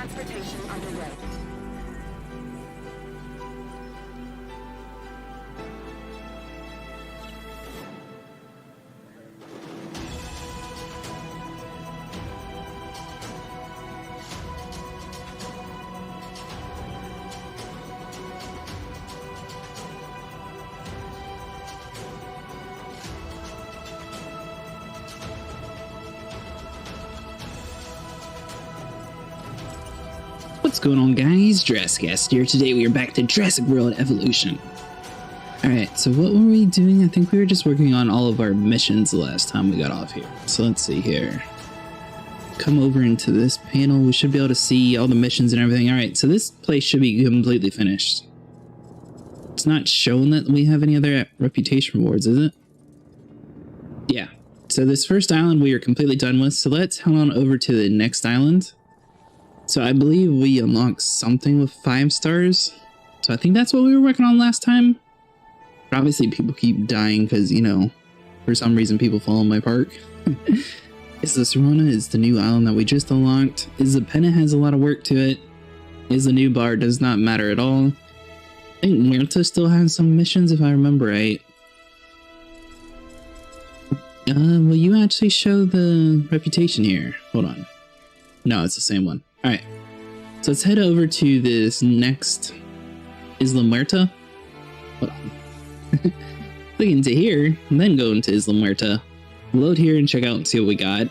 Transportation underway. What's going on, guys? Jurassic here. Today we are back to Jurassic World Evolution. Alright, so what were we doing? I think we were just working on all of our missions the last time we got off here. So let's see here. Come over into this panel. We should be able to see all the missions and everything. Alright, so this place should be completely finished. It's not showing that we have any other reputation rewards, is it? Yeah. So this first island we are completely done with. So let's head on over to the next island. So I believe we unlocked something with 5 stars. So I think that's what we were working on last time. But obviously people keep dying because, you know, for some reason people fall in my park. Isla Serrana is the new island that we just unlocked. Isla Pena has a lot of work to it. Isla New Bar does not matter at all. I think Muerta still has some missions if I remember right. Will you actually show the reputation here? Hold on. No, it's the same one. Alright, so let's head over to this next Isla Muerta. Hold on. Click into here, and then go into Isla Muerta. Load here and check out and see what we got.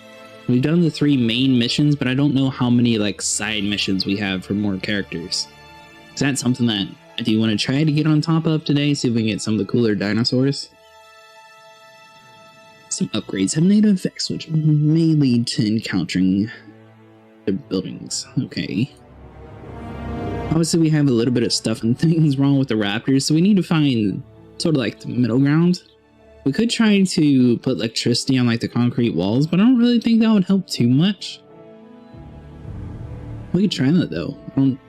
We've done the 3 main missions, but I don't know how many like side missions we have for more characters. Is that something that I do want to try to get on top of today? See if we can get some of the cooler dinosaurs. Some upgrades have native effects, which may lead to encountering the buildings. Okay. Obviously we have a little bit of stuff and things wrong with the raptors, so we need to find sort of like the middle ground. We could try to put electricity on like the concrete walls, but I don't really think that would help too much. We could try that though. I don't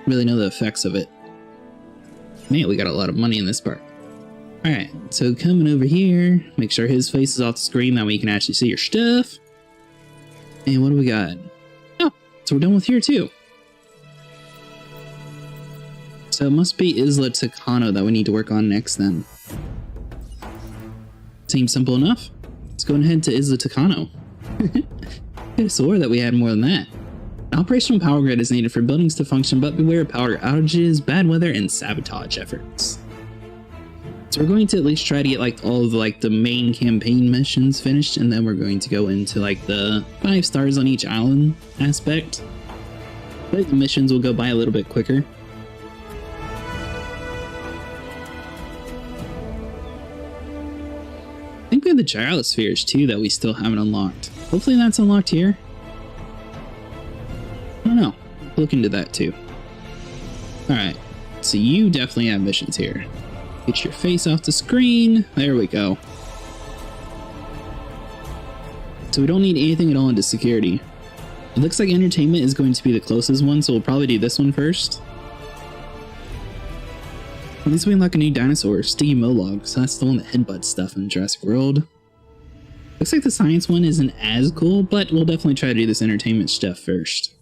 really know the effects of it. Man, we got a lot of money in this part. Alright, so coming over here, make sure his face is off the screen, that way you can actually see your stuff. And what do we got? So we're done with here too. So it must be Isla Tucano that we need to work on next then. Seems simple enough. Let's go ahead to Isla Tucano. I swore that we had more than that. An operational power grid is needed for buildings to function, but beware of power outages, bad weather, and sabotage efforts. So we're going to at least try to get like all of like the main campaign missions finished, and then we're going to go into like the 5 stars on each island aspect. But the missions will go by a little bit quicker. I think we have the gyrospheres too that we still haven't unlocked. Hopefully that's unlocked here. I don't know. Look into that too. Alright, so you definitely have missions here. Get your face off the screen. There we go. So we don't need anything at all into security. It looks like entertainment is going to be the closest one, so we'll probably do this one first. At least we unlock a new dinosaur, Sticky Molog, so that's the one that headbutts stuff in Jurassic World. Looks like the science one isn't as cool, but we'll definitely try to do this entertainment stuff first.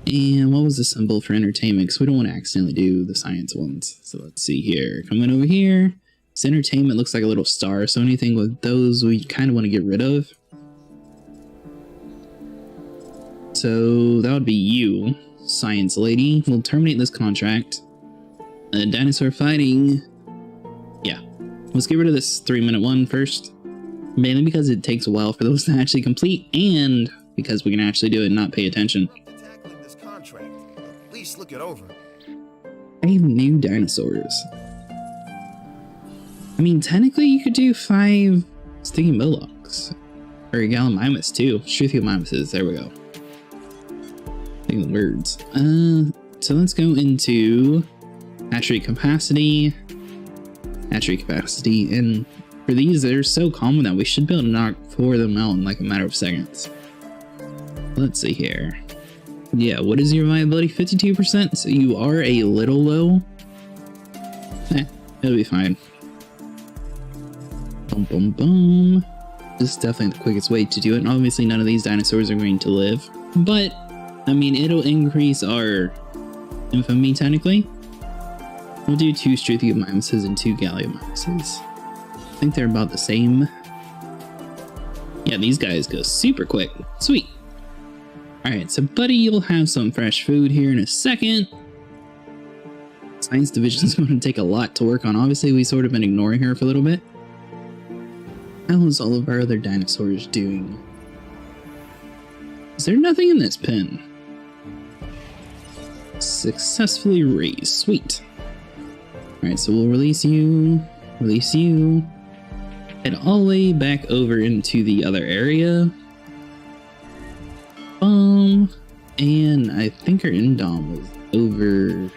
And what was the symbol for entertainment? Because we don't want to accidentally do the science ones. So let's see here. Coming over here. This entertainment looks like a little star. So anything with those we kind of want to get rid of. So that would be you, science lady. We'll terminate this contract. Dinosaur fighting. Yeah. Let's get rid of this 3-minute one first. Mainly because it takes a while for those to actually complete. And because we can actually do it and not pay attention. At least look it over. 5 new dinosaurs. I mean, technically you could do 5 Sticky Molochs. Or Gallimimus too. Struthiomimuses, there we go. Think of the words. So let's go into hatchery capacity. Hatchery capacity, and for these, they're so common that we should be able to knock 4 of them out in like a matter of seconds. Let's see here. Yeah, what is your viability? 52%? So you are a little low. It'll be fine. Boom, boom, boom. This is definitely the quickest way to do it. And obviously none of these dinosaurs are going to live. But I mean, it'll increase our infamy technically. We'll do 2 Struthiomimuses and 2 Galliomimuses. I think they're about the same. Yeah, these guys go super quick. Sweet. Alright, so buddy, you'll have some fresh food here in a second. Science division is going to take a lot to work on. Obviously, we sort of been ignoring her for a little bit. How is all of our other dinosaurs doing? Is there nothing in this pen? Successfully raised. Sweet. Alright, so we'll release you. Release you. Head all the way back over into the other area. And I think our indom was over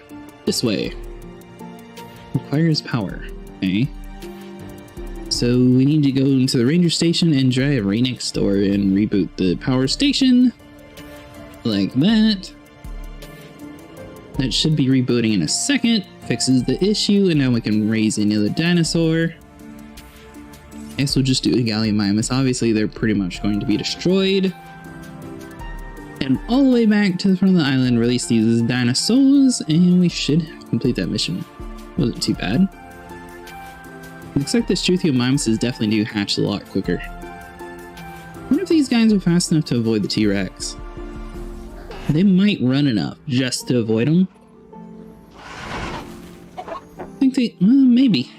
this way. Requires power. Okay. So we need to go into the ranger station and drive right next door and reboot the power station. Like that. That should be rebooting in a second. Fixes the issue, and now we can raise another dinosaur. I guess we'll just do a Galliomimus. Obviously, they're pretty much going to be destroyed. And all the way back to the front of the island, release these dinosaurs, and we should complete that mission. Wasn't too bad. Looks like the Struthiomimuses definitely do hatch a lot quicker. I wonder if these guys are fast enough to avoid the T-Rex. They might run enough just to avoid them. I think they, maybe.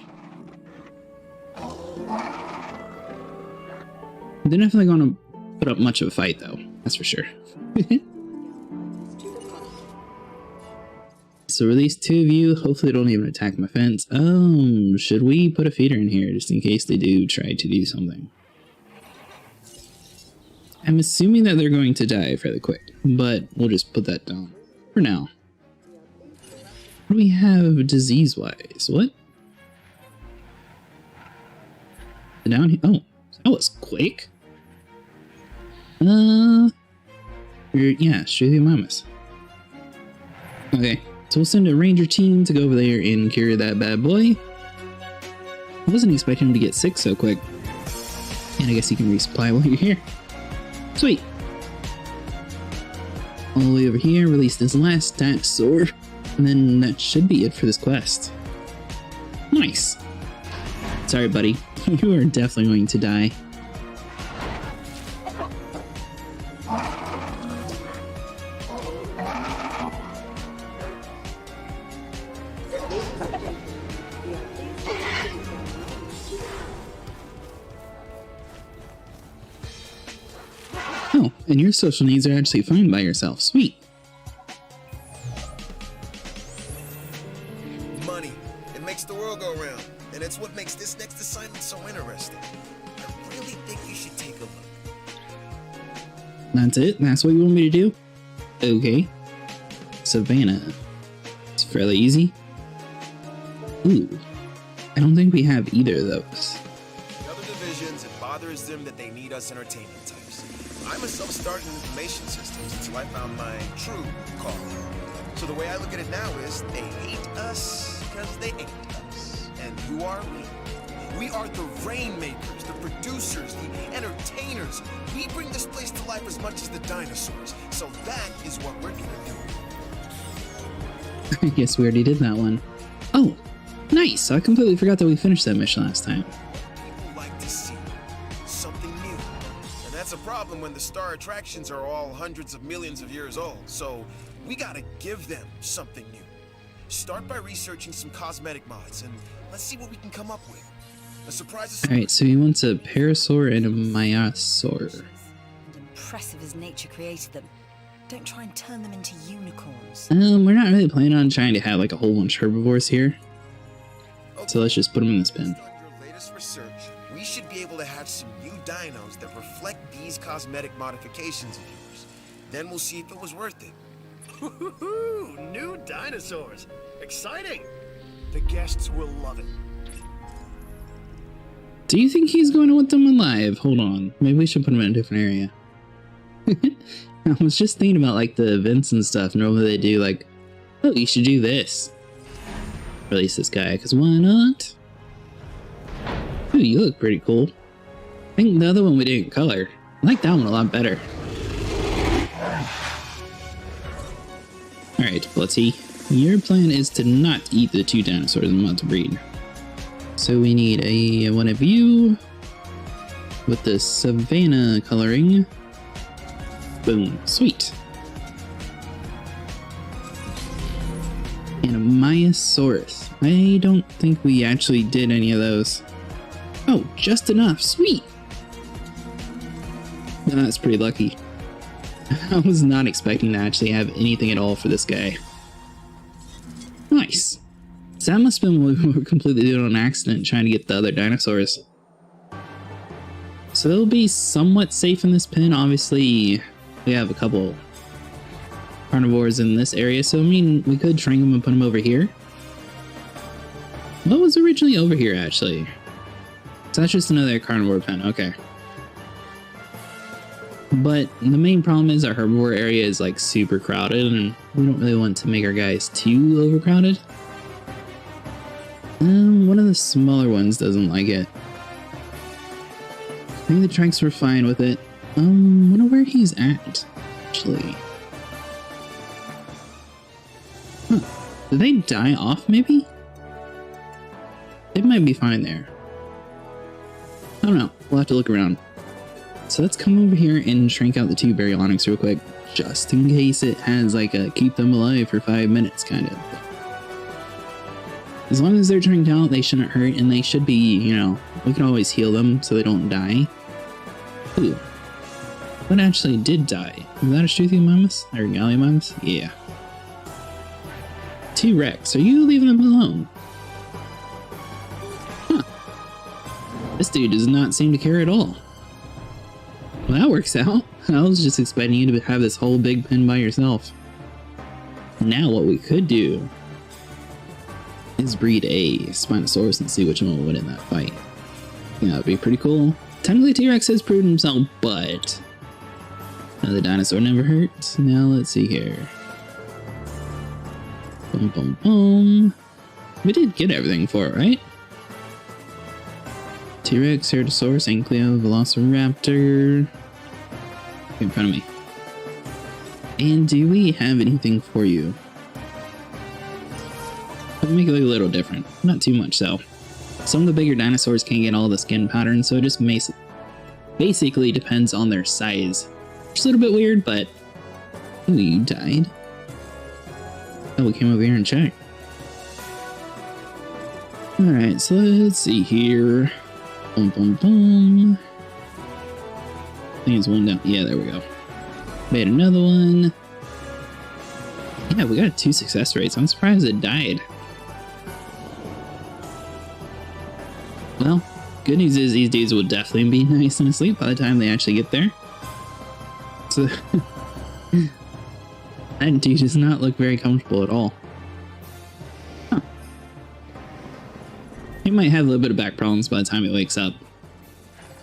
They're definitely going to put up much of a fight, though. That's for sure. So release 2 of you. Hopefully they don't even attack my fence. Should we put a feeder in here just in case they do try to do something? I'm assuming that they're going to die fairly quick, but we'll just put that down for now. What do we have disease-wise? What? Down here? Oh, that was quick. Yeah, Struthiomimus. Okay, so we'll send a ranger team to go over there and cure that bad boy. I wasn't expecting him to get sick so quick. And I guess you can resupply while you're here. Sweet. All the way over here, release this last dinosaur. And then that should be it for this quest. Nice. Sorry, buddy. You are definitely going to die. Oh, and your social needs are actually fine by yourself. Sweet. Money. It makes the world go round. And it's what makes this next assignment so interesting. I really think you should take a look. That's it? That's what you want me to do? Okay. Savannah. It's fairly easy. Ooh. I don't think we have either of those. The other divisions, it bothers them that they need us entertainment types. I myself started in information systems until I found my true calling. So the way I look at it now is they hate us because they ate us. And who are we? We are the rainmakers, the producers, the entertainers. We bring this place to life as much as the dinosaurs. So that is what we're gonna do. I guess we already did that one. Oh, nice. I completely forgot that we finished that mission last time. People like to see something new. And that's a problem when the star attractions are all hundreds of millions of years old. So we gotta give them something new. Start by researching some cosmetic mods and let's see what we can come up with. A surprise. Alright, so he wants a parasaur and a myosaur. And impressive as nature created them. Don't try and turn them into unicorns. We're not really planning on trying to have like a whole bunch of herbivores here. So let's just put them in this pen. Based on your latest research, we should be able to have some new dinos that reflect these cosmetic modifications of yours. Then we'll see if it was worth it. Woohoo! New dinosaurs! Exciting! The guests will love it. Do you think he's going to want them alive? Hold on. Maybe we should put them in a different area. I was just thinking about like the events and stuff. Normally they do like, oh, you should do this. Release this guy, because why not? Ooh, you look pretty cool. I think the other one we didn't color. I like that one a lot better. Alright, Blutzy, your plan is to not eat the 2 dinosaurs I'm about to breed. So we need a one of you with the Savannah coloring. Boom, sweet. And a Myosaurus. I don't think we actually did any of those. Oh, just enough, sweet. That's pretty lucky. I was not expecting to actually have anything at all for this guy. Nice. So that must have been what we were completely doing on accident, trying to get the other dinosaurs. So they'll be somewhat safe in this pen. Obviously, we have a couple carnivores in this area, so I mean, we could shrink them and put them over here. What was originally over here, actually? So that's just another carnivore pen, okay. But the main problem is our herbivore area is like super crowded, and we don't really want to make our guys too overcrowded. One of the smaller ones doesn't like it. I think the trikes were fine with it. Wonder where he's at, actually. Huh. Did they die off, maybe? They might be fine there. I don't know. We'll have to look around. So let's come over here and shrink out the 2 baryonyx real quick, just in case it has like a keep them alive for 5 minutes kind of. As long as they're shrinked out, they shouldn't hurt, and they should be, you know, we can always heal them so they don't die. Ooh. What actually did die? Was that a Struthiomimus? Or Galliomimus? Yeah. T-Rex, are you leaving them alone? Huh. This dude does not seem to care at all. Well, that works out. I was just expecting you to have this whole big pen by yourself. Now what we could do is breed a Spinosaurus and see which one will win in that fight. Yeah, that'd be pretty cool. Technically T-Rex has proven himself, but the dinosaur never hurt. Now let's see here. Boom, boom, boom. We did get everything for it, right? T-Rex, Ceratosaurus, Ankylo, Velociraptor. In front of me. And do we have anything for you? I'll make it look a little different. Not too much, though. Some of the bigger dinosaurs can't get all the skin patterns, so it just basically depends on their size. It's a little bit weird, but... Ooh, you died. Oh, we came over here and checked. Alright, so let's see here. Boom, boom, boom. I think it's one down. Yeah, there we go. Made another one. Yeah, we got 2 success rates. I'm surprised it died. Well, good news is these dudes will definitely be nice and asleep by the time they actually get there. So, that dude does not look very comfortable at all. Huh. He might have a little bit of back problems by the time he wakes up.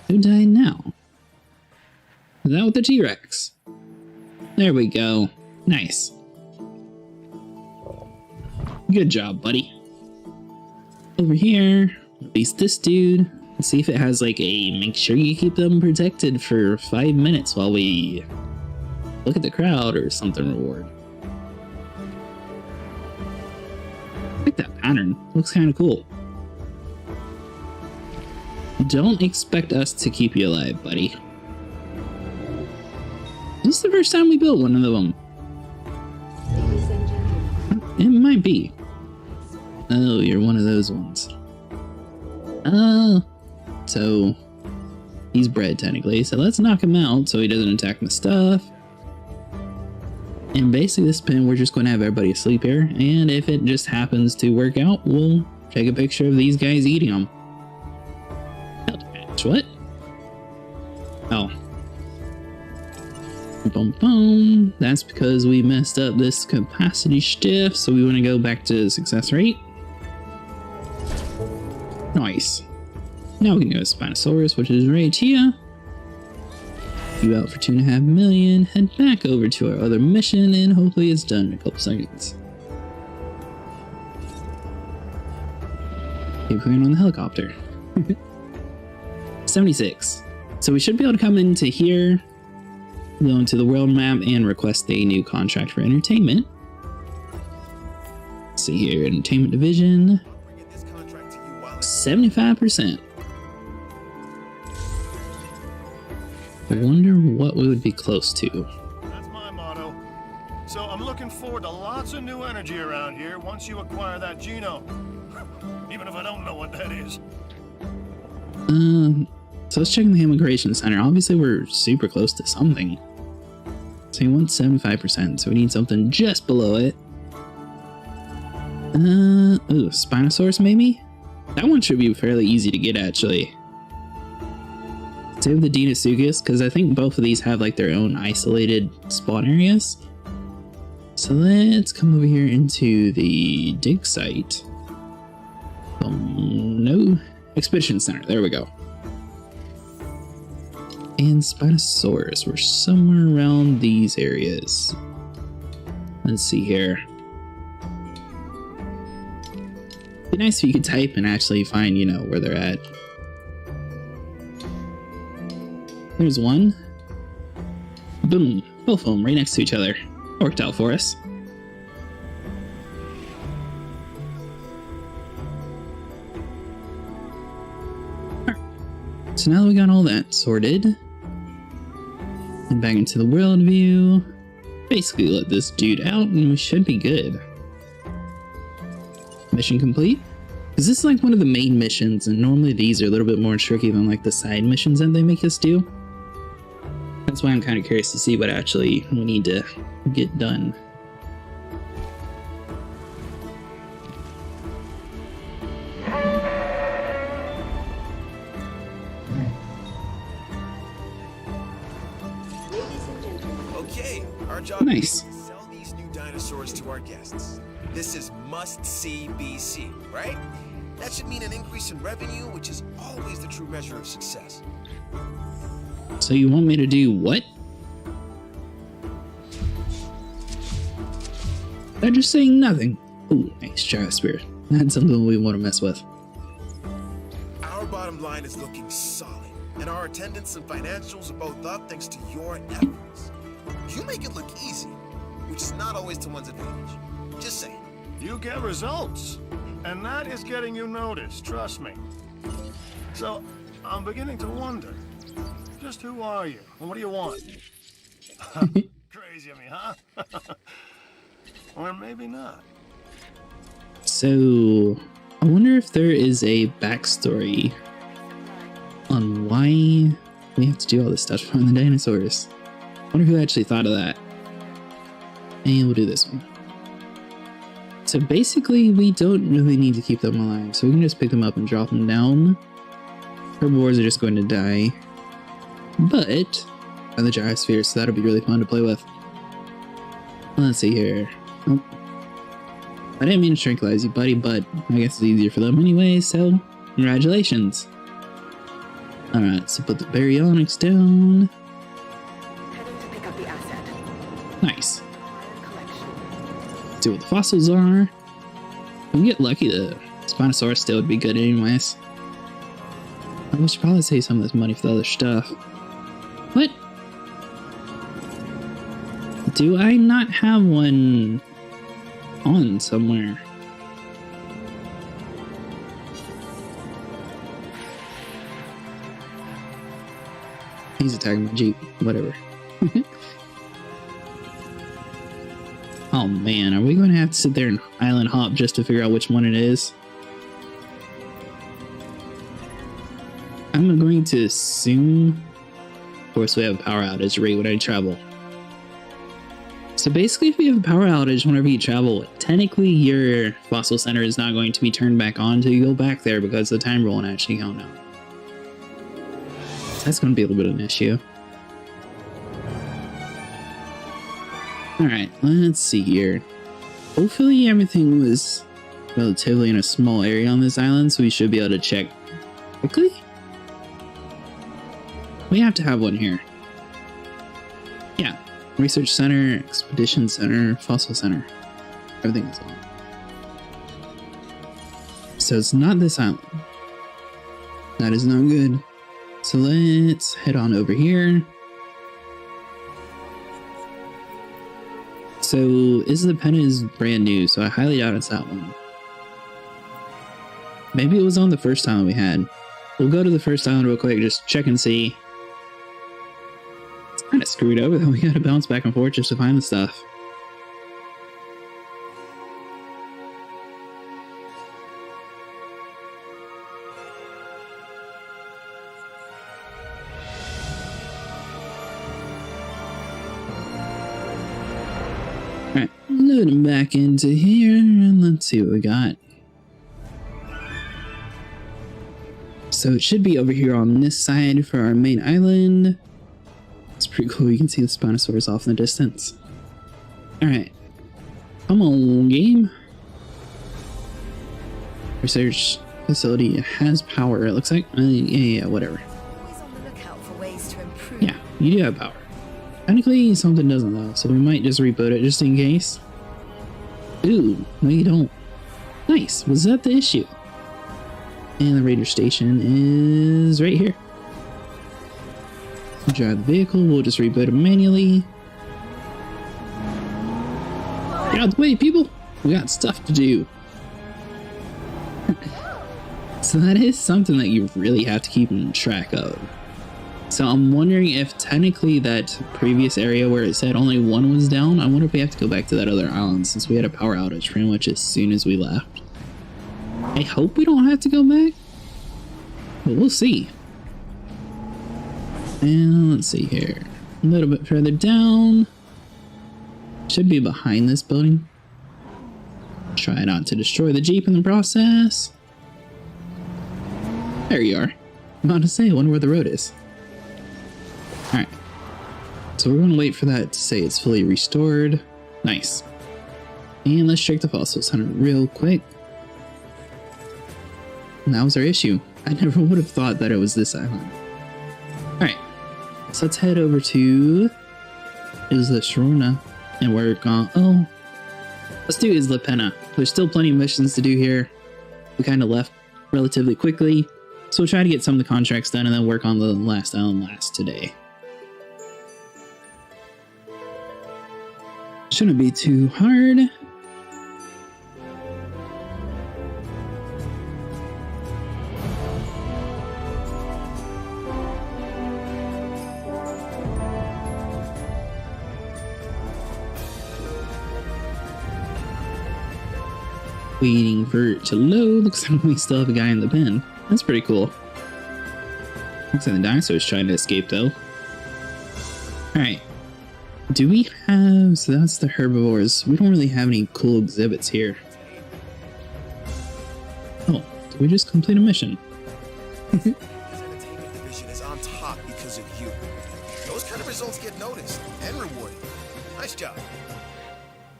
Who died now? Is that with the T-Rex? There we go. Nice. Good job, buddy. Over here, release this dude. Let's see if it has like a make sure you keep them protected for 5 minutes while we look at the crowd or something reward. I like that pattern. Looks kind of cool. Don't expect us to keep you alive, buddy. This is the first time we built one of them. It might be. Oh, you're one of those ones. Oh. So, he's bred technically, so let's knock him out so he doesn't attack my stuff. And basically this pen, we're just going to have everybody asleep here, and if it just happens to work out, we'll take a picture of these guys eating them. What? Oh. Boom, boom. That's because we messed up this capacity stiff, so we want to go back to success rate. Nice. Now we can go to Spinosaurus, which is right here. You out for 2.5 million. Head back over to our other mission, and hopefully it's done in a couple seconds. Keep going on the helicopter. 76. So we should be able to come into here, go into the world map, and request a new contract for entertainment. see here. Entertainment division, I'm bringing this contract to you while it's 75%. I wonder what we would be close to. That's my motto. So I'm looking forward to lots of new energy around here once you acquire that genome. Even if I don't know what that is. So let's check in the immigration center. Obviously, we're super close to something. So he wants 75%, so we need something just below it. Ooh, spinosaurus maybe? That one should be fairly easy to get, actually. Save the dinosaurs, because I think both of these have like their own isolated spawn areas. So let's come over here into the dig site. No, expedition center. There we go. And spinosaurus. We're somewhere around these areas. Let's see here. Be nice if you could type and actually find, you know, where they're at. There's one. Boom. Both of them right next to each other. Worked out for us. So now that we got all that sorted, and back into the world view, basically let this dude out and we should be good. Mission complete? Is this like one of the main missions, and normally these are a little bit more tricky than like the side missions that they make us do? That's why I'm kind of curious to see what actually we need to get done. okay. Our job Nice. is to sell these new dinosaurs to our guests. This is must-see BC, right? That should mean an increase in revenue, which is always the true measure of success. So you want me to do what? They're just saying nothing. Ooh, nice gyrosphere. That's something we want to mess with. Our bottom line is looking solid, and our attendance and financials are both up thanks to your efforts. You make it look easy, which is not always to one's advantage. Just saying. You get results, and that is getting you noticed, trust me. So, I'm beginning to wonder, just who are you, and what do you want? Crazy of me, huh? Or maybe not. So, I wonder if there is a backstory on why we have to do all this stuff from the dinosaurs. I wonder who actually thought of that. And we'll do this one. So basically, we don't really need to keep them alive, so we can just pick them up and drop them down. Herbivores are just going to die. But, on the gyrosphere, so that'll be really fun to play with. Let's see here. Oh. I didn't mean to tranquilize you, buddy, but I guess it's easier for them anyway, so congratulations. Alright, so put the baryonyx down. Heading to pick up the asset. Nice. Collection. See what the fossils are. If we get lucky, the Spinosaurus still would be good anyways. I should probably save some of this money for the other stuff. What? Do I not have one on somewhere? He's attacking my Jeep. Whatever. Oh man, are we going to have to sit there and island hop just to figure out which one it is? I'm going to assume... Of course, we have a power outage right when I travel. So basically, if we have a power outage whenever you travel, technically your fossil center is not going to be turned back on until you go back there because the timer won't actually count now. So that's going to be a little bit of an issue. Alright, let's see here. Hopefully everything was relatively in a small area on this island, so we should be able to check quickly. We have to have one here. Yeah. Research Center, Expedition Center, Fossil Center. Everything is on. So it's not this island. That is not good. So let's head on over here. So is the pen is brand new, so I highly doubt it's that one. Maybe it was on the first island we had. We'll go to the first island real quick, just check and see. It's kind of screwed over though. We gotta bounce back and forth just to find the stuff. Alright, loading back into here, and let's see what we got. So it should be over here on this side for our main island. It's pretty cool, you can see the spinosaurus off in the distance. Alright. Come on, game. Research facility has power, it looks like. Yeah, whatever. Always on the lookout for ways to improve. Yeah, you do have power. Technically, something doesn't though, so we might just reboot it just in case. Ooh, no you don't. Nice, was that the issue? And the radar station is right here. Drive the vehicle, we'll just reboot it manually. Get out the way, people! We got stuff to do. So that is something that you really have to keep in track of. So I'm wondering if technically that previous area where it said only one was down, I wonder if we have to go back to that other island since we had a power outage pretty much as soon as we left. I hope we don't have to go back, but we'll see. And let's see here. A little bit further down. Should be behind this building. Try not to destroy the Jeep in the process. There you are. I'm about to say, I wonder where the road is. Alright. So we're going to wait for that to say it's fully restored. Nice. And let's check the fossil center real quick. And that was our issue. I never would have thought that it was this island. Alright. So let's head over to Isla Sharona and work on... Oh. Let's do Isla Pena. There's still plenty of missions to do here. We kind of left relatively quickly. So we'll try to get some of the contracts done and then work on the last island last today. Shouldn't be too hard. Waiting for it to load. Looks like we still have a guy in the pen. That's pretty cool. Looks like the dinosaur's trying to escape though. Alright. Do we have... So that's the herbivores. We don't really have any cool exhibits here. Oh, did we just complete a mission? This entertainment division is on top because of you. Those kind of results get noticed and rewarded. Nice job.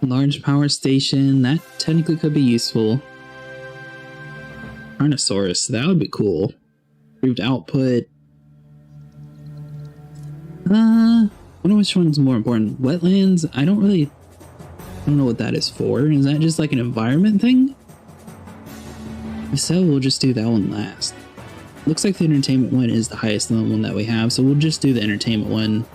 Large power station. That technically could be useful. Dinosaurs. That would be cool. Improved output. I wonder which one's more important. Wetlands, I don't know what that is for. Is that just like an environment thing? If so, we'll just do that one last. Looks like the entertainment one is the highest one that we have, so we'll just do the entertainment one.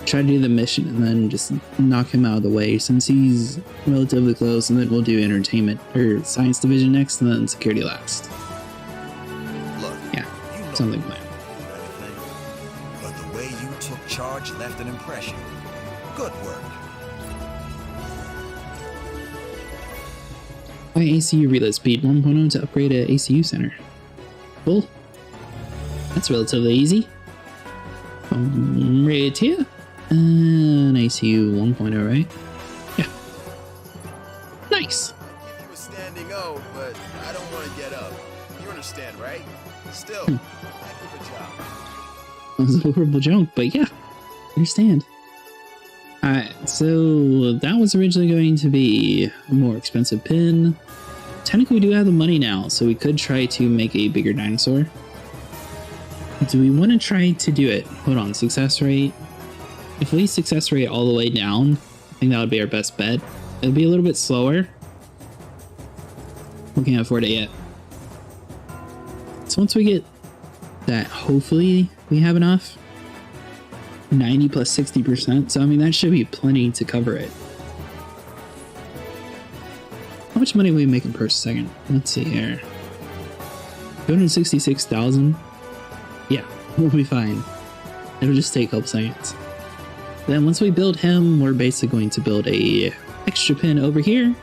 Try to do the mission and then just knock him out of the way since he's relatively close, and then we'll do entertainment or science division next and then security last. Look, Yeah, you know something like that. but the way you took charge left an impression. Good work. Buy ACU relay speed 1.0 to upgrade a ACU center. Cool. That's relatively easy. Right here. An ACU 1.0, right? Yeah. Nice. I'll give you a standing O, but I don't want to get up. You understand, right? Still, heck of a job. That was a horrible joke, but yeah, understand. Alright, so that was originally going to be a more expensive pin. Technically, we do have the money now, so we could try to make a bigger dinosaur. Do we want to try to do it? Hold on, success rate. If we success rate all the way down, I think that would be our best bet. It'll be a little bit slower. We can't afford it yet. So once we get that, hopefully we have enough. 90 plus 60%, so I mean that should be plenty to cover it. much money are we making per second? Let's see here. 266,000. Yeah, we'll be fine. It'll just take a couple seconds. Then once we build him, we're basically going to build a extra pin over here.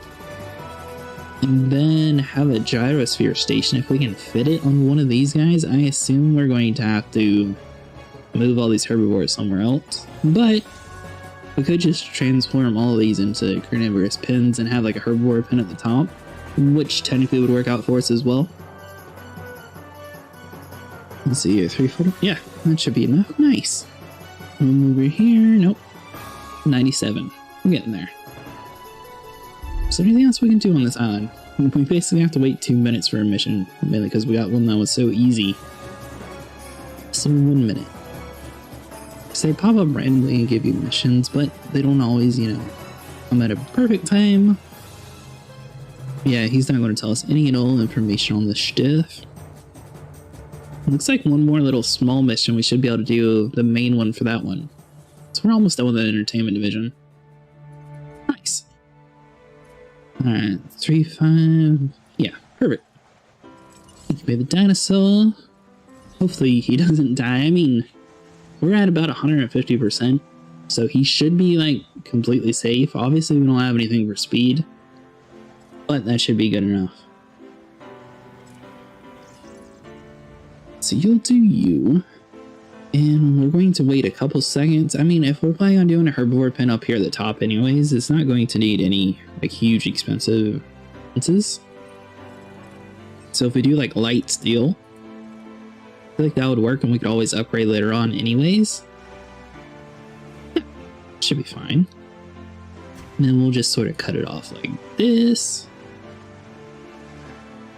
And then have a gyrosphere station if we can fit it on one of these guys. I assume we're going to have to move all these herbivores somewhere else. But we could just transform all of these into carnivorous pins and have like a herbivore pin at the top, which technically would work out for us as well. Let's see here, 3 4. Yeah, that should be enough. Nice. One over here. Nope. 97. We're getting there. Is there anything else we can do on this island? We basically have to wait 2 minutes for a mission, mainly because we got one that was so easy. So 1 minute. So they pop up randomly and give you missions, but they don't always, you know, come at a perfect time. Yeah, he's not going to tell us any and all information on this stuff. Looks like one more little small mission. We should be able to do the main one for that one. So we're almost done with the entertainment division. Nice. Alright, 3 5. Yeah, perfect. Maybe the dinosaur. Hopefully he doesn't die. I mean, we're at about 150%, so he should be like completely safe. Obviously we don't have anything for speed, but that should be good enough. So you'll do you, and we're going to wait a couple seconds. I mean, if we're planning on doing a herbivore pin up here at the top anyways, it's not going to need any like huge expensive fences. So if we do like light steel, I feel like that would work, and we could always upgrade later on anyways. Yeah, should be fine. And then we'll just sort of cut it off like this.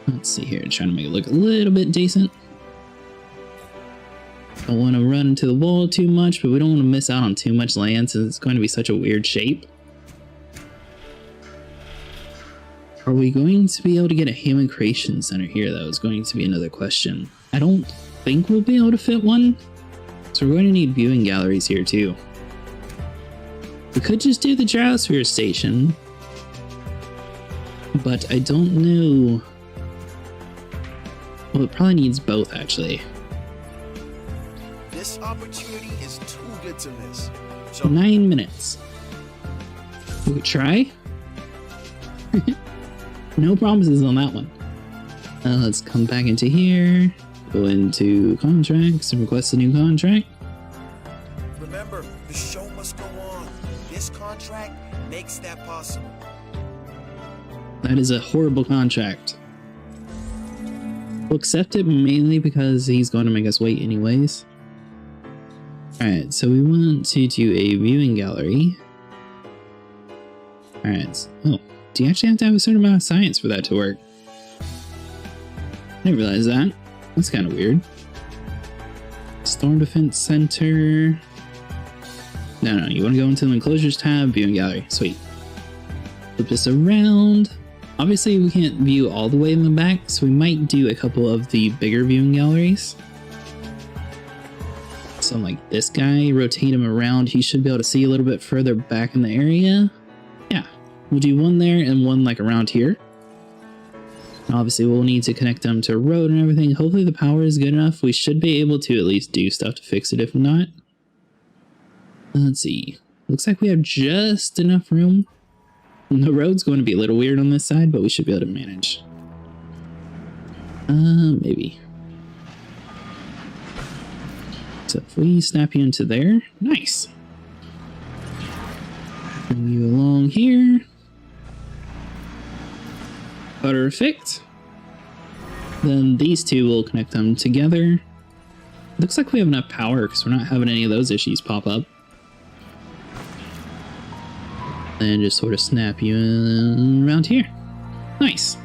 Let's see here, trying to make it look a little bit decent. Don't want to run into the wall too much, but we don't want to miss out on too much land since it's going to be such a weird shape. Are we going to be able to get a human creation center here? That was going to be another question. I don't think we'll be able to fit one, so we're going to need viewing galleries here too. We could just do the gyrosphere station, but I don't know. Well, it probably needs both actually. This opportunity is too good to miss. So 9 minutes. We could try. No promises on that one. Let's come back into here. Go into contracts and request a new contract. remember, the show must go on. This contract makes that possible. That is a horrible contract. We'll accept it mainly because he's going to make us wait anyways. Alright, so we want to do a viewing gallery. Alright, oh, do you actually have to have a certain amount of science for that to work? I didn't realize that. That's kind of weird. Storm Defense Center. No, you want to go into the enclosures tab, viewing gallery. Sweet. Flip this around. Obviously, we can't view all the way in the back, so we might do a couple of the bigger viewing galleries. So like this guy, rotate him around, he should be able to see a little bit further back in the area. Yeah, we'll do one there and one like around here. And obviously, we'll need to connect them to a road and everything. Hopefully the power is good enough. We should be able to at least do stuff to fix it if not. Let's see. Looks like we have just enough room. The road's going to be a little weird on this side, but we should be able to manage. Maybe. So if we snap you into there, nice. Bring you along here. Perfect. Then these two will connect them together. Looks like we have enough power because we're not having any of those issues pop up. And just sort of snap you around here. Nice.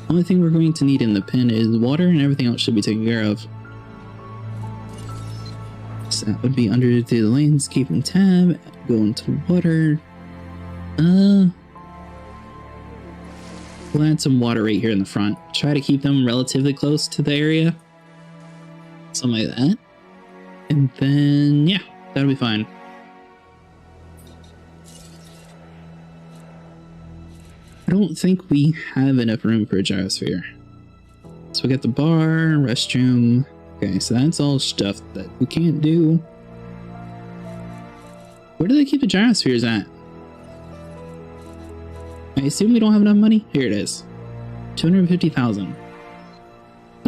Only thing we're going to need in the pen is water, and everything else should be taken care of. So that would be under the landscaping tab. Go into water. We'll add some water right here in the front. Try to keep them relatively close to the area. Something like that. And then, yeah, that'll be fine. don't think we have enough room for a gyrosphere. So we got the bar, restroom. Okay, so that's all stuff that we can't do. Where do they keep the gyrospheres at? I assume we don't have enough money? Here it is. 250,000.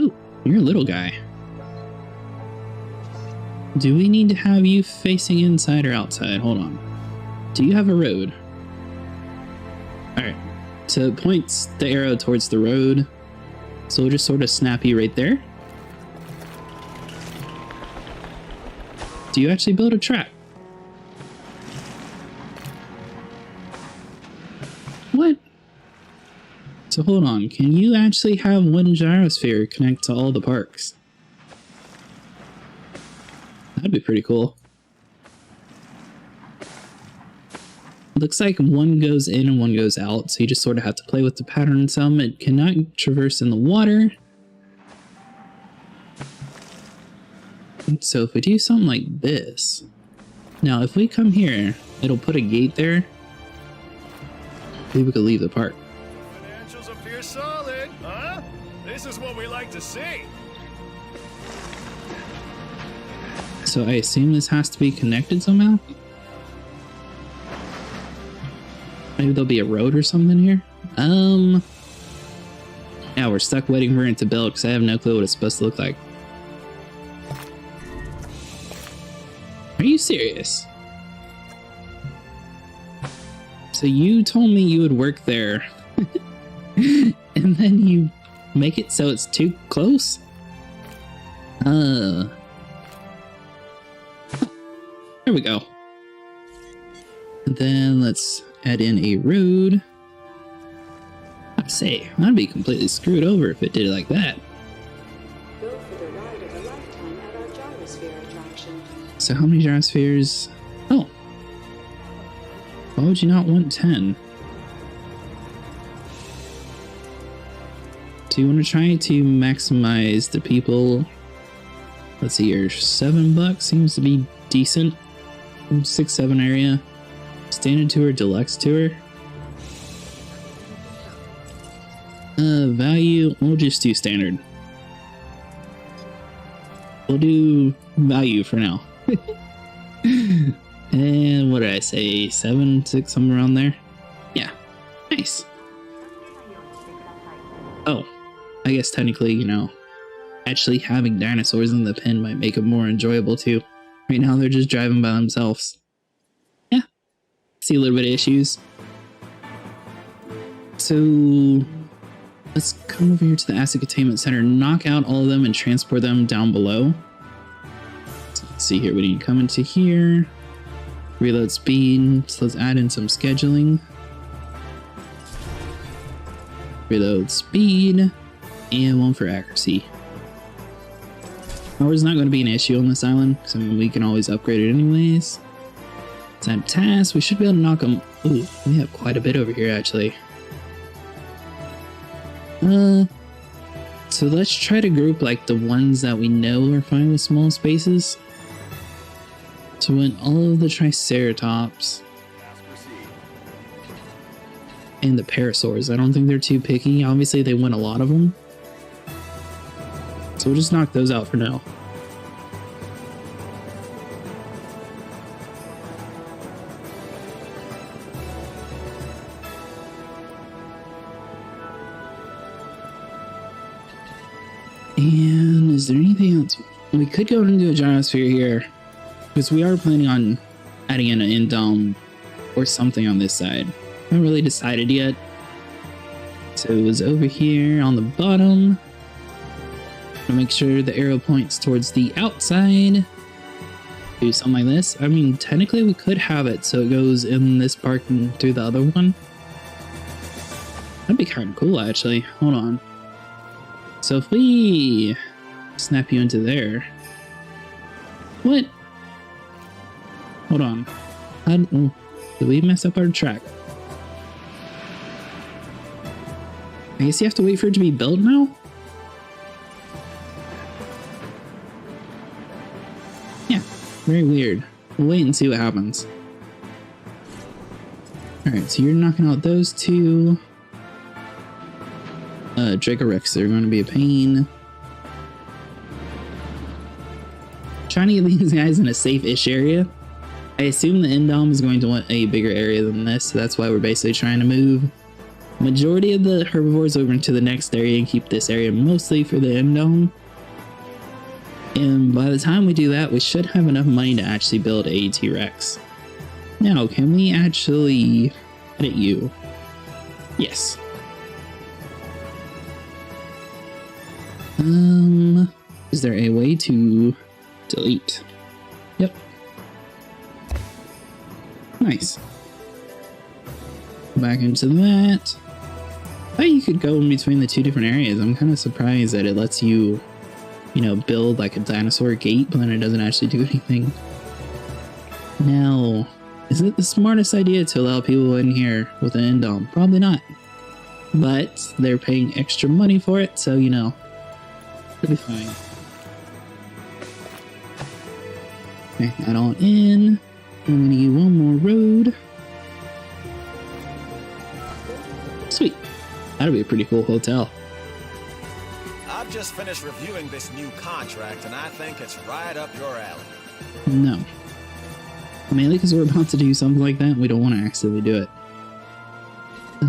Ooh, you're a little guy. Do we need to have you facing inside or outside? Hold on. Do you have a road? Alright. So it points the arrow towards the road. So we'll just sort of snap you right there. Do you actually build a track? What? So hold on, can you actually have one gyrosphere connect to all the parks? That'd be pretty cool. Looks like one goes in and one goes out, so you just sort of have to play with the pattern some. It cannot traverse in the water. So if we do something like this... Now, if we come here, it'll put a gate there. Maybe we could leave the park. Financials appear solid, huh? This is what we like to see. So I assume this has to be connected somehow? Maybe there'll be a road or something here? Yeah, we're stuck waiting for it to build because I have no clue what it's supposed to look like. Are you serious? So you told me you would work there, and then you make it so it's too close? There we go. And then let's add in a road. I'd say, I'd be completely screwed over if it did it like that. Go for the ride of a lifetime at our gyrosphere attraction. So how many gyrospheres? Oh. Why would you not want 10? Do you want to try to maximize the people? Let's see here. $7 seems to be decent. 6-7 area. Standard tour, deluxe tour. Value, we'll just do standard. We'll do value for now. And what did I say? 7, 6, somewhere around there? Yeah. Nice. Oh, I guess technically, you know, actually having dinosaurs in the pen might make it more enjoyable too. Right now they're just driving by themselves. Yeah. See a little bit of issues. So let's come over here to the Asset Containment Center, knock out all of them and transport them down below. So let's see here, we need to come into here. Reload speed, so let's add in some scheduling. Reload speed, and one for accuracy. Power is not going to be an issue on this island, because I mean, we can always upgrade it anyways. Let's add tasks, we should be able to knock them. Ooh, we have quite a bit over here actually. So let's try to group like the ones that we know are fine with small spaces. So we want all of the Triceratops and the Parasaurs. I don't think they're too picky. Obviously they win a lot of them. So we'll just knock those out for now. And is there anything else? We could go into a gyrosphere here, because we are planning on adding in an end-dome or something on this side. I haven't really decided yet. So it was over here on the bottom. To make sure the arrow points towards the outside. Do something like this. I mean, technically we could have it so it goes in this park and through the other one. That'd be kind of cool, actually. Hold on. So if we snap you into there. What? Hold on. Did we mess up our track? I guess you have to wait for it to be built now? Yeah, very weird. We'll wait and see what happens. Alright, so you're knocking out those two. Dracorex, they're going to be a pain. Trying to get these guys in a safe-ish area. I assume the Indom is going to want a bigger area than this, so that's why we're basically trying to move majority of the herbivores over into the next area and keep this area mostly for the Indom. And by the time we do that, we should have enough money to actually build a T-Rex. Now, can we actually edit you? Yes. Is there a way to delete? Yep. Nice. Back into that. I thought you could go in between the two different areas. I'm kind of surprised that it lets you, you know, build like a dinosaur gate, but then it doesn't actually do anything. Now, is it the smartest idea to allow people in here with an Indom? Probably not. But they're paying extra money for it, so you know, it'll be fine. Okay, add all in. I'm gonna get one more road. Sweet. That'll be a pretty cool hotel. I've just finished reviewing this new contract, and I think it's right up your alley. No. Mainly because we're about to do something like that, we don't want to accidentally do it.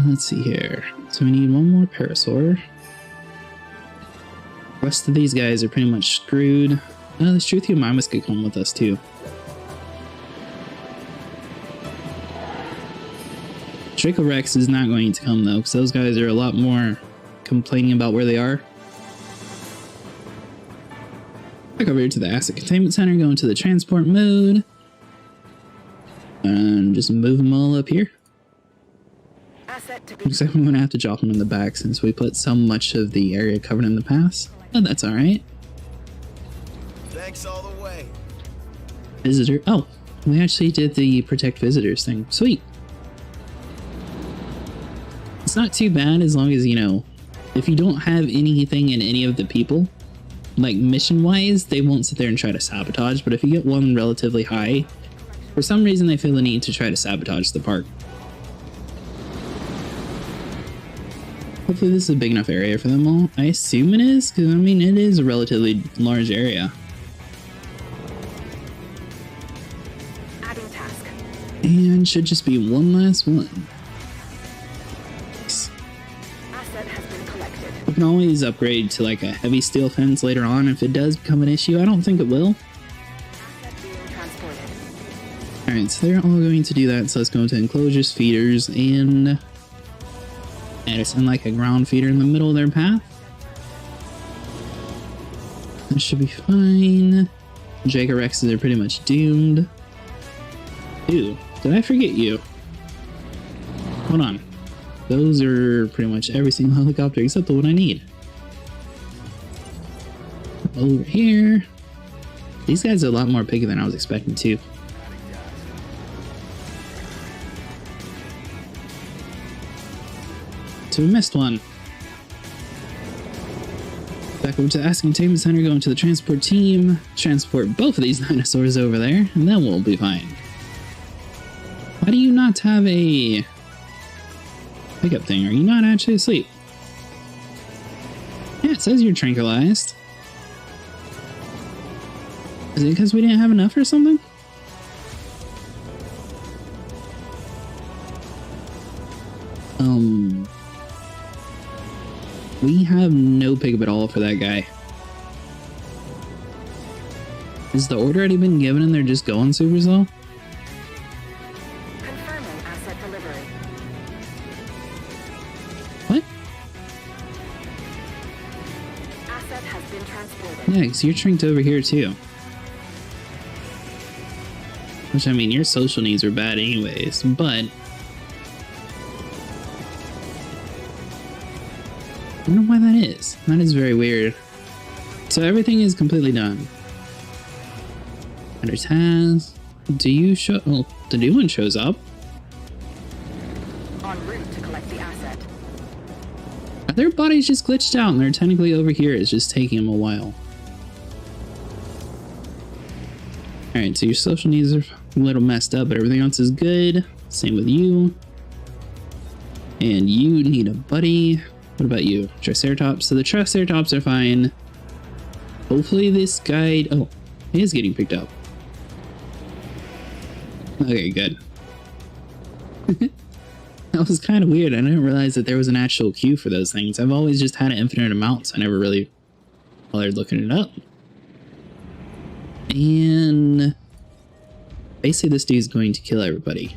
Let's see here. So we need one more parasaur. The rest of these guys are pretty much screwed. This Truthiomimus could come with us too. Dracorex is not going to come though, because those guys are a lot more complaining about where they are. Back over here to the Asset Containment Center, go into the transport mode. And just move them all up here. Except I'm going to have to drop them in the back since we put so much of the area covered in the past. But that's alright. Thanks all the way. Visitor. Oh, we actually did the protect visitors thing. Sweet. It's not too bad as long as, you know, if you don't have anything in any of the people, like mission-wise, they won't sit there and try to sabotage. But if you get one relatively high, for some reason they feel the need to try to sabotage the park. Hopefully this is a big enough area for them all. I assume it is, because I mean it is a relatively large area. Adding task. And should just be one last one. Asset has been collected. We can always upgrade to like a heavy steel fence later on if it does become an issue. I don't think it will. Asset being transported. Alright, so they're all going to do that. So let's go into enclosures, feeders, and it's in like a ground feeder in the middle of their path. That should be fine. Jagarexes are pretty much doomed. Ew, did I forget you? Hold on. Those are pretty much every single helicopter except the one I need. Over here. These guys are a lot more picky than I was expecting too. So we missed one. Back over to the Asset Containment Center, go into the transport team, transport both of these dinosaurs over there, and then we'll be fine. Why do you not have a pickup thing? Are you not actually asleep? Yeah, it says you're tranquilized. Is it because we didn't have enough or something? We have no pickup at all for that guy. Has the order already been given and they're just going super slow? Confirming asset delivery. What? Asset has been transported. Yeah, because you're trinked over here too. Which, I mean, your social needs are bad anyways, but I don't know why that is. That is very weird. So everything is completely done. Under task. Do you show? Well, the new one shows up. En route to collect the asset. Are their bodies just glitched out and they're technically over here? It's just taking them a while. Alright, so your social needs are a little messed up, but everything else is good. Same with you. And you need a buddy. What about you? Triceratops? So the Triceratops are fine. Hopefully this guy... Oh, he is getting picked up. Okay, good. That was kind of weird. I didn't realize that there was an actual queue for those things. I've always just had an infinite amount, so I never really bothered looking it up. And basically this dude's going to kill everybody.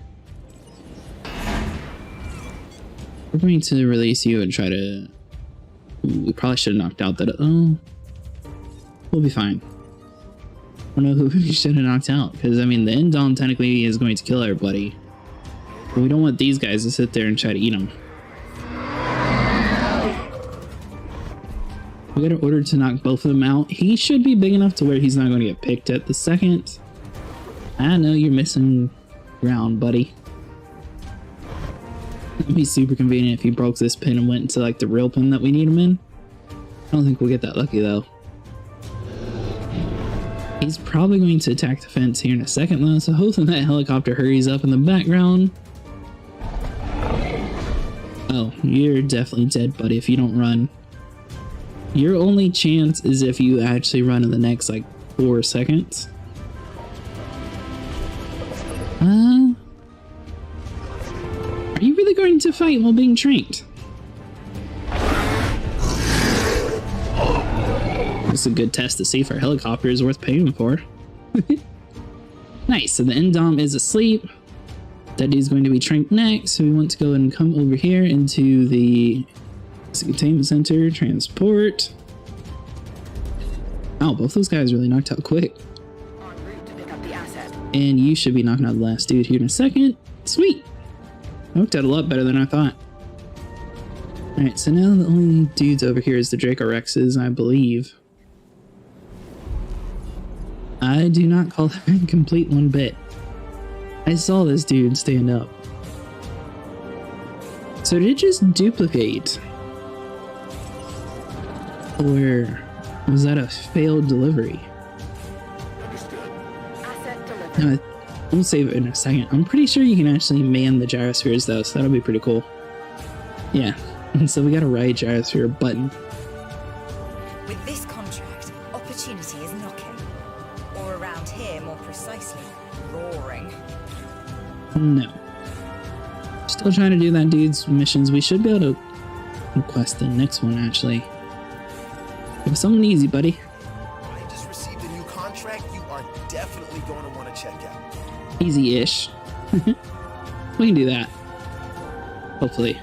We're going to release you and try to... Ooh, we probably should have knocked out that... Oh, we'll be fine. I don't know who we should have knocked out, because I mean the Indom technically is going to kill everybody. But we don't want these guys to sit there and try to eat them. We got an order to knock both of them out. He should be big enough to where he's not going to get picked at the second. I know you're missing ground, buddy. It'd be super convenient if he broke this pin and went into like the real pin that we need him in. I don't think we'll get that lucky though. He's probably going to attack the fence here in a second though, so hopefully that helicopter hurries up in the background. Oh, you're definitely dead, buddy, if you don't run. Your only chance is if you actually run in the next, like, 4 seconds. Are you really going to fight while being trained? It's a good test to see if our helicopter is worth paying for. Nice, so the Indom is asleep. That dude's going to be tranked next, so we want to go and come over here into the containment center, transport. Oh, both those guys really knocked out quick. En route to pick up the asset. And you should be knocking out the last dude here in a second. Sweet! Worked out a lot better than I thought. Alright, so now the only dudes over here is the Dracorexes, I believe. I do not call that incomplete one bit. I saw this dude stand up. So did it just duplicate? Or was that a failed delivery? Asset delivered. No, we'll save it in a second. I'm pretty sure you can actually man the gyrospheres though, so that'll be pretty cool. Yeah, and so we got a right gyrosphere button. With this contract, opportunity is knocking. Or around here, more precisely, roaring. No. Still trying to do that dude's missions. We should be able to request the next one, actually. Give us something easy, buddy. I just received a new contract you are definitely going to want to check out. Easy-ish. We can do that. Hopefully.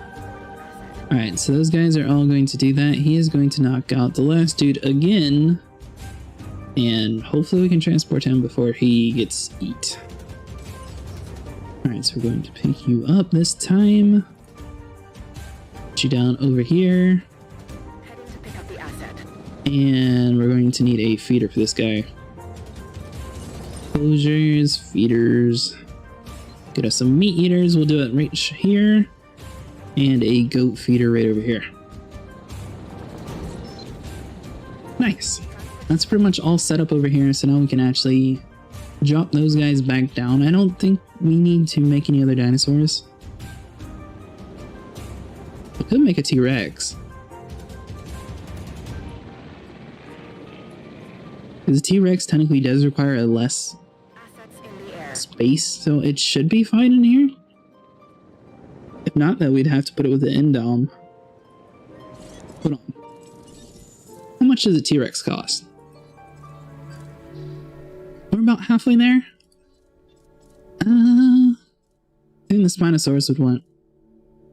Alright, so those guys are all going to do that. He is going to knock out the last dude again. And hopefully we can transport him before he gets eat. Alright, so we're going to pick you up this time. Put you down over here. Heading to pick up the asset. And we're going to need a feeder for this guy. Closures, feeders. Get us some meat eaters. We'll do it right here. And a goat feeder right over here. Nice. That's pretty much all set up over here. So now we can actually drop those guys back down. I don't think we need to make any other dinosaurs. We could make a T-Rex. Because the T-Rex technically does require a less Assets in the air. space, so it should be fine in here. If not, then we'd have to put it with the Indom. Hold on. How much does a T-Rex cost? We're about halfway there. I think the Spinosaurus would want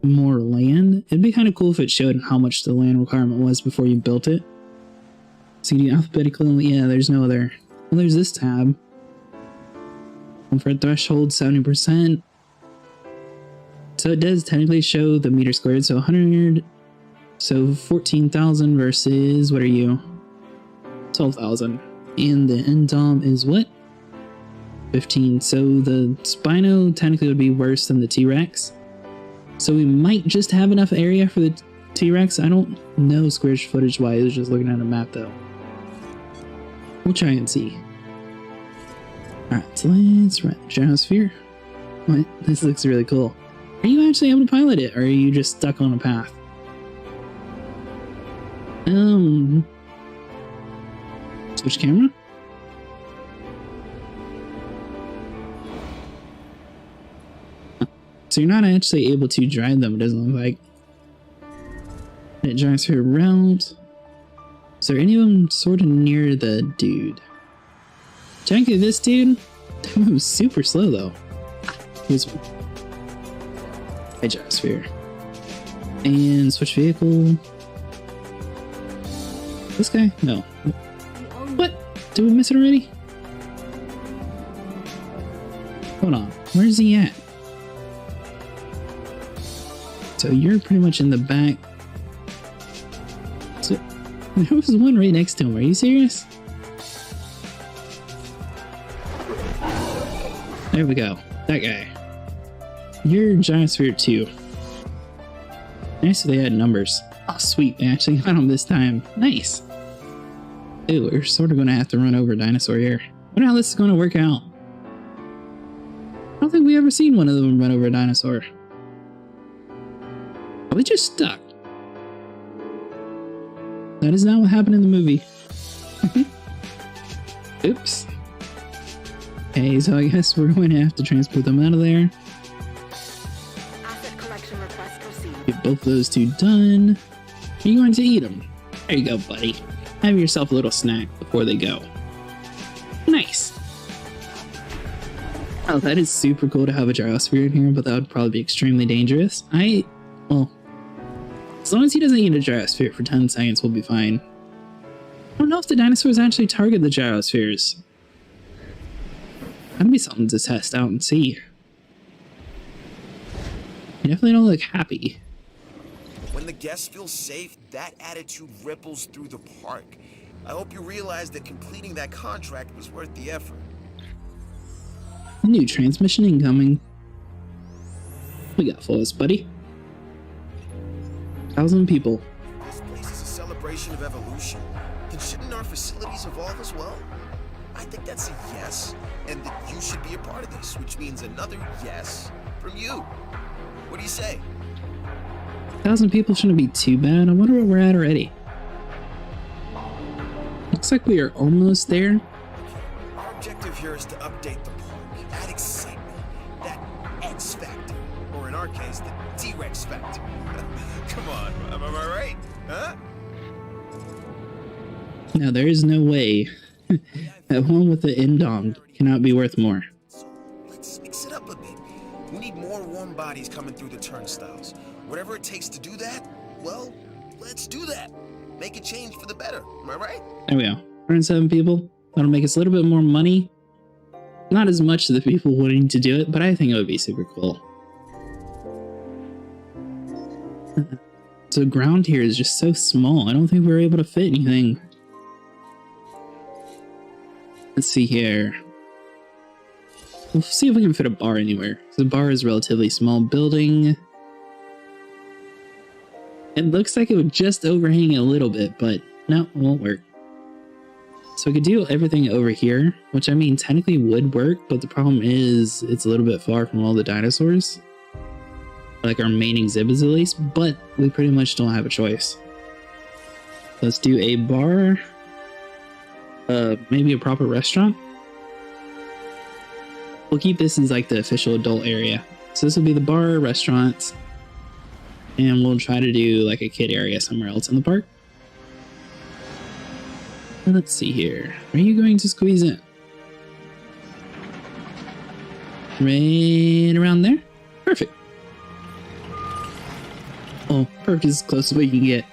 more land. It'd be kind of cool if it showed how much the land requirement was before you built it. So you do alphabetical, yeah, there's no other. Well, there's this tab. Comfort threshold, 70%. So it does technically show the meter squared, so 100, so 14,000 versus, what are you? 12,000. And the Indom is what? 15. So the Spino technically would be worse than the T-Rex. So we might just have enough area for the T-Rex. I don't know square footage wise, just looking at a map though. We'll try and see. Alright, so let's run the gyrosphere. What? This looks really cool. Are you actually able to pilot it, or are you just stuck on a path? Switch camera? So you're not actually able to drive them, it doesn't look like. It drives her around. Is there any of them sort of near the dude? Check out this dude. That moves super slow though. This one. Hey, gyrosphere. And switch vehicle. This guy? No. What? Did we miss it already? Hold on. Where's he at? So you're pretty much in the back. So there was one right next to him. Are you serious? There we go. That guy. You're Gyrosphere 2. Nice that they had numbers. Oh, sweet. They actually got them this time. Nice. Ew, we're sort of going to have to run over a dinosaur here. I wonder how this is going to work out. I don't think we ever seen one of them run over a dinosaur. Are we just stuck? That is not what happened in the movie. Oops. Okay, so I guess we're going to have to transport them out of there. Asset collection request received. Get both those two done. Are you going to eat them? There you go, buddy. Have yourself a little snack before they go. Nice. Oh, that is super cool to have a gyrosphere in here, but that would probably be extremely dangerous. Well, as long as he doesn't eat a gyrosphere for 10 seconds, we'll be fine. I don't know if the dinosaurs actually target the gyrospheres. That'd be something to test out and see. You definitely don't look happy. When the guests feel safe, that attitude ripples through the park. I hope you realize that completing that contract was worth the effort. New transmission incoming. We got for us, buddy. 1,000 people. This place is a celebration of evolution. Then shouldn't our facilities evolve as well? I think that's a yes, and that you should be a part of this, which means another yes from you. What do you say? 1,000 people shouldn't be too bad. I wonder where we're at already. Looks like we are almost there. Our objective here is to update the park, add excitement, that X factor, or in our case, the T-Rex factor. Come on, am I right? Huh? Now, there is no way that one with the indom cannot be worth more. So let's mix it up a bit. We need more warm bodies coming through the turnstiles. Whatever it takes to do that, well, let's do that. Make a change for the better. Am I right? There we go. 107 people. That'll make us a little bit more money. Not as much as the people wanting to do it, but I think it would be super cool. So the ground here is just so small. I don't think we're able to fit anything. Let's see here. We'll see if we can fit a bar anywhere. The bar is a relatively small building. It looks like it would just overhang it a little bit, but no, it won't work. So we could do everything over here, which I mean technically would work, but the problem is it's a little bit far from all the dinosaurs. Like our main exhibits at least, but we pretty much don't have a choice. Let's do a bar. Maybe a proper restaurant. We'll keep this as like the official adult area. So this will be the bar, restaurants, and we'll try to do like a kid area somewhere else in the park. And let's see here. Are you going to squeeze in? Right around there? Perfect. Oh, perfect is as close as we can get.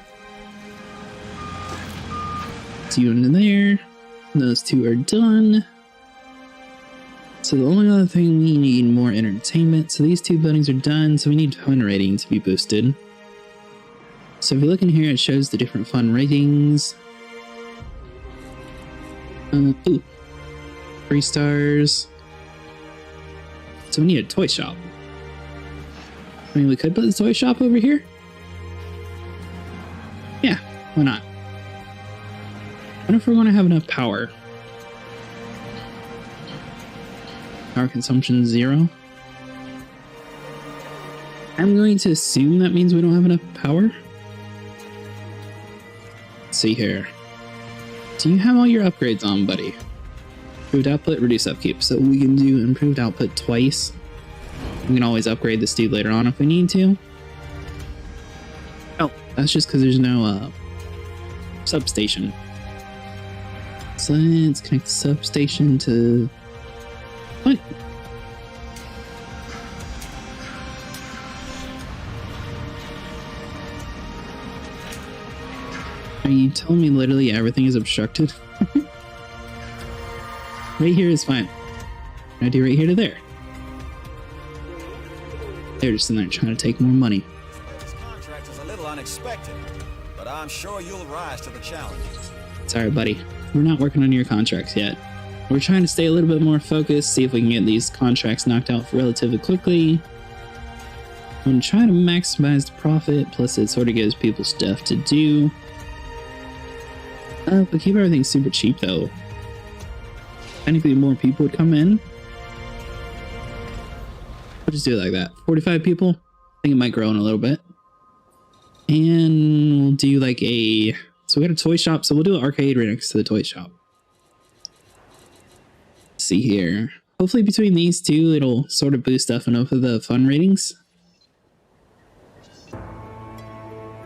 Two into there. Those two are done. So the only other thing, we need more entertainment. So these two buildings are done, so we need fun rating to be boosted. So if you look in here, it shows the different fun ratings. Ooh. 3 stars. So we need a toy shop. I mean, we could put the toy shop over here. Yeah, why not? I wonder if we're going to have enough power. Power consumption 0. I'm going to assume that means we don't have enough power. see here. Do you have all your upgrades on, buddy? Improved output, reduce upkeep. So we can do improved output twice. We can always upgrade this dude later on if we need to. Oh, that's just because there's no substation. So let's connect the substation to... What? Are you telling me literally everything is obstructed? Right here is fine. I do right here to there. They're just in there trying to take more money. This contract is a little unexpected, but I'm sure you'll rise to the challenge. Sorry, buddy. We're not working on your contracts yet. We're trying to stay a little bit more focused, see if we can get these contracts knocked out relatively quickly. I'm going to try to maximize the profit, plus it sort of gives people stuff to do. But keep everything super cheap, though. Technically, more people would come in. I'll just do it like that. 45 people. I think it might grow in a little bit. And we'll do like a... So we got a toy shop, so we'll do an arcade right next to the toy shop. Let's see here. Hopefully between these two, it'll sort of boost up enough of the fun ratings.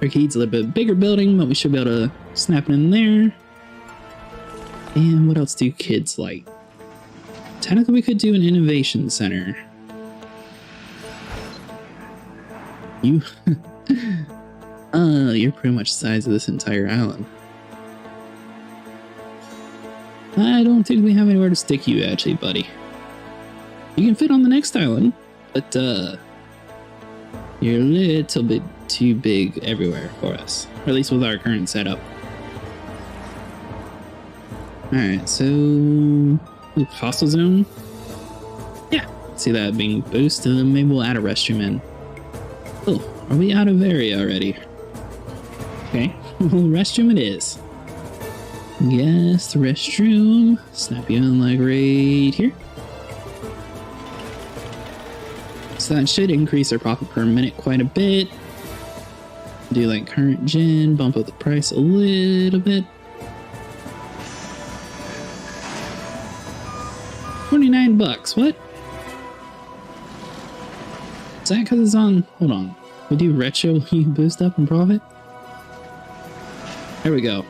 Arcade's a little bit bigger building, but we should be able to snap it in there. And what else do kids like? Technically, we could do an innovation center. You... you're pretty much the size of this entire island. I don't think we have anywhere to stick you, actually, buddy. You can fit on the next island, but, you're a little bit too big everywhere for us. Or at least with our current setup. Alright, so... Hostel zone? Yeah, see that being boosted, and maybe we'll add a restroom in. Oh, are we out of area already? Okay, well, restroom it is. Yes, the restroom. Snap you in like right here. So that should increase our profit per minute quite a bit. Do like current gen, bump up the price a little bit. 29 bucks, what? Is that because it's on? Hold on. We do retro, you boost up in profit? There we go.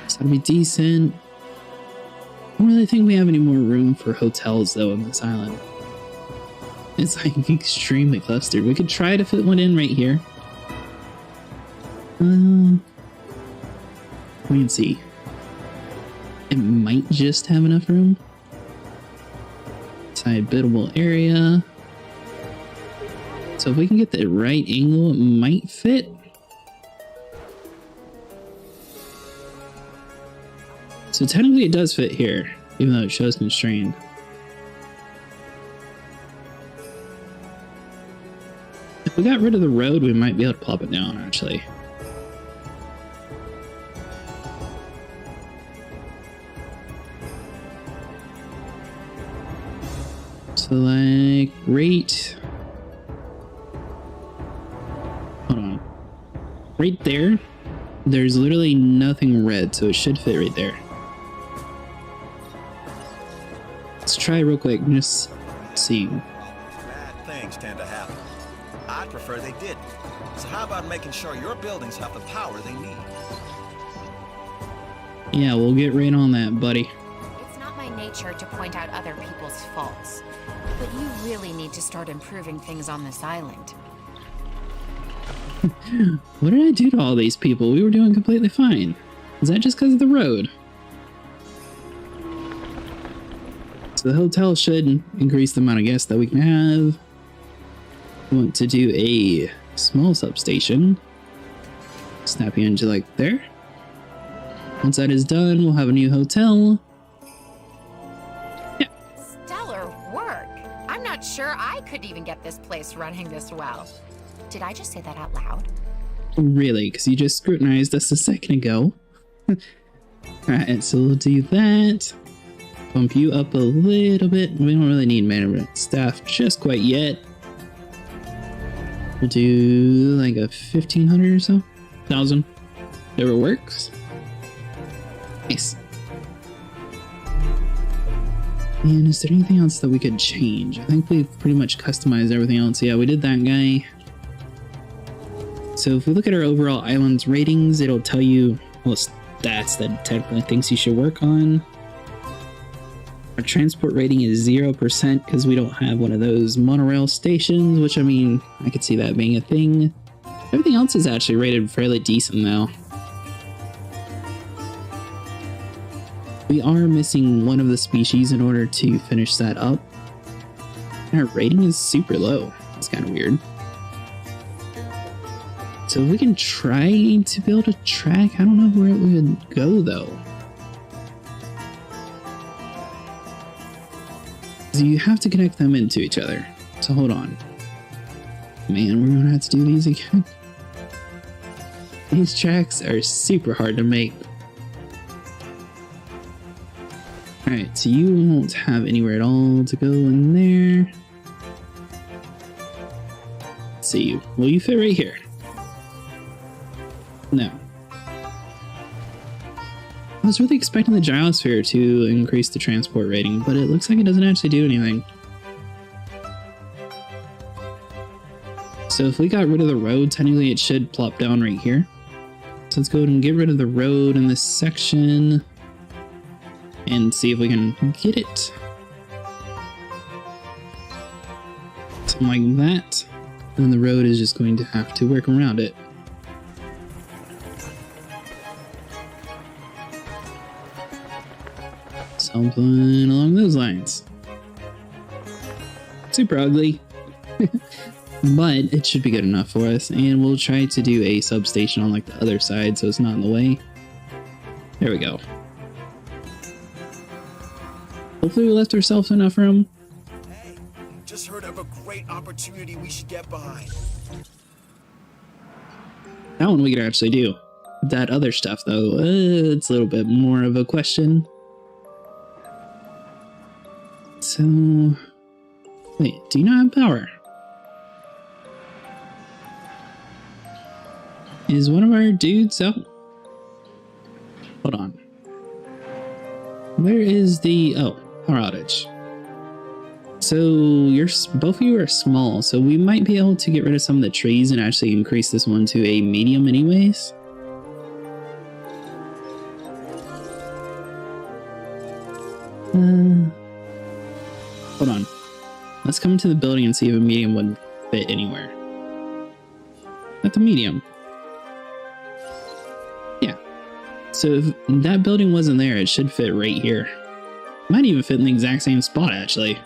So that'll be decent. I don't really think we have any more room for hotels though on this island. It's like extremely clustered. We could try to fit one in right here. We can see. It might just have enough room. Side biddable area. So if we can get the right angle, it might fit. So technically it does fit here, even though it shows constrained. If we got rid of the road, we might be able to plop it down, actually. So like, right... Hold on. Right there, there's literally nothing red, so it should fit right there. Let's try real quick, just see. Bad things tend to happen. I'd prefer they didn't. So how about making sure your buildings have the power they need? Yeah, we'll get right on that, buddy. It's not my nature to point out other people's faults, but you really need to start improving things on this island. What did I do to all these people? We were doing completely fine. Is that just because of the road? So the hotel should increase the amount of guests that we can have. We want to do a small substation. Snap you into like there. Once that is done, we'll have a new hotel. Yeah. Stellar work. I'm not sure I could even get this place running this well. Did I just say that out loud? Really? Because you just scrutinized us a second ago. Alright, so we'll do that. Bump you up a little bit. We don't really need management staff just quite yet. We'll do like a 1,500 or so? 1,000. Never works. Nice. And is there anything else that we could change? I think we've pretty much customized everything else. Yeah, we did that guy. So if we look at our overall island's ratings, it'll tell you, well, stats that technically things you should work on. Our transport rating is 0% because we don't have one of those monorail stations, which, I mean, I could see that being a thing. Everything else is actually rated fairly decent now. We are missing one of the species in order to finish that up. And our rating is super low. It's kind of weird. So if we can try to build a track, I don't know where it would go though. So you have to connect them into each other. So hold on. Man, we're gonna have to do these again. These tracks are super hard to make. Alright, so you won't have anywhere at all to go in there. Let's see, will you fit right here? No. I was really expecting the gyrosphere to increase the transport rating, but it looks like it doesn't actually do anything. So if we got rid of the road, technically it should plop down right here. So let's go ahead and get rid of the road in this section and see if we can get it. Something like that. And then the road is just going to have to work around it. Something along those lines. Super ugly. But it should be good enough for us. And we'll try to do a substation on like the other side so it's not in the way. There we go. Hopefully we left ourselves enough room. Hey, just heard of a great opportunity we should get behind. That one we could actually do. That other stuff though, it's a little bit more of a question. So, wait, do you not have power? Is one of our dudes out? Hold on. Where is the, oh, power outage. So both of you are small, so we might be able to get rid of some of the trees and actually increase this one to a medium anyways. Hold on. Let's come into the building and see if a medium would fit anywhere. At the medium. Yeah. So if that building wasn't there, it should fit right here. Might even fit in the exact same spot, actually.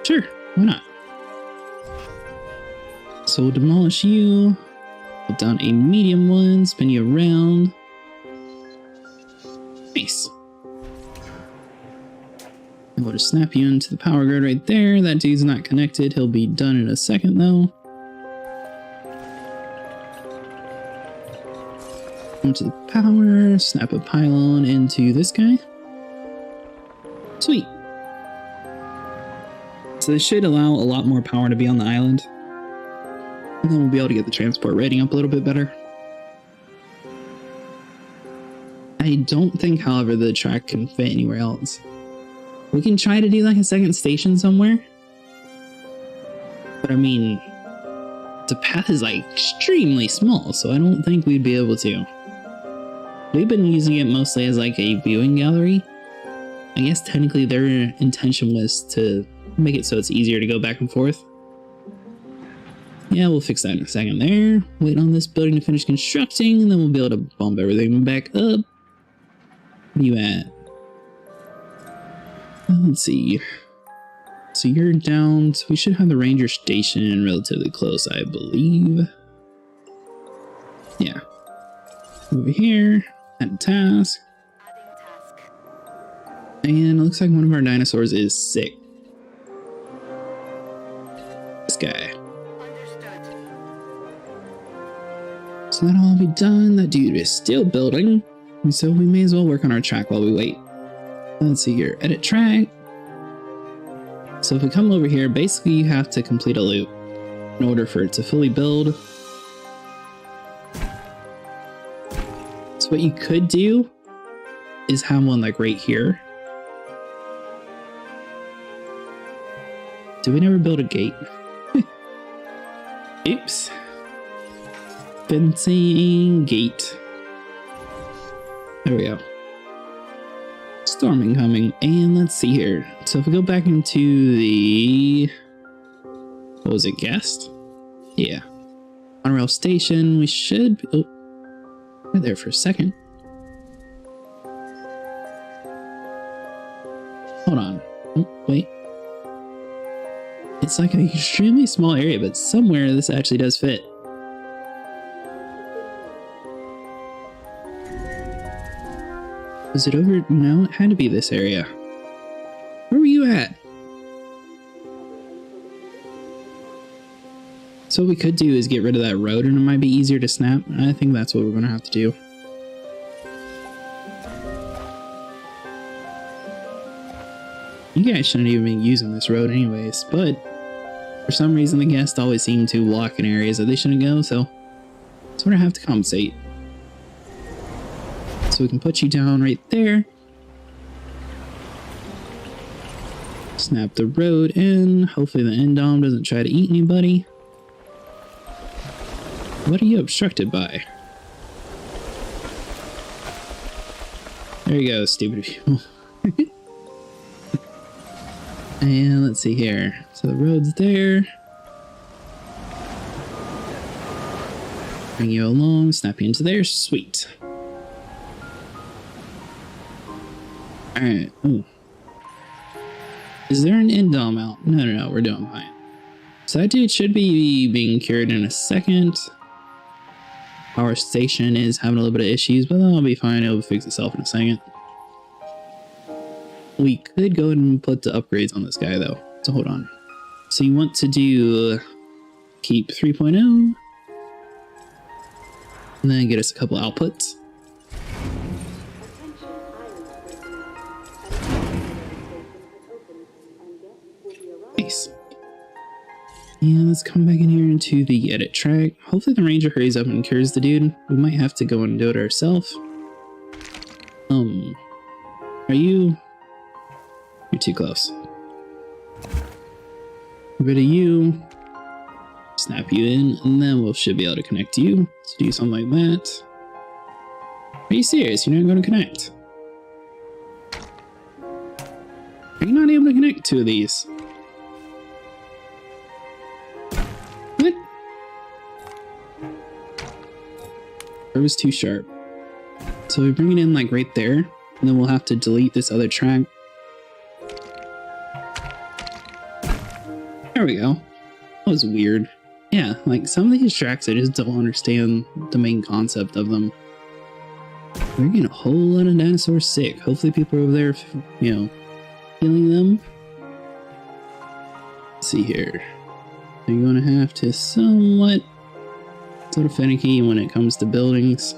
Sure, why not? So we'll demolish you. Put down a medium one, spin you around. Nice. And we'll just snap you into the power grid right there. That dude's not connected. He'll be done in a second, though. Into the power, snap a pylon into this guy. Sweet. So this should allow a lot more power to be on the island. And then we'll be able to get the transport rating up a little bit better. I don't think, however, the track can fit anywhere else. We can try to do like a second station somewhere. But I mean, the path is like extremely small, so I don't think we'd be able to. We've been using it mostly as like a viewing gallery. I guess technically their intention was to make it so it's easier to go back and forth. Yeah, we'll fix that in a second there. Wait on this building to finish constructing, and then we'll be able to bump everything back up. Where are you at? Let's see. So you're down. So we should have the ranger station relatively close, I believe. Yeah. Over here. Add a task. And it looks like one of our dinosaurs is sick. This guy. So that'll all be done. That dude is still building. And so we may as well work on our track while we wait. Let's see here. Edit track. So if we come over here, basically you have to complete a loop in order for it to fully build. So what you could do is have one like right here. Did we never build a gate? Oops. Fencing gate. There we go. Storm incoming. And let's see here. So if we go back into the... What was it? Guest? Yeah. Monorail station. We should... Oh. Right there for a second. Hold on. Oh, wait. It's like an extremely small area, but somewhere this actually does fit. Was it over? No, it had to be this area. Where were you at? So what we could do is get rid of that road and it might be easier to snap. I think that's what we're going to have to do. You guys shouldn't even be using this road anyways, but for some reason the guests always seem to walk in areas that they shouldn't go, so sort of have to compensate. So we can put you down right there. Snap the road in. Hopefully the Endom doesn't try to eat anybody. What are you obstructed by? There you go, stupid people. And let's see here. So the road's there. Bring you along, snap you into there. Sweet. Alright. Ooh. Is there an Endom out? No, we're doing fine. So that dude should be being cured in a second. Our station is having a little bit of issues, but that'll be fine. It'll fix itself in a second. We could go ahead and put the upgrades on this guy though, so hold on. So you want to do keep 3.0 and then get us a couple outputs. Nice. And let's come back in here into the edit track. Hopefully the ranger hurries up and cures the dude. We might have to go and do it ourselves. Are you... You're too close. Get rid of you. Snap you in, and then we should be able to connect you. Let's do something like that. Are you serious? You're not going to connect? Are you not able to connect two of these? What? It was too sharp. So we bring it in like right there, and then we'll have to delete this other track. There we go. That was weird. Yeah, like some of these tracks I just don't understand the main concept of them. We're getting a whole lot of dinosaurs sick. Hopefully people over there, you know, killing them. Let's see here. You're going to have to somewhat sort of finicky when it comes to buildings.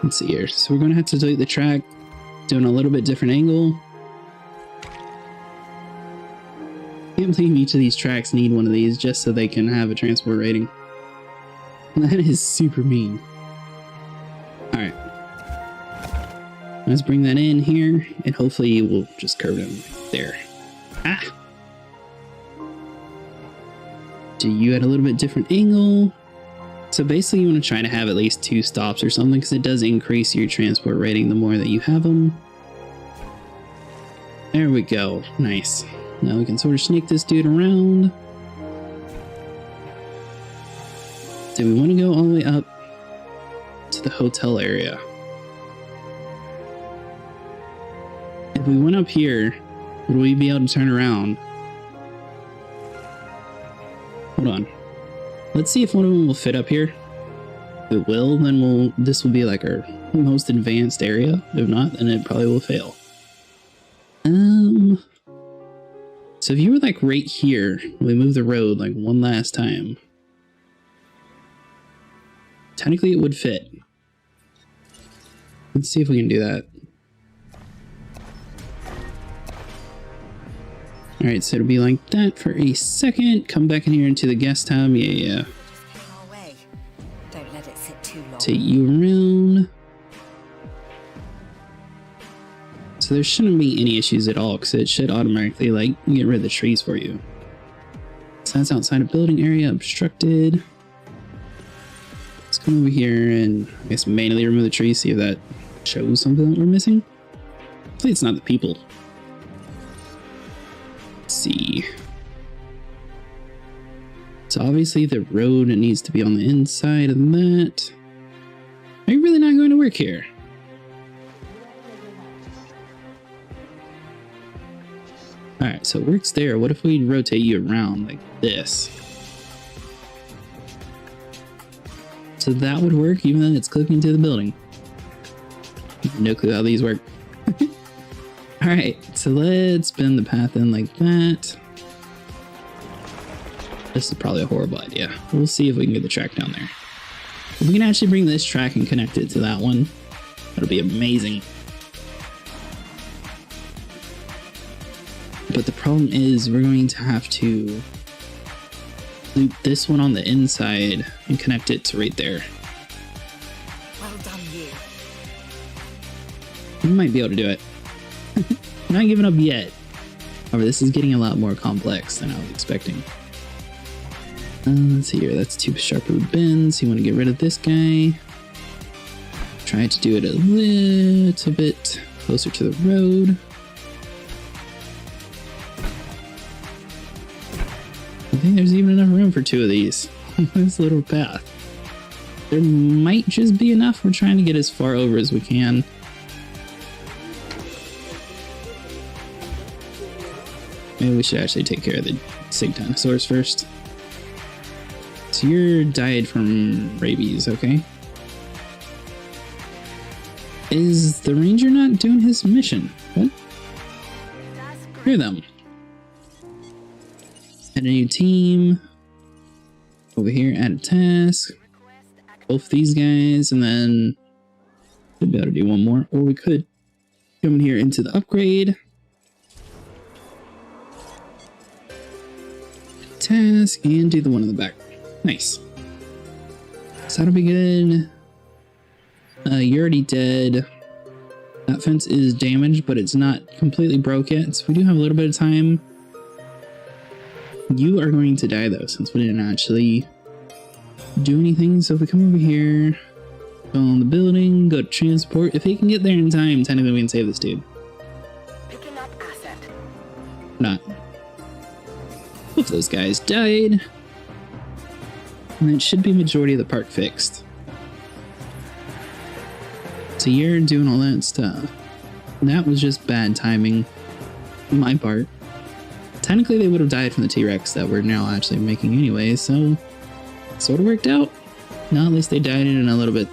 Let's see here. So we're going to have to delete the track, doing a little bit different angle. I can't believe each of these tracks need one of these just so they can have a transport rating. That is super mean. Alright. Let's bring that in here, and hopefully we'll just curve it in there. Ah! Do you at a little bit different angle? So basically you want to try to have at least 2 stops or something, because it does increase your transport rating the more that you have them. There we go. Nice. Now we can sort of sneak this dude around. Do we want to go all the way up to the hotel area? If we went up here, would we be able to turn around? Hold on. Let's see if one of them will fit up here. If it will, then this will be like our most advanced area. If not, then it probably will fail. So if you were like right here, we move the road like one last time. Technically it would fit. Let's see if we can do that. Alright, so it'll be like that for a second. Come back in here into the guest tab. Yeah. rotate you around. So there shouldn't be any issues at all because it should automatically like get rid of the trees for you. So that's outside of building area obstructed. Let's come over here and I guess manually remove the trees, see if that shows something that we're missing. Hopefully it's not the people. Let's see. So obviously the road needs to be on the inside of that. Are you really not going to work here? Alright, so it works there. What if we rotate you around like this? So that would work even though it's clicking to the building. No clue how these work. Alright, so let's bend the path in like that. This is probably a horrible idea. We'll see if we can get the track down there. If we can actually bring this track and connect it to that one, that'll be amazing. But the problem is we're going to have to loop this one on the inside and connect it to right there. Well done, you. We might be able to do it. Not giving up yet. However, this is getting a lot more complex than I was expecting. Let's see here, that's two sharper bends. You want to get rid of this guy. Try to do it a little bit closer to the road. I think there's even enough room for two of these. This little path. There might just be enough. We're trying to get as far over as we can. Maybe we should actually take care of the sick dinosaurs first. So you're died from rabies, okay? Is the ranger not doing his mission? What? Hear them. Add a new team. Over here, add a task. Both these guys, and then we'd be able to do one more. Or we could come in here into the upgrade. Task, and do the one in the back. Nice. So that'll be good. You're already dead. That fence is damaged, but it's not completely broke yet, so we do have a little bit of time. You are going to die though, since we didn't actually do anything. So if we come over here, go on the building, go to transport. If he can get there in time, technically we can save this dude. Picking up asset. Not. Both those guys died. And it should be majority of the park fixed. So you're doing all that stuff. That was just bad timing on my part. Technically they would have died from the T-Rex that we're now actually making anyway, so sort of worked out. No, at least they died in a little bit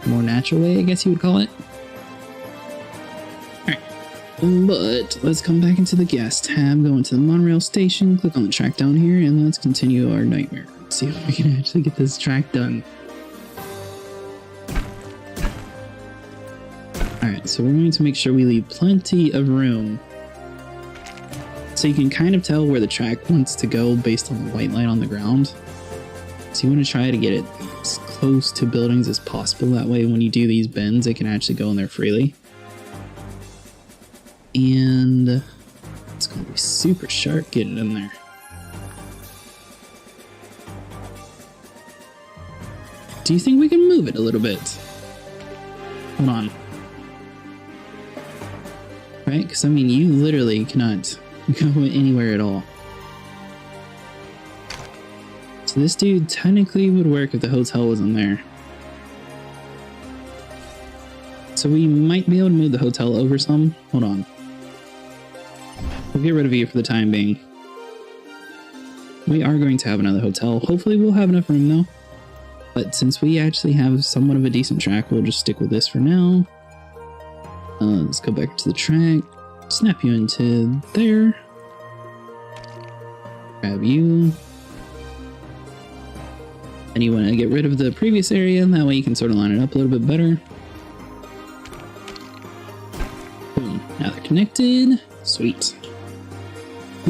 more natural way, I guess you would call it. Alright. But let's come back into the gas tab, go into the monorail station, click on the track down here, and let's continue our nightmare. See if we can actually get this track done. Alright, so we're going to make sure we leave plenty of room. So you can kind of tell where the track wants to go based on the white line on the ground. So you want to try to get it as close to buildings as possible. That way when you do these bends, it can actually go in there freely. And it's going to be super sharp getting in there. Do you think we can move it a little bit? Hold on. Right? Because, I mean, you literally cannot go anywhere at all. So this dude technically would work if the hotel wasn't there. So we might be able to move the hotel over some. Hold on. We'll get rid of you for the time being. We are going to have another hotel. Hopefully we'll have enough room though. But since we actually have somewhat of a decent track, we'll just stick with this for now. Let's go back to the track. Snap you into there. Grab you. And you want to get rid of the previous area, and that way you can sort of line it up a little bit better. Boom. Now they're connected. Sweet.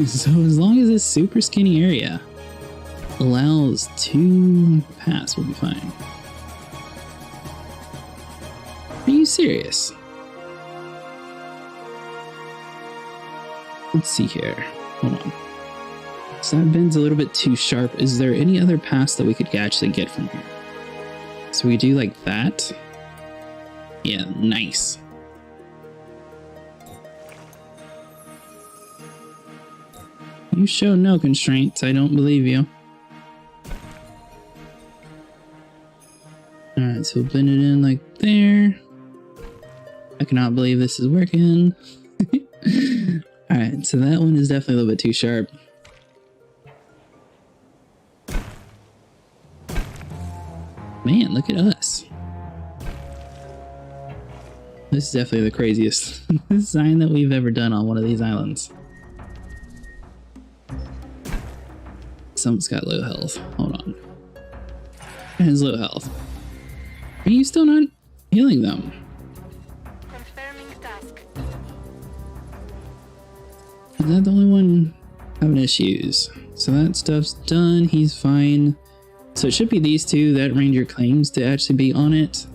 So as long as this super skinny area allows 2 paths, we'll be fine. Are you serious? Let's see here. Hold on. So that bend's a little bit too sharp. Is there any other paths that we could actually get from here? So we do like that. Yeah, nice. You show no constraints. I don't believe you. Alright, so we'll bend it in like there. I cannot believe this is working. Alright, so that one is definitely a little bit too sharp. Man, look at us. This is definitely the craziest design that we've ever done on one of these islands. Someone's got low health. Hold on. It has low health. Are you still not healing them? Confirming task. Is that the only one having issues? So that stuff's done. He's fine. So it should be these two that Ranger claims to actually be on it.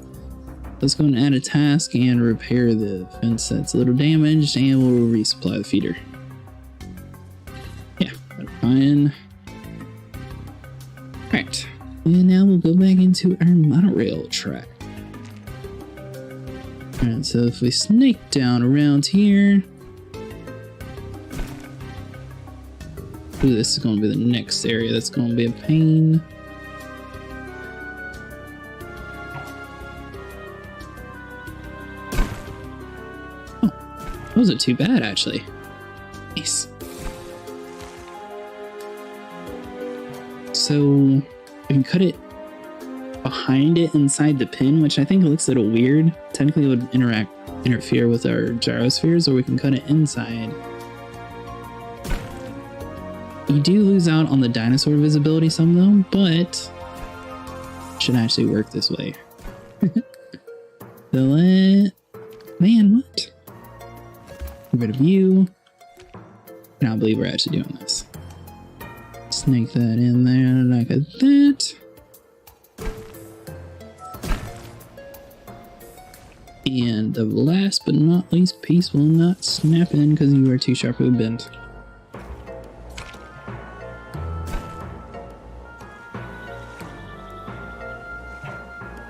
Let's go and add a task and repair the fence that's a little damaged, and we'll resupply the feeder. Yeah, fine. Alright, and now we'll go back into our monorail track. Alright, so if we snake down around here. Ooh, this is going to be the next area that's going to be a pain. Oh, wasn't too bad actually. Nice. So we can cut it behind it inside the pin, which I think looks a little weird. Technically it would interfere with our gyrospheres, or we can cut it inside. You do lose out on the dinosaur visibility some though, but it should actually work this way. Man, what? Get rid of you. I cannot believe we're actually doing this. Snake that in there like that. And the last but not least piece will not snap in because you are too sharp of a bend.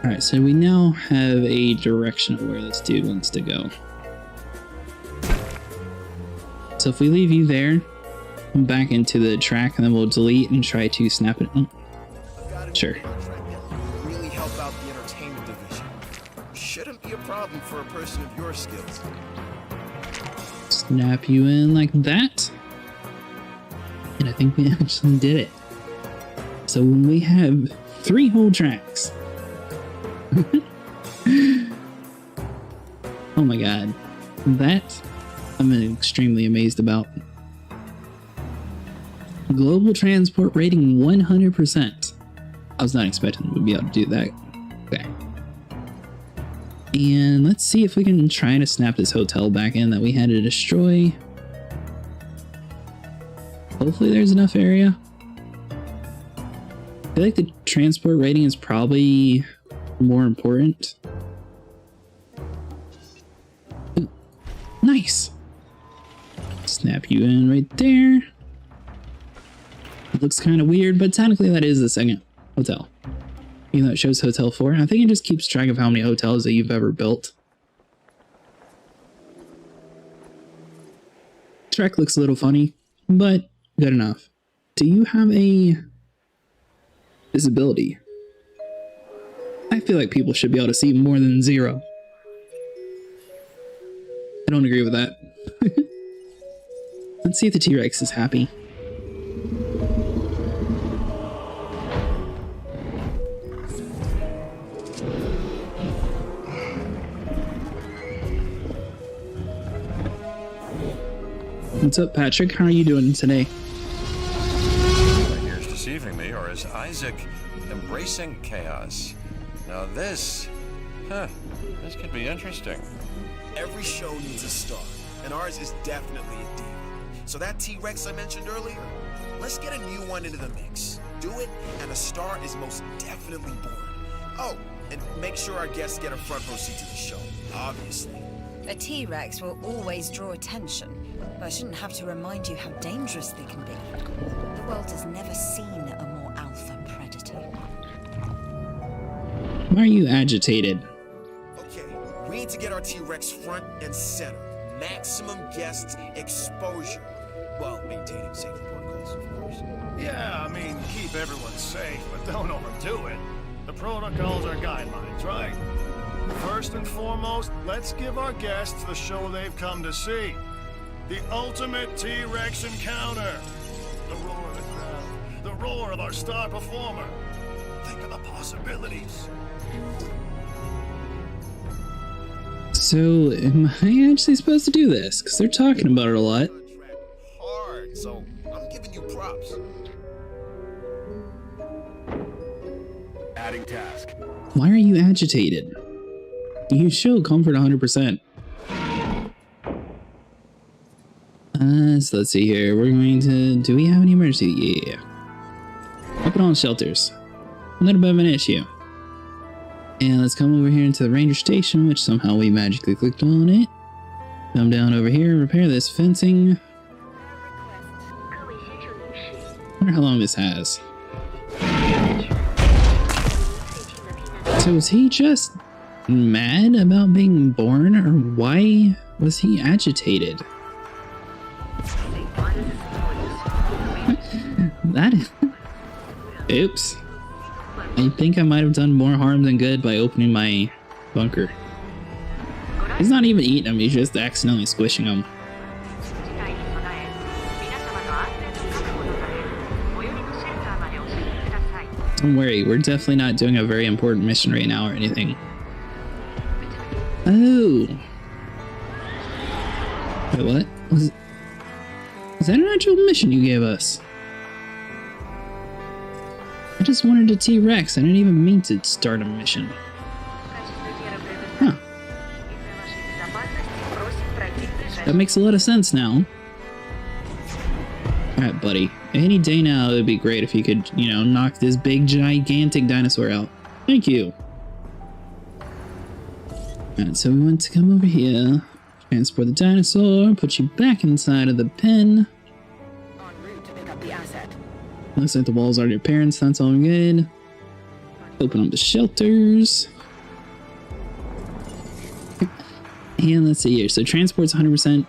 Alright, so we now have a direction of where this dude wants to go. So if we leave you there, back into the track, and then we'll delete and try to snap it. Oh, sure. Really help out the entertainment division. Shouldn't be a problem for a person of your skills. Snap you in like that. And I think we actually did it. So when we have 3 whole tracks. Oh my god. That I'm extremely amazed about. Global transport rating 100%. I was not expecting we'd be able to do that. Okay. And let's see if we can try to snap this hotel back in that we had to destroy. Hopefully there's enough area. I feel like the transport rating is probably more important. Ooh, nice. Snap you in right there. It looks kind of weird, but technically that is the second hotel. Even though it shows Hotel 4, I think it just keeps track of how many hotels that you've ever built. Track looks a little funny, but good enough. Do you have a visibility? I feel like people should be able to see more than 0. I don't agree with that. Let's see if the T-Rex is happy. What's up, Patrick? How are you doing today? Here's deceiving me, or is Isaac embracing chaos? Now this could be interesting. Every show needs a star, and ours is definitely a diva. So that T-Rex I mentioned earlier, let's get a new one into the mix. Do it, and a star is most definitely born. Oh, And make sure our guests get a front row seat to the show, obviously. A T-Rex will always draw attention, but I shouldn't have to remind you how dangerous they can be. The world has never seen a more alpha predator. Why are you agitated? Okay, we need to get our T-Rex front and center. Maximum guest exposure. Well, maintaining safety protocols, of course. Yeah, I mean, keep everyone safe, but don't overdo it. The protocols are guidelines, right? First and foremost, let's give our guests the show they've come to see. The ultimate T-Rex encounter. The roar of the crowd. The roar of our star performer. Think of the possibilities. So, am I actually supposed to do this? Because they're talking about it a lot. Hard, so I'm giving you props. Adding task. Why are you agitated? You show comfort 100%. So let's see here. We're going to... Do we have any emergency? Yeah. Open all shelters. A little bit of an issue. And let's come over here into the ranger station, which somehow we magically clicked on it. Come down over here, repair this fencing. Wonder how long this has. So was he just mad about being born, or why was he agitated? That... Oops. I think I might have done more harm than good by opening my bunker. He's not even eating them, he's just accidentally squishing them. Don't worry, we're definitely not doing a very important mission right now or anything. Oh. Wait, what? Was that an actual mission you gave us? I just wanted a T-Rex. I didn't even mean to start a mission. Huh. That makes a lot of sense now. Alright, buddy. Any day now, it would be great if you could, you know, knock this big, gigantic dinosaur out. Thank you. Alright, so we want to come over here, transport the dinosaur, put you back inside of the pen. En route to pick up the asset. Looks like the walls are your parents, that's all good. Open up the shelters. And let's see here, so transport's 100%.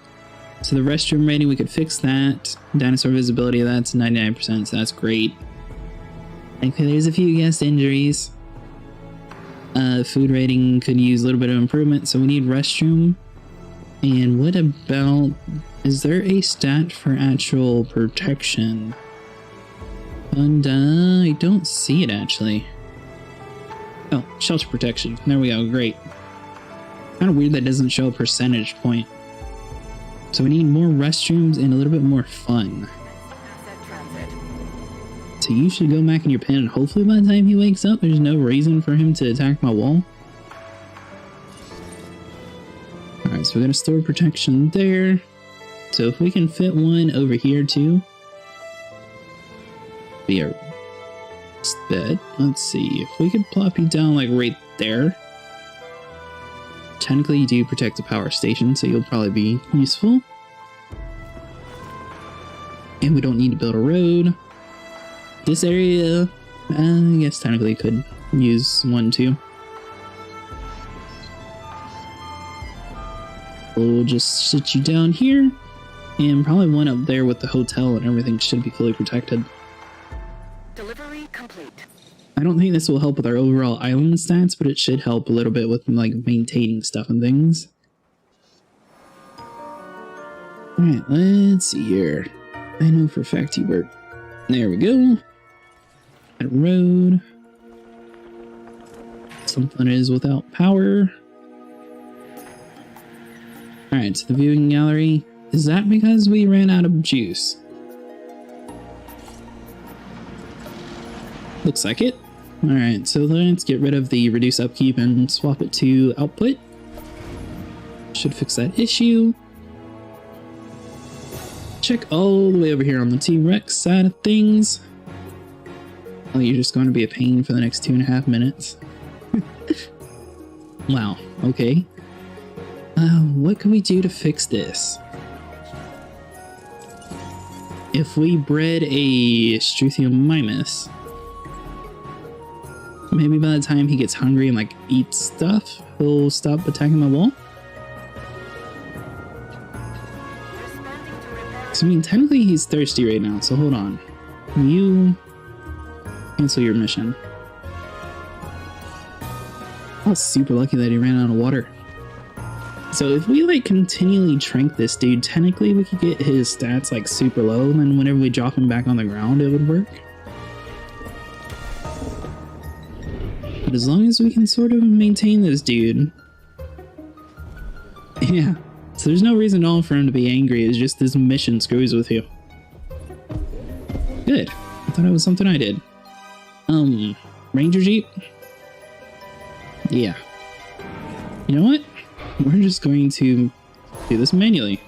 So the restroom rating, we could fix that. Dinosaur visibility, that's 99%, so that's great. Okay, there's a few guest injuries. Food rating could use a little bit of improvement, so we need restroom. And what about... Is there a stat for actual protection? And I don't see it actually. Oh, shelter protection. There we go, great. Kind of weird that doesn't show a percentage point. So we need more restrooms and a little bit more fun. So you should go back in your pen and hopefully by the time he wakes up, there's no reason for him to attack my wall. Alright, so we're gonna store protection there. So if we can fit one over here too. Be our bed. Let's see if we could plop you down like right there. Technically, you do protect the power station, so you'll probably be useful. And we don't need to build a road. This area, I guess technically could use one too. We'll just sit you down here, and probably one up there with the hotel and everything should be fully protected. Delivery complete. I don't think this will help with our overall island stats, but it should help a little bit with like maintaining stuff and things. Alright, let's see here. I know for a fact you work. There we go. At a road. Something is without power. Alright, so the viewing gallery. Is that because we ran out of juice? Looks like it. Alright, so let's get rid of the reduce upkeep and swap it to output. Should fix that issue. Check all the way over here on the T-Rex side of things. Oh, you're just going to be a pain for the next 2.5 minutes. Wow, okay. What can we do to fix this? If we bred a Struthiomimus, maybe by the time he gets hungry and like eats stuff, he'll stop attacking my wall? So, I mean, technically he's thirsty right now, so hold on. You cancel your mission. I was super lucky that he ran out of water. So if we like continually trank this dude, technically we could get his stats like super low, and then whenever we drop him back on the ground, it would work. But as long as we can sort of maintain this dude. Yeah. So there's no reason at all for him to be angry, it's just this mission screws with you. Good. I thought it was something I did. Ranger Jeep? Yeah. You know what? We're just going to do this manually.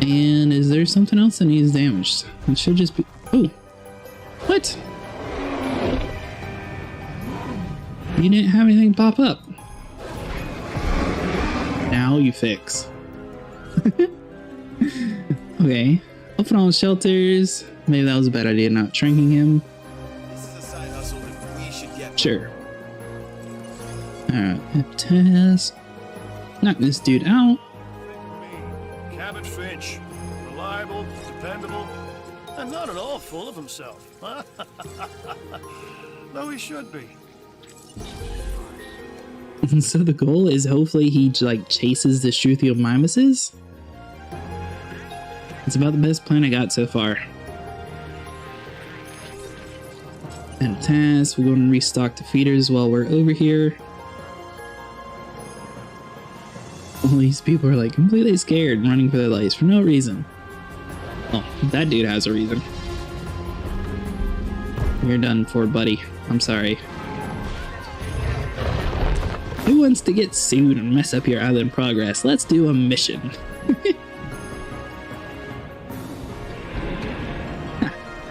And is there something else that needs damaged? It should just be... Oh! What? You didn't have anything pop up. Now you fix. Okay. Open all shelters. Maybe that was a bad idea not shrinking him. This is a side hustle that we should get. Sure. Alright, test. Knock this dude out. Me, Cabot Finch. Reliable, dependable, and not at all full of himself. Though he should be. So the goal is hopefully he like chases the Struthiomimuses? It's about the best plan I got so far. And task, we're going to restock the feeders while we're over here. All these people are like completely scared and running for their lives for no reason. Oh, that dude has a reason. You're done for, buddy. I'm sorry. Who wants to get sued and mess up your island progress? Let's do a mission.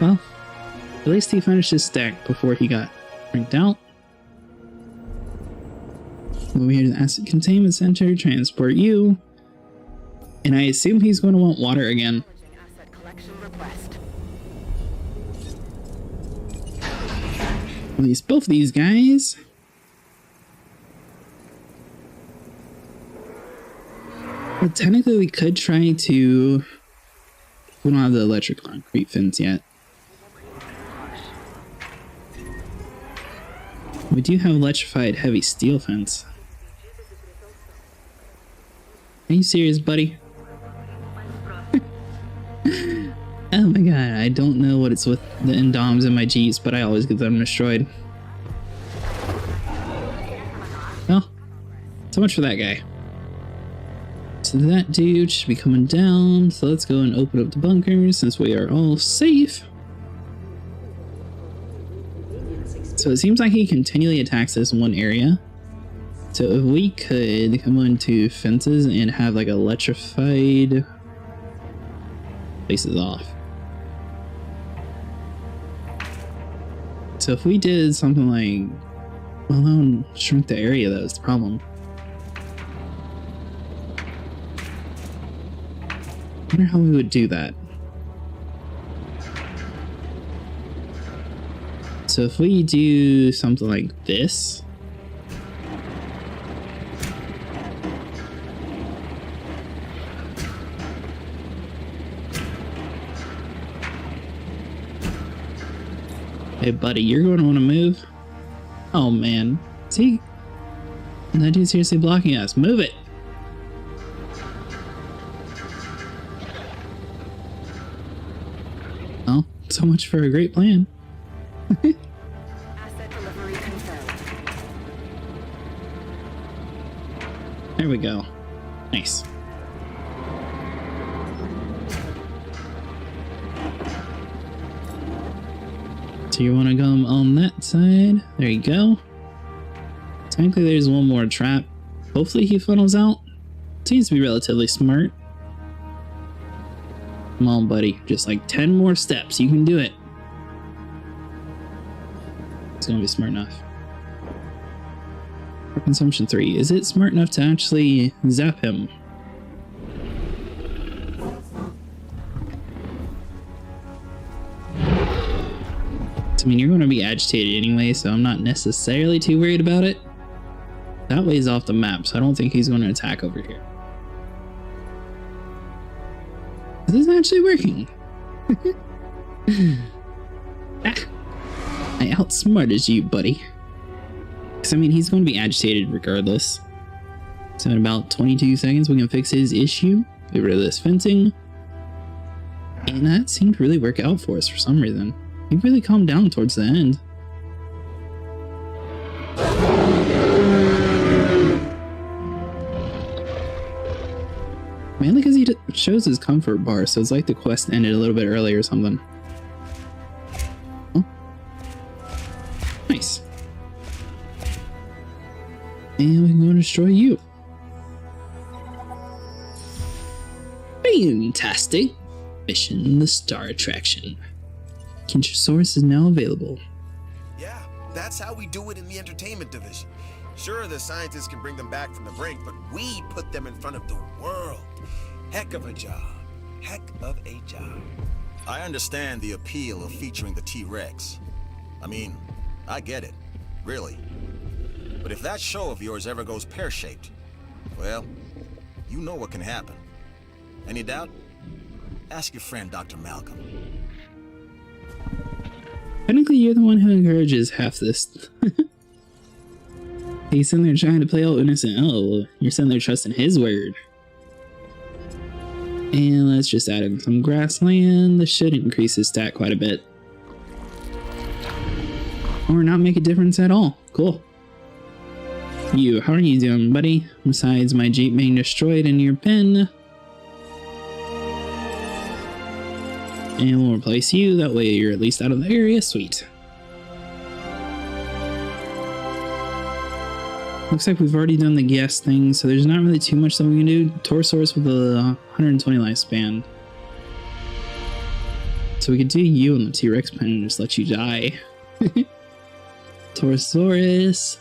Well, at least he finished his stack before he got ranked out. Over here to the Asset Containment Center, transport you. And I assume he's going to want water again. Asset collection request. Release both of these guys. Well, technically we could try to... We don't have the electric concrete fence yet. We do have electrified heavy steel fence. Are you serious, buddy? Oh my god, I don't know what it's with the Indoms in my Jeeps, but I always get them destroyed. Well, so much for that guy. So that dude should be coming down, so let's go and open up the bunkers since we are all safe. So it seems like he continually attacks this one area. So if we could come into fences and have like electrified places off. So if we did something like, well, that would shrink the area, that was the problem. I wonder how we would do that. So if we do something like this. Hey buddy, you're going to want to move? Oh man. See? That dude's seriously blocking us. Move it! Well, so much for a great plan. Asset delivery confirmed. There we go. Nice. So you want to come on that side. There you go. Technically there's one more trap. Hopefully he funnels out. Seems to be relatively smart. Come on, buddy. Just like 10 more steps. You can do it. It's gonna be smart enough. For consumption 3. Is it smart enough to actually zap him? I mean, you're going to be agitated anyway, so I'm not necessarily too worried about it. That way's off the map, so I don't think he's going to attack over here. This is actually working. I outsmarted you, buddy. Because, I mean, he's going to be agitated regardless. So in about 22 seconds, we can fix his issue. Get rid of this fencing. And that seemed to really work out for us for some reason. He really calmed down towards the end. Mainly because he shows his comfort bar, so it's like the quest ended a little bit early or something. Oh. Nice. And we can go destroy you. Fantastic. Mission the Star Attraction. Kintrosaurus is now available. Yeah, that's how we do it in the entertainment division. Sure, the scientists can bring them back from the brink, but we put them in front of the world. Heck of a job. Heck of a job. I understand the appeal of featuring the T-Rex. I mean, I get it, really. But if that show of yours ever goes pear-shaped, well, you know what can happen. Any doubt? Ask your friend Dr. Malcolm. Technically, you're the one who encourages half this. He's sitting there trying to play all innocent. Oh, you're sitting there trusting his word. And let's just add in some grassland. This should increase his stat quite a bit. Or not make a difference at all. Cool. You, how are you doing, buddy? Besides my Jeep being destroyed in your pen. And we'll replace you, that way you're at least out of the area. Sweet. Looks like we've already done the gas thing, so there's not really too much that we can do. Torosaurus with a 120 lifespan. So we could do you in the T-Rex pen and just let you die. Torosaurus.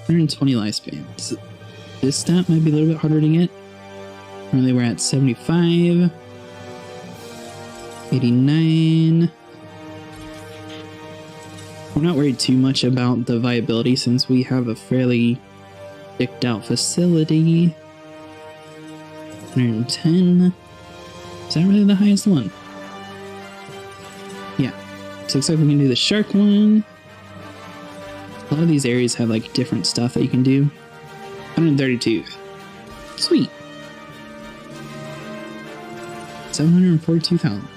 120 lifespan. So this stat might be a little bit harder to get. Currently we're at 75. 89. We're not worried too much about the viability since we have a fairly dicked out facility. 110. Is that really the highest one? Yeah. So it looks like we can do the shark one. A lot of these areas have like different stuff that you can do. 132. Sweet. 742,000.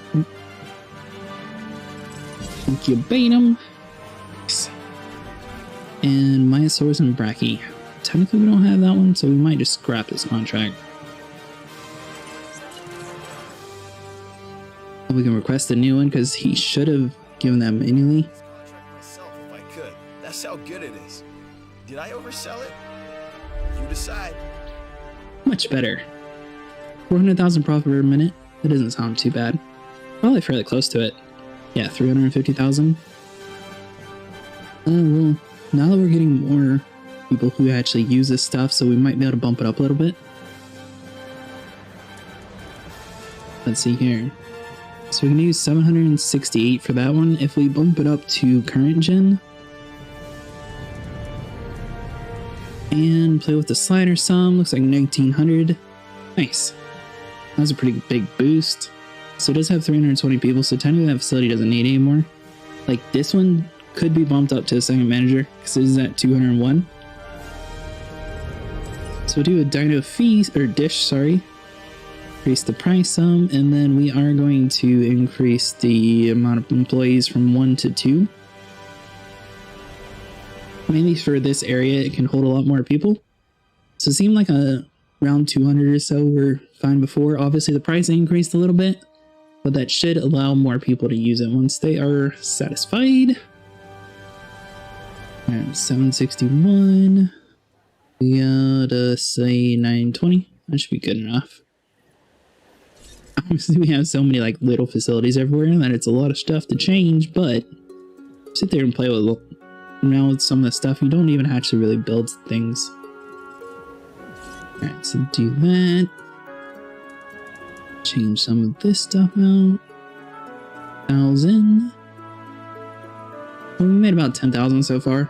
Incubatum. And Myosaurus and Brachy. Technically we don't have that one, so we might just scrap this contract. We can request a new one because he should have given that manually. Myself if I could. That's how good it is. Did I oversell it? You decide. Much better. 400,000 profit per minute. That doesn't sound too bad. Probably fairly close to it. Yeah, 350,000. Well, now that we're getting more people who actually use this stuff, so we might be able to bump it up a little bit. Let's see here. So we can use 768 for that one. If we bump it up to current gen and play with the slider some, looks like 1900. Nice. That was a pretty big boost. So it does have 320 people, so technically that facility doesn't need any more. Like this one could be bumped up to a second manager because it is at 201. So we'll do a dino feast or dish, sorry. Increase the price some, and then we are going to increase the amount of employees from 1 to 2. Mainly for this area, it can hold a lot more people. So it seemed like around 200 or so were fine before. Obviously the price increased a little bit, but that should allow more people to use it once they are satisfied. Alright, 761. We gotta say 920. That should be good enough. Obviously we have so many like little facilities everywhere that it's a lot of stuff to change, but sit there and play with Now with some of the stuff, you don't even have to really build things. Alright, so do that. Change some of this stuff out. 1,000. Well, we made about 10,000 so far.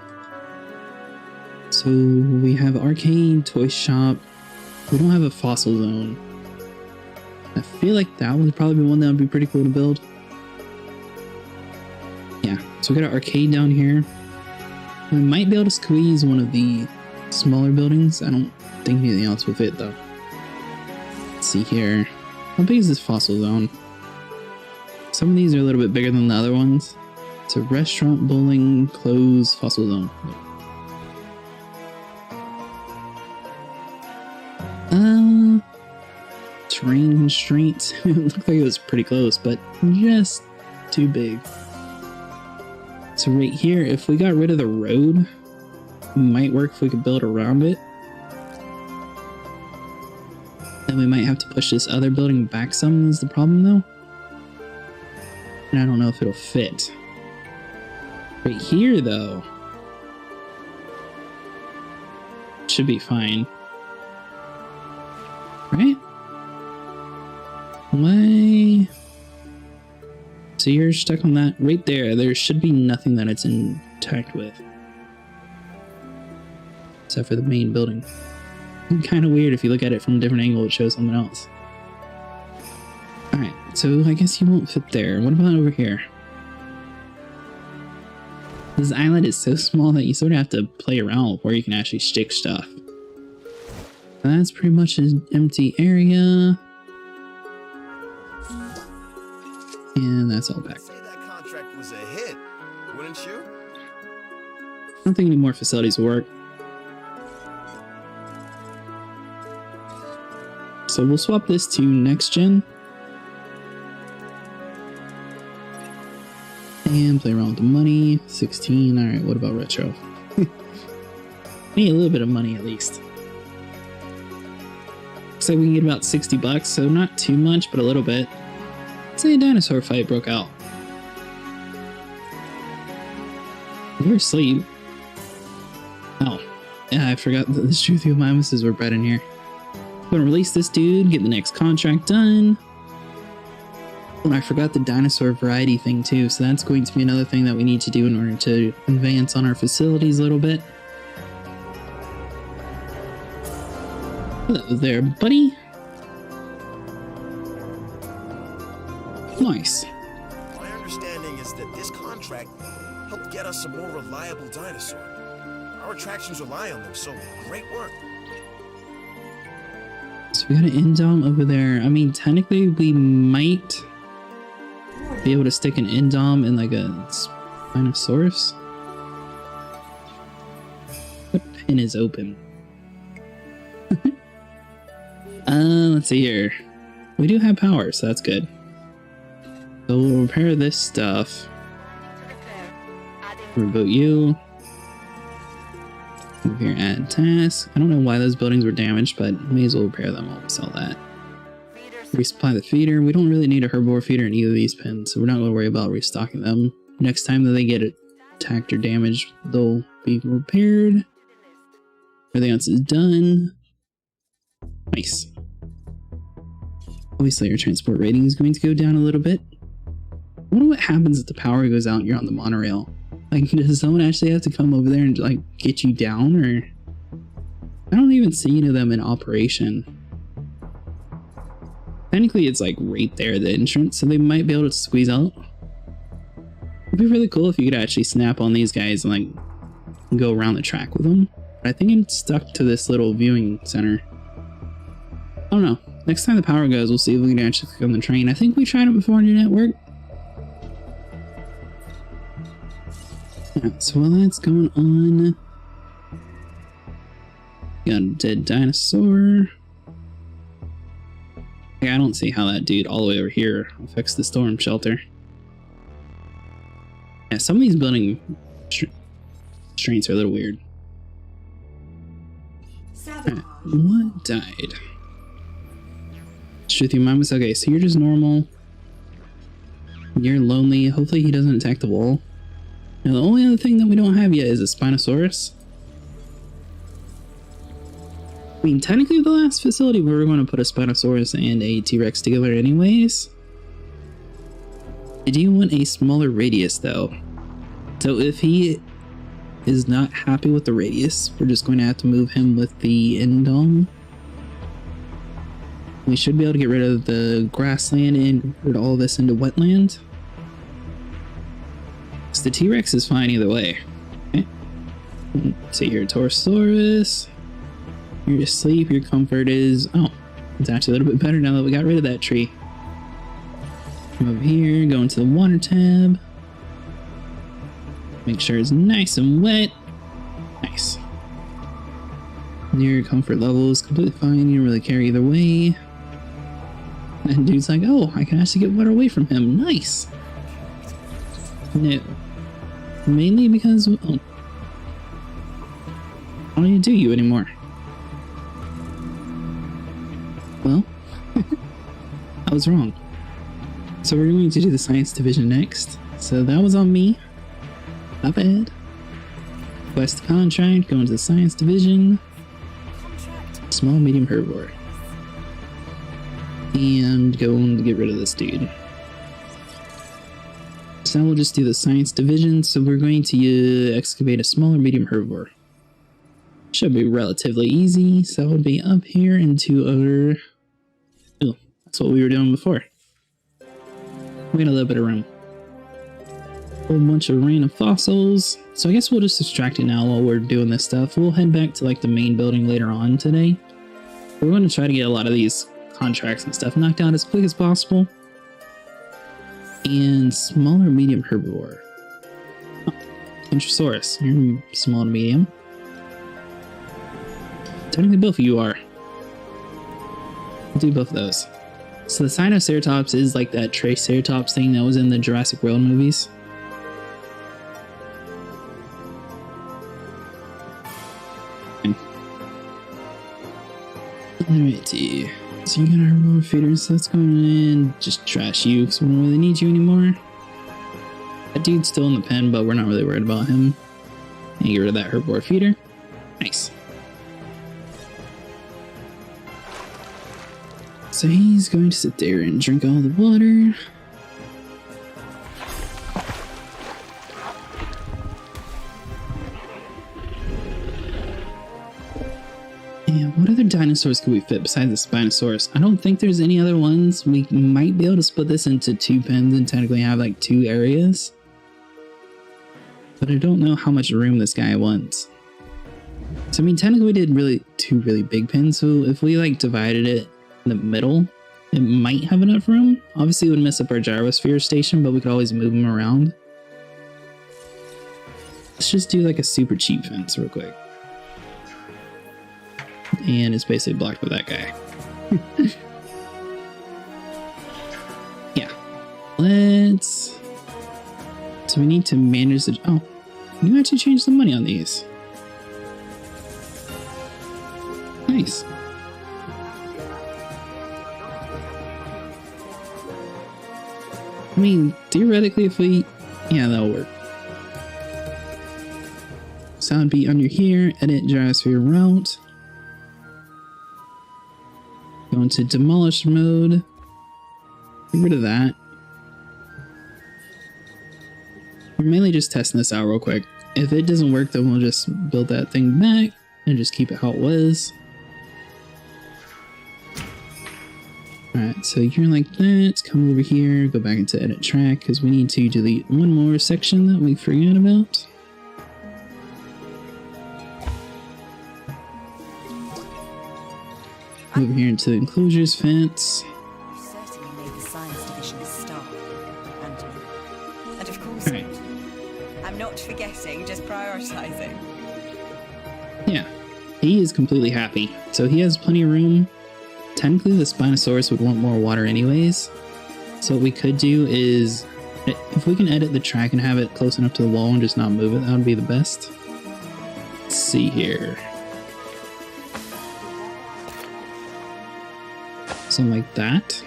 So we have arcade, toy shop. We don't have a fossil zone. I feel like that would probably be one that would be pretty cool to build. Yeah, so we got an arcade down here. We might be able to squeeze one of the smaller buildings. I don't think anything else will fit though. Let's see here. How big is this fossil zone? Some of these are a little bit bigger than the other ones. It's a restaurant, bowling, clothes, fossil zone. Terrain constraints. It looked like it was pretty close, but just too big. So right here, if we got rid of the road, it might work if we could build around it. Then we might have to push this other building back some is the problem though. And I don't know if it'll fit. Right here though, should be fine. Right? Why? So you're stuck on that right there. There should be nothing that it's intact with. Except for the main building. Kind of weird if you look at it from a different angle, it shows something else. Alright, so I guess you won't fit there. What about over here? This island is so small that you sort of have to play around where you can actually stick stuff. That's pretty much an empty area. And that's all back. Say that contract was a hit, wouldn't you? I don't think any more facilities will work. So we'll swap this to next gen. And play around with the money. 16. Alright, what about retro? Need a little bit of money at least. Looks like we can get about 60 bucks, so not too much, but a little bit. Let's say a dinosaur fight broke out. We're asleep. Oh, yeah, I forgot that the truth of my misses were bred in here. I'm gonna release this dude, get the next contract done. And I forgot the dinosaur variety thing too, so that's going to be another thing that we need to do in order to advance on our facilities a little bit. Hello there, buddy. Nice. My understanding is that this contract helped get us a more reliable dinosaur. Our attractions rely on them, so great work. So we got an indom over there. I mean, technically we might be able to stick an indom in like a spinosaurus. What pin is open? Let's see here. We do have power, so that's good. So we'll repair this stuff. Reboot you. Over here, add task. I don't know why those buildings were damaged, but may as well repair them while we sell that. Resupply the feeder. We don't really need a herbivore feeder in either of these pens, so we're not going to worry about restocking them. Next time that they get attacked or damaged, they'll be repaired. Everything else is done. Nice. Obviously, our transport rating is going to go down a little bit. I wonder what happens if the power goes out and you're on the monorail. Like, does someone actually have to come over there and, like, get you down, or... I don't even see any of them in operation. Technically, it's, like, right there, the entrance, so they might be able to squeeze out. It'd be really cool if you could actually snap on these guys and, like, go around the track with them. But I think it's stuck to this little viewing center. I don't know. Next time the power goes, we'll see if we can actually click on the train. I think we tried it before and it didn't work. Yeah, so while that's going on, got a dead dinosaur. Yeah, I don't see how that dude all the way over here affects the storm shelter. Yeah, some of these building constraints are a little weird. Right, what died? Truth your mind was okay, so you're just normal. You're lonely. Hopefully he doesn't attack the wall. Now, the only other thing that we don't have yet is a spinosaurus. I mean, technically the last facility we were going to put a spinosaurus and a T-Rex together anyways. I do want a smaller radius though. So if he is not happy with the radius, we're just going to have to move him with the Indom. We should be able to get rid of the grassland and convert all this into wetland. So the T-Rex is fine either way. Okay. See here, Torosaurus. You're asleep, your comfort is... Oh, it's actually a little bit better now that we got rid of that tree. Come over here, go into the water tab. Make sure it's nice and wet. Nice. Your comfort level is completely fine, you don't really care either way. And dude's like, oh, I can actually get water away from him. Nice. No. Mainly because... Oh. I don't need to do you anymore. Well, I was wrong. So we're going to do the science division next. So that was on me. Not bad. Quest contract, go into the science division. Small, medium herbivore. And go on to get rid of this dude. So we'll just do the science division. So we're going to excavate a smaller, medium herbivore. Should be relatively easy. So that would be up here into our... Oh, that's what we were doing before. We got a little bit of room. A whole bunch of random fossils. So I guess we'll just distract it now while we're doing this stuff. We'll head back to like the main building later on today. We're going to try to get a lot of these contracts and stuff knocked out as quick as possible. And smaller, medium herbivore. Oh, Dinosaurus, you're small to medium. Technically both of you are. We'll do both of those. So the Sinoceratops is like that Triceratops thing that was in the Jurassic World movies. Alrighty. So you got our herbivore feeders, so let's go in, just trash you because we don't really need you anymore. That dude's still in the pen, but we're not really worried about him. And get rid of that herbivore feeder. Nice. So he's going to sit there and drink all the water. And what other dinosaurs could we fit besides the Spinosaurus? I don't think there's any other ones. We might be able to split this into 2 pens and technically have like 2 areas. But I don't know how much room this guy wants. So I mean, technically we did 2 really big pens, so if we like divided it in the middle, it might have enough room. Obviously it would mess up our gyrosphere station, but we could always move them around. Let's just do like a super cheap fence real quick. And it's basically blocked by that guy. Yeah. Let's... So we need to manage the... Oh, you actually changed the money on these. Nice. I mean, theoretically, if we... Yeah, that'll work. Sound beat under here, edit gyrosphere route. Go into demolish mode. Get rid of that. We're mainly just testing this out real quick. If it doesn't work, then we'll just build that thing back and just keep it how it was. Alright, so you're like that. Come over here, go back into edit track because we need to delete one more section that we forgot about. Over here into the enclosures fence. You certainly made the science division a star, and of course, Right. I'm not forgetting, just prioritizing. Yeah, he is completely happy. So he has plenty of room. Technically, the Spinosaurus would want more water anyways. So what we could do is, if we can edit the track and have it close enough to the wall and just not move it, that would be the best. Let's see here. Something like that.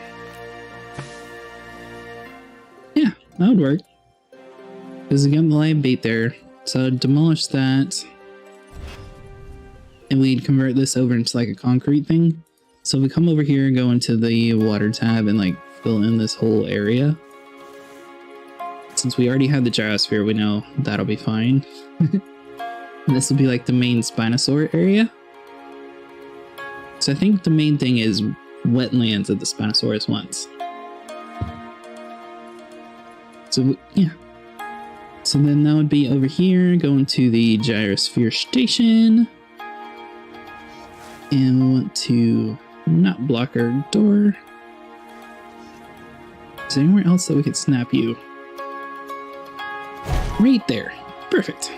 Yeah, that would work. Because we got the live bait there. So demolish that. And we'd convert this over into like a concrete thing. So we come over here and go into the water tab and like fill in this whole area. Since we already have the gyrosphere, we know that'll be fine. This will be like the main Spinosaur area. So I think the main thing is wetlands that the Spinosaurus wants. So yeah. So then that would be over here, going to the gyrosphere station. And we want to not block our door. Is there anywhere else that we could snap you? Right there. Perfect.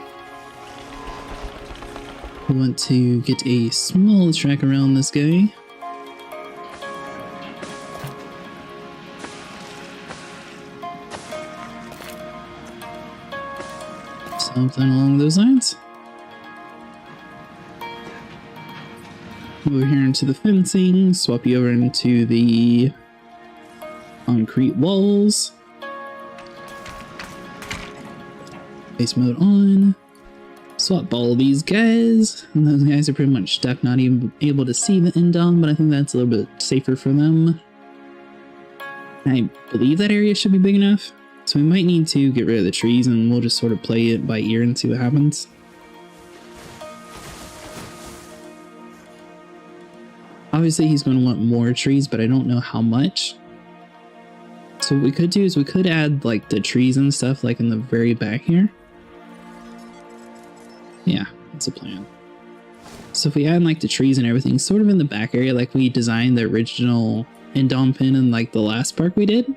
We want to get a small track around this guy. Something along those lines. Over here into the fencing, swap you over into the concrete walls. Base mode on. Swap all these guys. And those guys are pretty much stuck, not even able to see the indom, but I think that's a little bit safer for them. I believe that area should be big enough. So we might need to get rid of the trees and we'll just sort of play it by ear and see what happens. Obviously he's going to want more trees, but I don't know how much. So what we could do is we could add like the trees and stuff like in the very back here. Yeah, that's a plan. So if we add like the trees and everything sort of in the back area like we designed the original indom pin in like the last park we did.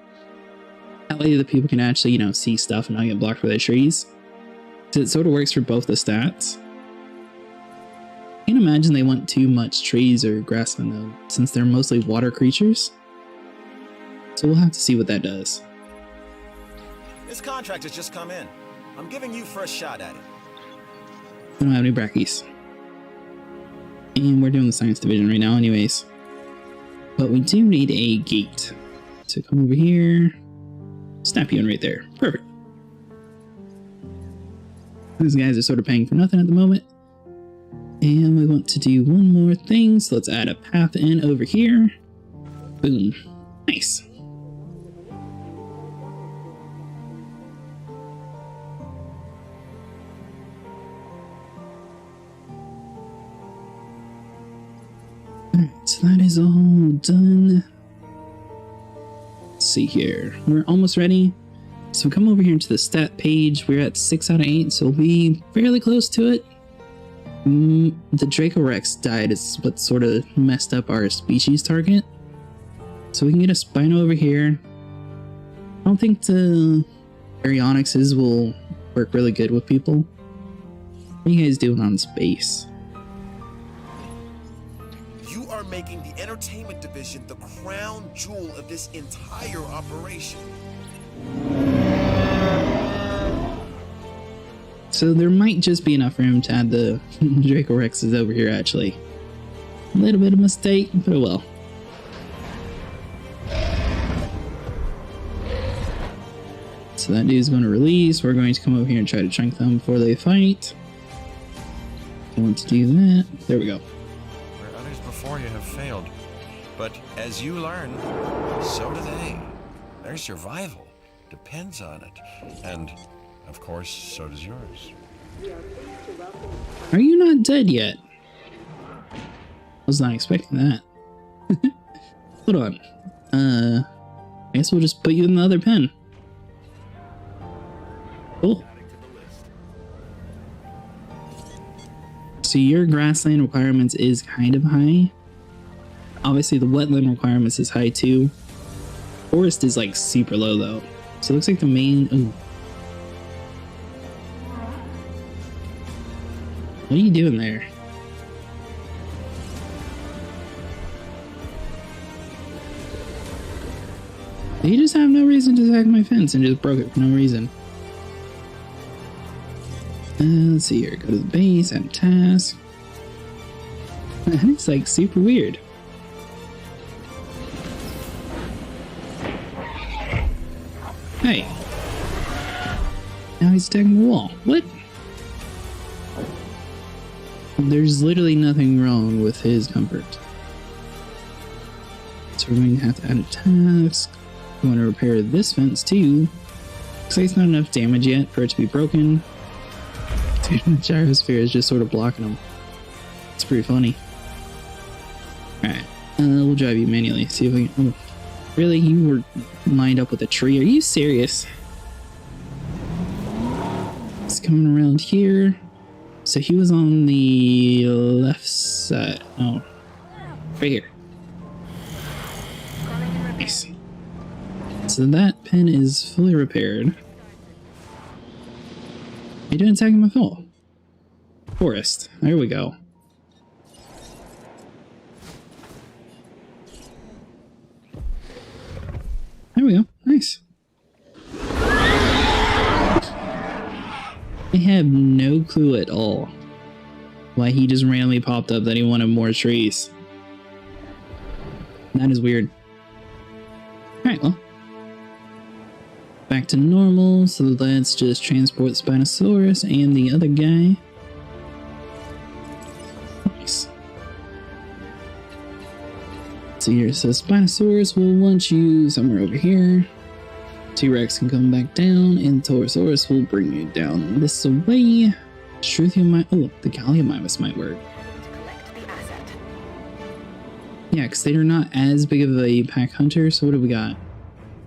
That way the people can actually, you know, see stuff and not get blocked by the trees. So it sort of works for both the stats. I can't imagine they want too much trees or grassland though, since they're mostly water creatures. So we'll have to see what that does. This contract has just come in. I'm giving you first shot at it. We don't have any brackies. And we're doing the science division right now anyways. But we do need a gate. So come over here. Snap you in right there. Perfect. These guys are sort of paying for nothing at the moment. And we want to do one more thing. So let's add a path in over here. Boom. Nice. Alright, so that is all done. Let's see here. We're almost ready. So we come over here into the stat page. We're at 6 out of 8, so we'll be fairly close to it. The Dracorex died is what sort of messed up our species target. So we can get a Spino over here. I don't think the Baryonyxes will work really good with people. What are you guys doing on space? You are making the entertainment division the crown jewel of this entire operation. So there might just be enough room to add the Dracorexes over here, actually. A little bit of mistake, but oh well. So that dude's going to release. We're going to come over here and try to chunk them before they fight. I want to do that. There we go. Where others before you have failed. But as you learn, so do they. Their survival depends on it. And, of course, so does yours. Are you not dead yet? I was not expecting that. Hold on. I guess we'll just put you in the other pen. Cool. So your grassland requirements is kind of high. Obviously the wetland requirements is high too. Forest is like super low though. So it looks like the main... Ooh. What are you doing there? You just have no reason to attack my fence and just broke it for no reason. Let's see here. Go to the base, add task. It's like super weird. Hey. Now he's attacking the wall. What? There's literally nothing wrong with his comfort. So we're going to have to add a task. We want to repair this fence too. Looks like it's not enough damage yet for it to be broken. Dude, the gyrosphere is just sort of blocking him. It's pretty funny. Alright, we'll drive you manually. See if we can... Oh, really? You were lined up with a tree? Are you serious? It's coming around here. So he was on the left side. Oh, right here. Nice. So that pin is fully repaired. You didn't attack my fault. Forest. There we go. There we go. Nice. I have no clue at all why he just randomly popped up that he wanted more trees. That is weird. Alright, well. Back to normal, so let's just transport the Spinosaurus and the other guy. Nice. So here it says Spinosaurus will want you somewhere over here. T-Rex can come back down, and Torosaurus will bring you down this way. Struthiomimus. Oh, the Gallimimus might work. Yeah, because they're not as big of a pack hunter, so what do we got?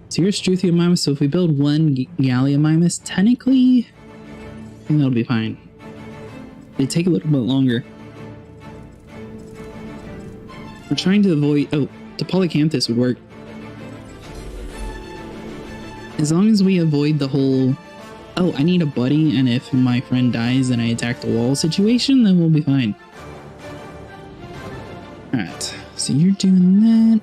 So here's Struthiomimus, so if we build one Gallimimus, technically, I think that'll be fine. They take a little bit longer. We're trying to avoid... Oh, the Polycanthus would work. As long as we avoid the whole, oh, I need a buddy, and if my friend dies and I attack the wall situation, then we'll be fine. Alright, so you're doing that.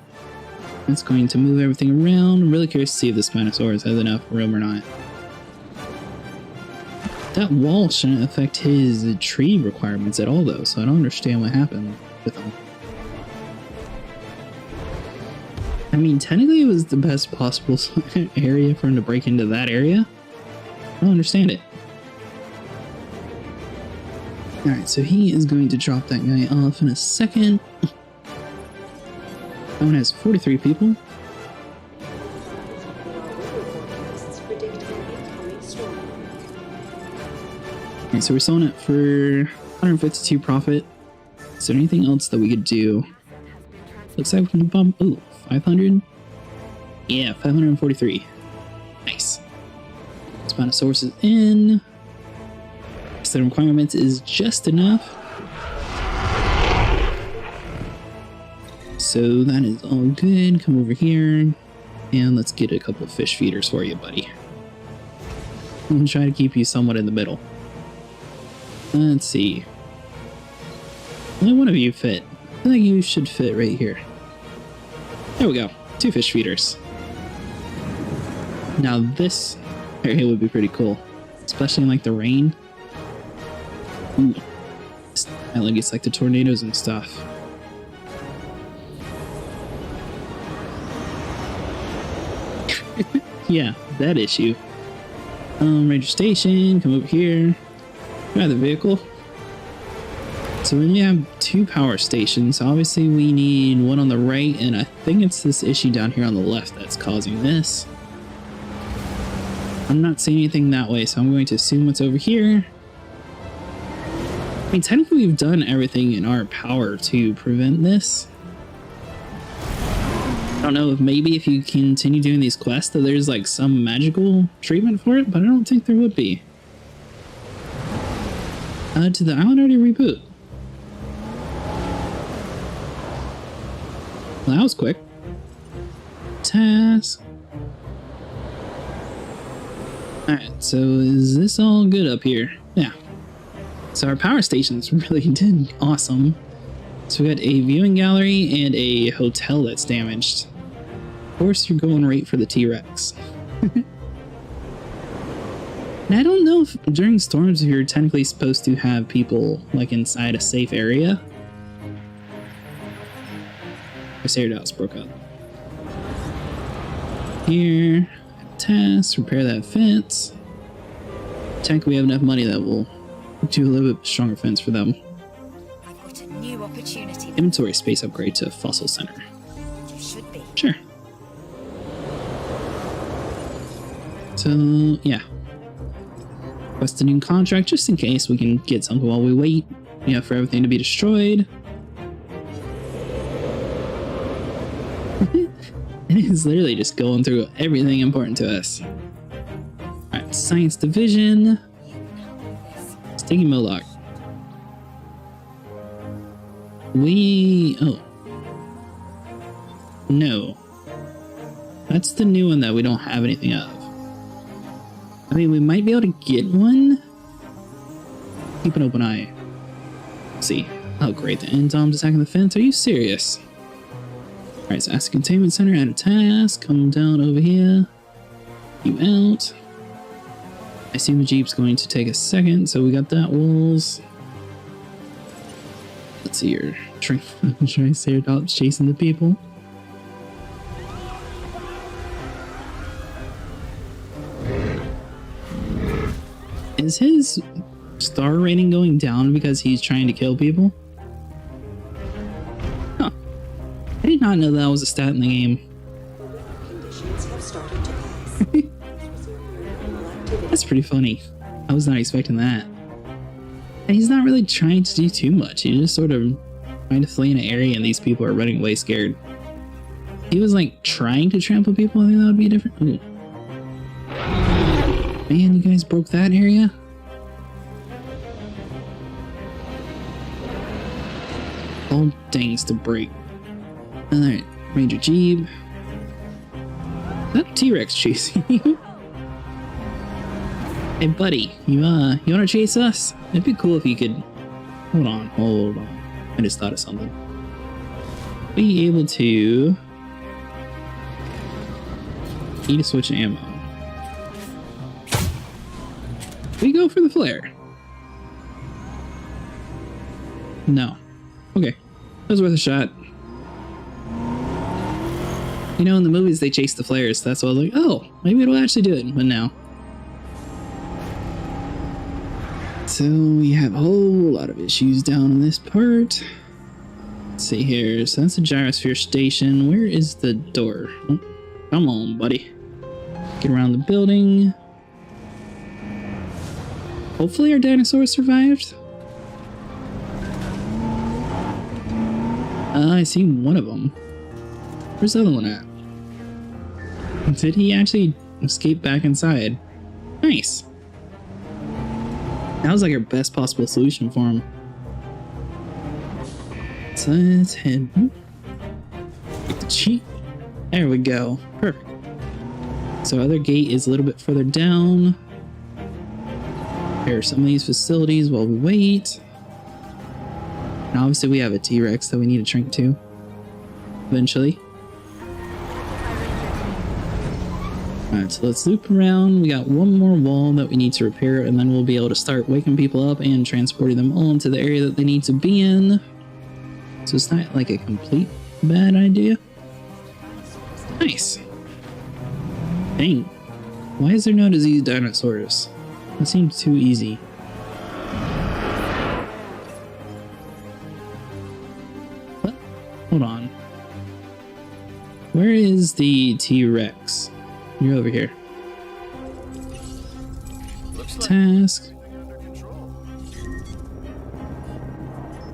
That's going to move everything around. I'm really curious to see if the Spinosaurus has enough room or not. That wall shouldn't affect his tree requirements at all, though, so I don't understand what happened with him. I mean, technically it was the best possible area for him to break into that area. I don't understand it. Alright, so he is going to drop that guy off in a second. That one has 43 people. Okay, so we're selling it for 152 profit. Is there anything else that we could do? Looks like we can bump... Ooh, 500? Yeah, 543. Nice. Spinosaurus is in. So the requirements is just enough. So that is all good. Come over here. And let's get a couple of fish feeders for you, buddy. I'm gonna try to keep you somewhat in the middle. Let's see. Only one of you fit. I feel like you should fit right here. There we go. 2 fish feeders. Now this area would be pretty cool. Especially in like the rain. Ooh. I like it's like the tornadoes and stuff. Yeah, that issue. Ranger station, come over here. Try the vehicle. So we have 2 power stations. Obviously we need one on the right, and I think it's this issue down here on the left that's causing this. I'm not seeing anything that way, so I'm going to assume what's over here. I mean, technically we've done everything in our power to prevent this. I don't know if maybe if you continue doing these quests that there's like some magical treatment for it, but I don't think there would be. Did the island already reboot? Well, that was quick. Task. Alright, so is this all good up here? Yeah. So our power stations really did awesome. So we got a viewing gallery and a hotel that's damaged. Of course, you're going right for the T-Rex. And I don't know if during storms you're technically supposed to have people like inside a safe area. Triceratops broke up. Here, task, repair that fence. tank, we have enough money that we'll do a little bit stronger fence for them. I've got a new opportunity. Inventory space upgrade to Fossil Center. You should be. Sure. So, yeah. Request a new contract just in case we can get something while we wait. Yeah, for everything to be destroyed. It is literally just going through everything important to us. Alright, Science Division. Sticky Moloch. Oh. No. That's the new one that we don't have anything of. I mean, we might be able to get one. Keep an open eye. Let's see. Oh, great. The Endom's attacking the fence. Are you serious? Alright, so Asset Containment Center, add a task. Come down over here. You out. I assume the Jeep's going to take a second, so we got that. Walls. Let's see here. Triceratops chasing the people. Is his star rating going down because he's trying to kill people? Huh. I did not know that was a stat in the game. Conditions have started to pass. That's pretty funny. I was not expecting that. And he's not really trying to do too much. He's just sort of trying to flee in an area and these people are running away scared. If he was like trying to trample people, I think that would be different. Ooh. Man, you guys broke that area? All things to break. Alright, Ranger Jeep. That T-Rex chasing you? Hey buddy, you wanna chase us? It'd be cool if you could... Hold on. I just thought of something. Be able to... Need a switch of ammo. We go for the flare. No. Okay. That was worth a shot. You know, in the movies they chase the flares. That's why I was like, oh, maybe it'll actually do it. But no. So we have a whole lot of issues down in this part. Let's see here. So that's the gyrosphere station. Where is the door? Oh, come on, buddy. Get around the building. Hopefully our dinosaurs survived. I see one of them. Where's the other one at? Did he actually escape back inside? Nice. That was like our best possible solution for him. So let's head. Get the cheat. There we go. Perfect. So other gate is a little bit further down. Repair some of these facilities while we wait. And obviously we have a T-Rex that we need to shrink to. Eventually. Alright, so let's loop around. We got one more wall that we need to repair, and then we'll be able to start waking people up and transporting them all into the area that they need to be in. So it's not like a complete bad idea. Nice. Dang. Why is there no disease dinosaurs? That seems too easy. What? Hold on. Where is the T-Rex? You're over here. Task.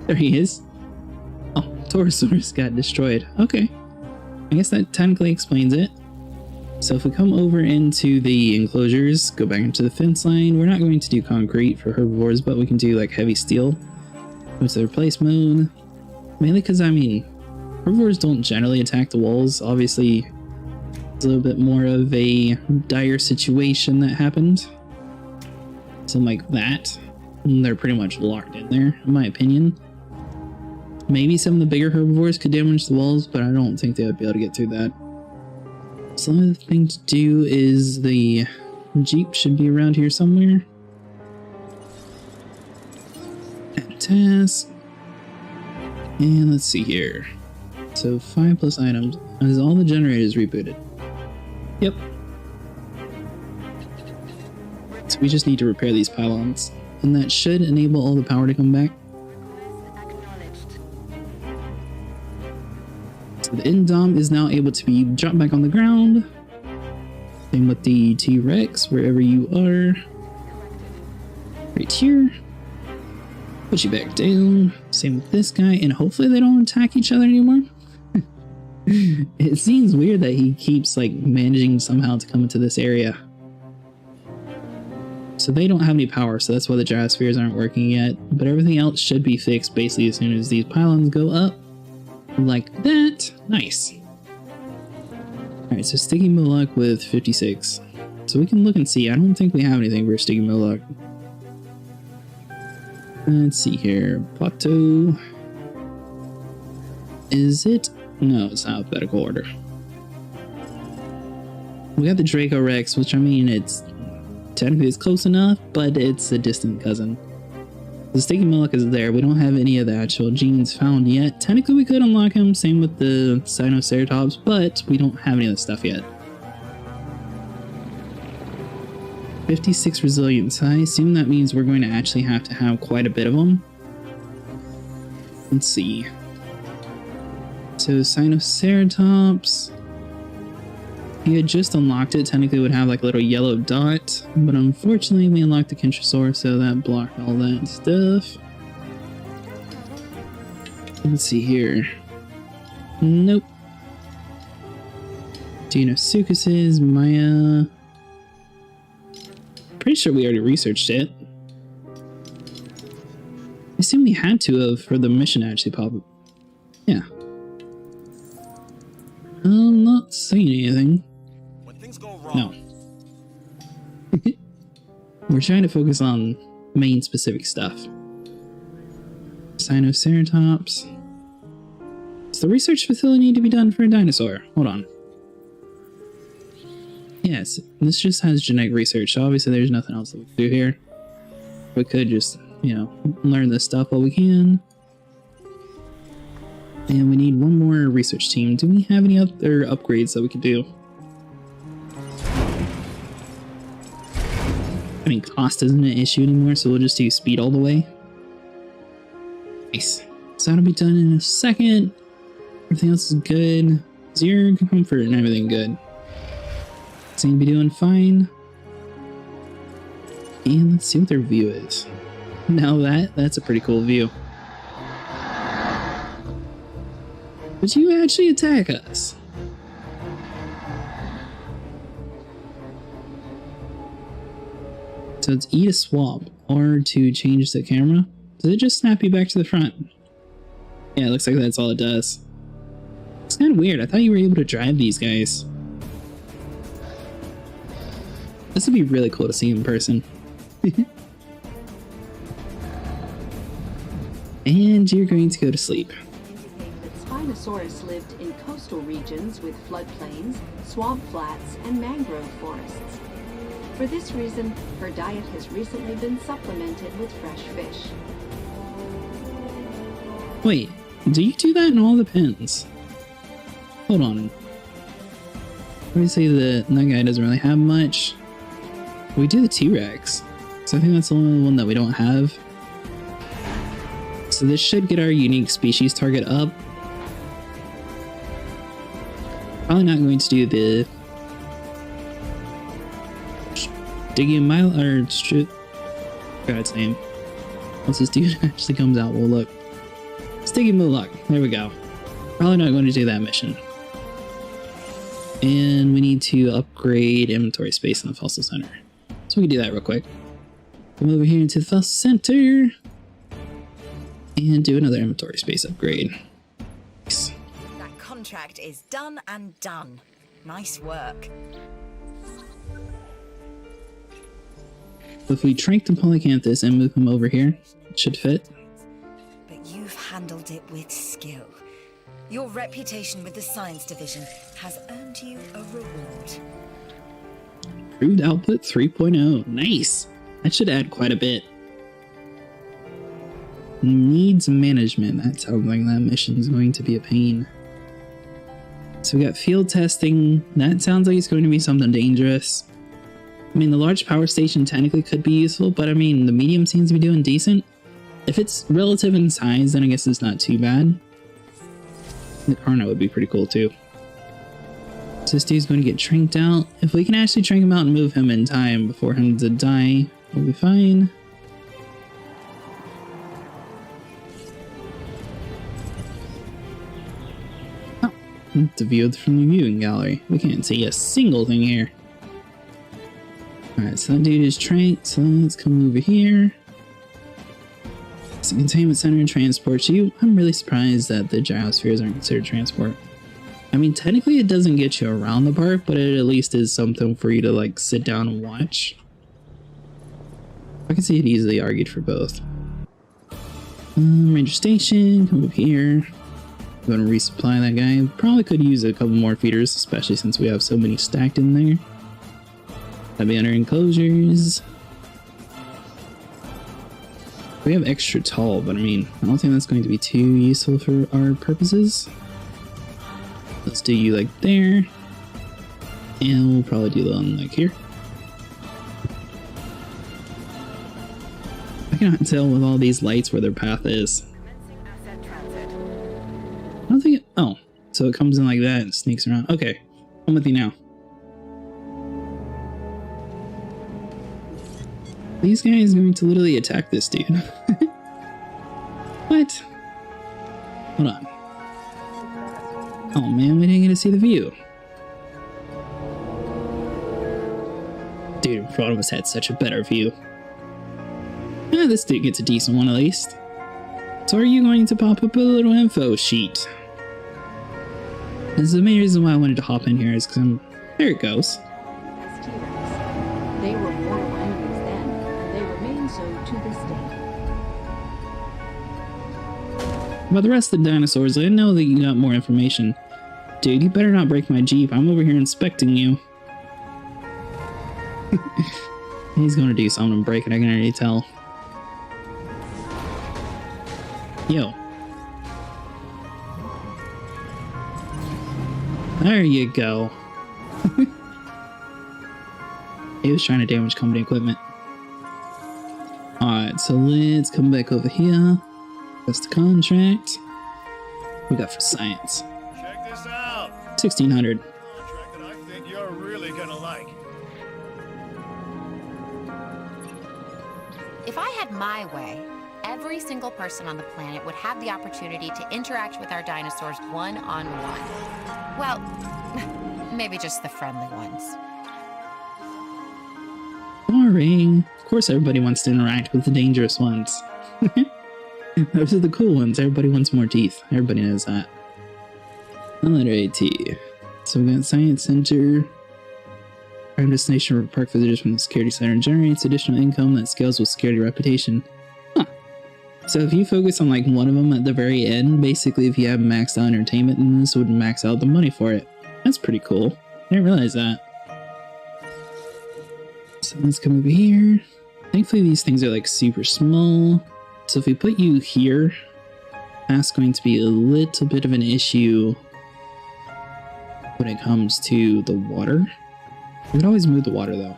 There he is. Oh, Torosaurus got destroyed. Okay. I guess that technically explains it. So if we come over into the enclosures, go back into the fence line, we're not going to do concrete for herbivores, but we can do like heavy steel. Go to the replace mode. Mainly because, I mean, herbivores don't generally attack the walls. Obviously, it's a little bit more of a dire situation that happened. Something like that. And they're pretty much locked in there, in my opinion. Maybe some of the bigger herbivores could damage the walls, but I don't think they would be able to get through that. So the thing to do is the Jeep should be around here somewhere. Add task. And let's see here. So 5+ items. Is all the generators rebooted? Yep. So We just need to repair these pylons, and that should enable all the power to come back. Acknowledged. So the Indom is now able to be dropped back on the ground. Same with the T-Rex, wherever you are. Right here. Put you back down. Same with this guy, and hopefully they don't attack each other anymore. It seems weird that he keeps like managing somehow to come into this area. So they don't have any power, so that's why the gyrospheres aren't working yet. But everything else should be fixed basically as soon as these pylons go up. Like that. Nice. Alright, so Sticky Moloch with 56. So we can look and see. I don't think we have anything for Sticky Moloch. Let's see here. Plateau. Is it? No, it's not alphabetical order. We got the Draco Rex, which I mean, it's technically it's close enough, but it's a distant cousin. The Sticky Moloch is there. We don't have any of the actual genes found yet. Technically, we could unlock him. Same with the Sinoceratops, but we don't have any of the stuff yet. 56 resilience. I assume that means we're going to actually have to have quite a bit of them. Let's see. So Sinoceratops. If you had just unlocked it, technically it would have like a little yellow dot, but unfortunately we unlocked the Kentrosaur, so that blocked all that stuff. Let's see here. Nope. Dinosuchuses, Maya. Pretty sure we already researched it. I assume we had to have for the mission to actually pop up. Yeah. I'm not saying anything. When things go wrong. No. We're trying to focus on main specific stuff. Sinoceratops. Does the research facility need to be done for a dinosaur? Hold on. Yes, this just has genetic research, so obviously there's nothing else that we can do here. We could just, you know, learn this stuff while we can. And we need one more research team. Do we have any other upgrades that we could do? I mean, cost isn't an issue anymore, so we'll just do speed all the way. Nice. So that'll be done in a second. Everything else is good. Zero comfort and everything good. Seem to be doing fine. And let's see what their view is. Now that's a pretty cool view. But you actually attack us. So it's E to swap or to change the camera. Does it just snap you back to the front? Yeah, it looks like that's all it does. It's kind of weird. I thought you were able to drive these guys. This would be really cool to see in person. And you're going to go to sleep. Spinosaurus lived in coastal regions with floodplains, swamp flats, and mangrove forests. For this reason, her diet has recently been supplemented with fresh fish. Wait, do you do that in all the pens? Hold on. Obviously that guy doesn't really have much. We do the T-Rex, so I think that's the only one that we don't have. So this should get our unique species target up. Probably not going to do the Digging Mile or forgot its name. Once this dude actually comes out, we'll look. Sticky Moloch. There we go. Probably not going to do that mission. And we need to upgrade inventory space in the fossil center. So we can do that real quick. Come over here into the fossil center and do another inventory space upgrade. Nice. That contract is done and done. Nice work. So if we trank the Polycanthus and move him over here, it should fit. But you've handled it with skill. Your reputation with the science division has earned you a reward. Improved output 3.0. Nice. That should add quite a bit. Needs management. That sounds like that mission is going to be a pain. So we got field testing. That sounds like it's going to be something dangerous. I mean, the large power station technically could be useful, but I mean, the medium seems to be doing decent. If it's relative in size, then I guess it's not too bad. The Carno would be pretty cool too. So this dude's going to get tranked out. If we can actually trank him out and move him in time before him to die, we'll be fine. Oh, it's a view from the viewing gallery. We can't see a single thing here. Alright, so that dude is tranked, so let's come over here. It's a containment center and transport you. I'm really surprised that the gyrospheres aren't considered transport. I mean, technically it doesn't get you around the park, but it at least is something for you to like sit down and watch. I can see it easily argued for both. Ranger station, come up here. I'm gonna resupply that guy. Probably could use a couple more feeders, especially since we have so many stacked in there. That'd be under enclosures. We have extra tall, but I mean, I don't think that's going to be too useful for our purposes. Let's do you like there. And we'll probably do one like here. I cannot tell with all these lights where their path is. I don't think it, oh, so it comes in like that and sneaks around. Okay, I'm with you now. These guys are going to literally attack this dude. What? Hold on. Oh man, we didn't get to see the view. Dude in front of us had such a better view. Yeah, this dude gets a decent one at least. So are you going to pop up a little info sheet? This is the main reason why I wanted to hop in here is because I'm... There it goes. They were mortal enemies then, and they remain so to this day. About the rest of the dinosaurs, I know that you got more information. Dude, you better not break my Jeep. I'm over here inspecting you. He's gonna do something and break it, I can already tell. Yo. There you go. He was trying to damage company equipment. Alright, so let's come back over here. That's the contract. What we got for science? Check this out. 1600. Contract that I think you're really gonna like. If I had my way, every single person on the planet would have the opportunity to interact with our dinosaurs one-on-one. Well, maybe just the friendly ones. Boring. Of course everybody wants to interact with the dangerous ones. Those are the cool ones. Everybody wants more teeth. Everybody knows that. Letter AT. So we got Science Center. Prime destination for park visitors from the security center and generates additional income that scales with security reputation. Huh. So if you focus on like one of them at the very end, basically if you have maxed out entertainment, then this would max out the money for it. That's pretty cool. I didn't realize that. So let's come over here. Thankfully these things are like super small. So if we put you here, that's going to be a little bit of an issue when it comes to the water. We could always move the water though.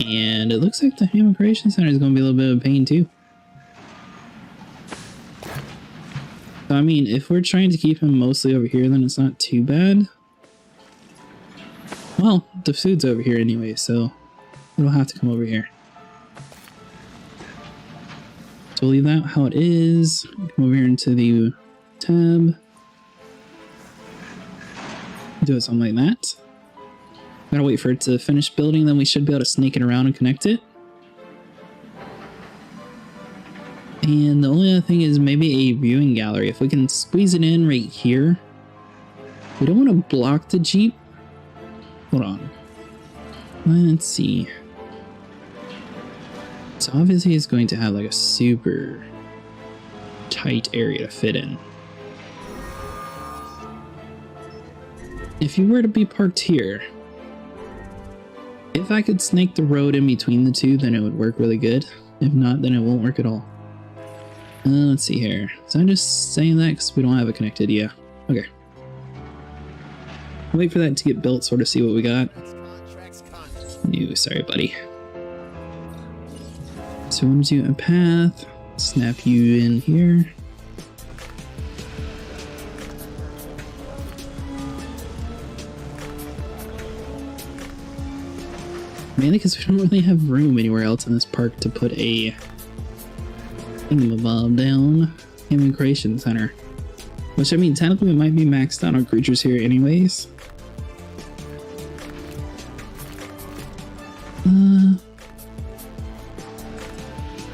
And it looks like the Ham Operation Center is going to be a little bit of a pain too. So, I mean, if we're trying to keep him mostly over here, then it's not too bad. Well, the food's over here anyway, so we'll have to come over here. So we'll leave that how it is. Come over here into the tab. Do it something like that. Gotta wait for it to finish building, then we should be able to snake it around and connect it. And the only other thing is maybe a viewing gallery. If we can squeeze it in right here. We don't want to block the Jeep. Hold on. Let's see. So obviously it's going to have like a super tight area to fit in. If you were to be parked here, if I could snake the road in between the two, then it would work really good. If not, then it won't work at all. Let's see here. So I'm just saying that because we don't have it connected. Yeah. Okay. Wait for that to get built, sort of see what we got. No, sorry, buddy. So I want to do a path. Snap you in here. Mainly because we don't really have room anywhere else in this park to put a thingamabob down. Human Creation Center. Which, I mean, technically we might be maxed out on creatures here anyways.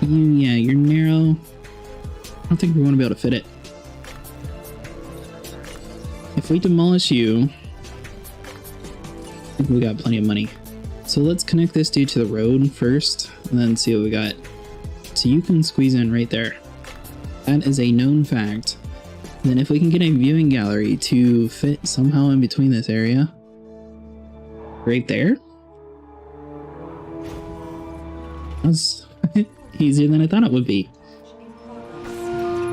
Yeah, you're narrow. I don't think we want to be able to fit it. If we demolish you, I think we got plenty of money. So let's connect this dude to the road first, and then see what we got. So you can squeeze in right there. That is a known fact. Then if we can get a viewing gallery to fit somehow in between this area, right there. That's easier than I thought it would be.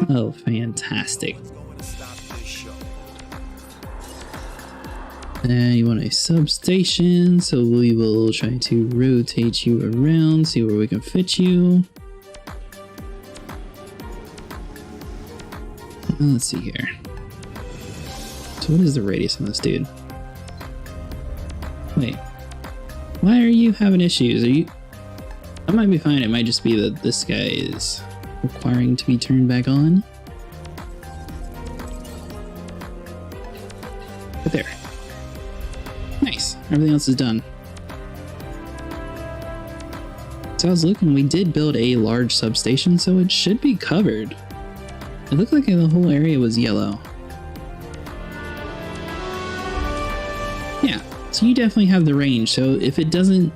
Oh, fantastic. And you want a substation, so we will try to rotate you around, see where we can fit you. Let's see here. So what is the radius on this dude? Wait. Why are you having issues? Are you... I might be fine. It might just be that this guy is requiring to be turned back on. Right there. Nice. Everything else is done. So I was looking, we did build a large substation, so it should be covered. It looked like the whole area was yellow. Yeah, so you definitely have the range, so if it doesn't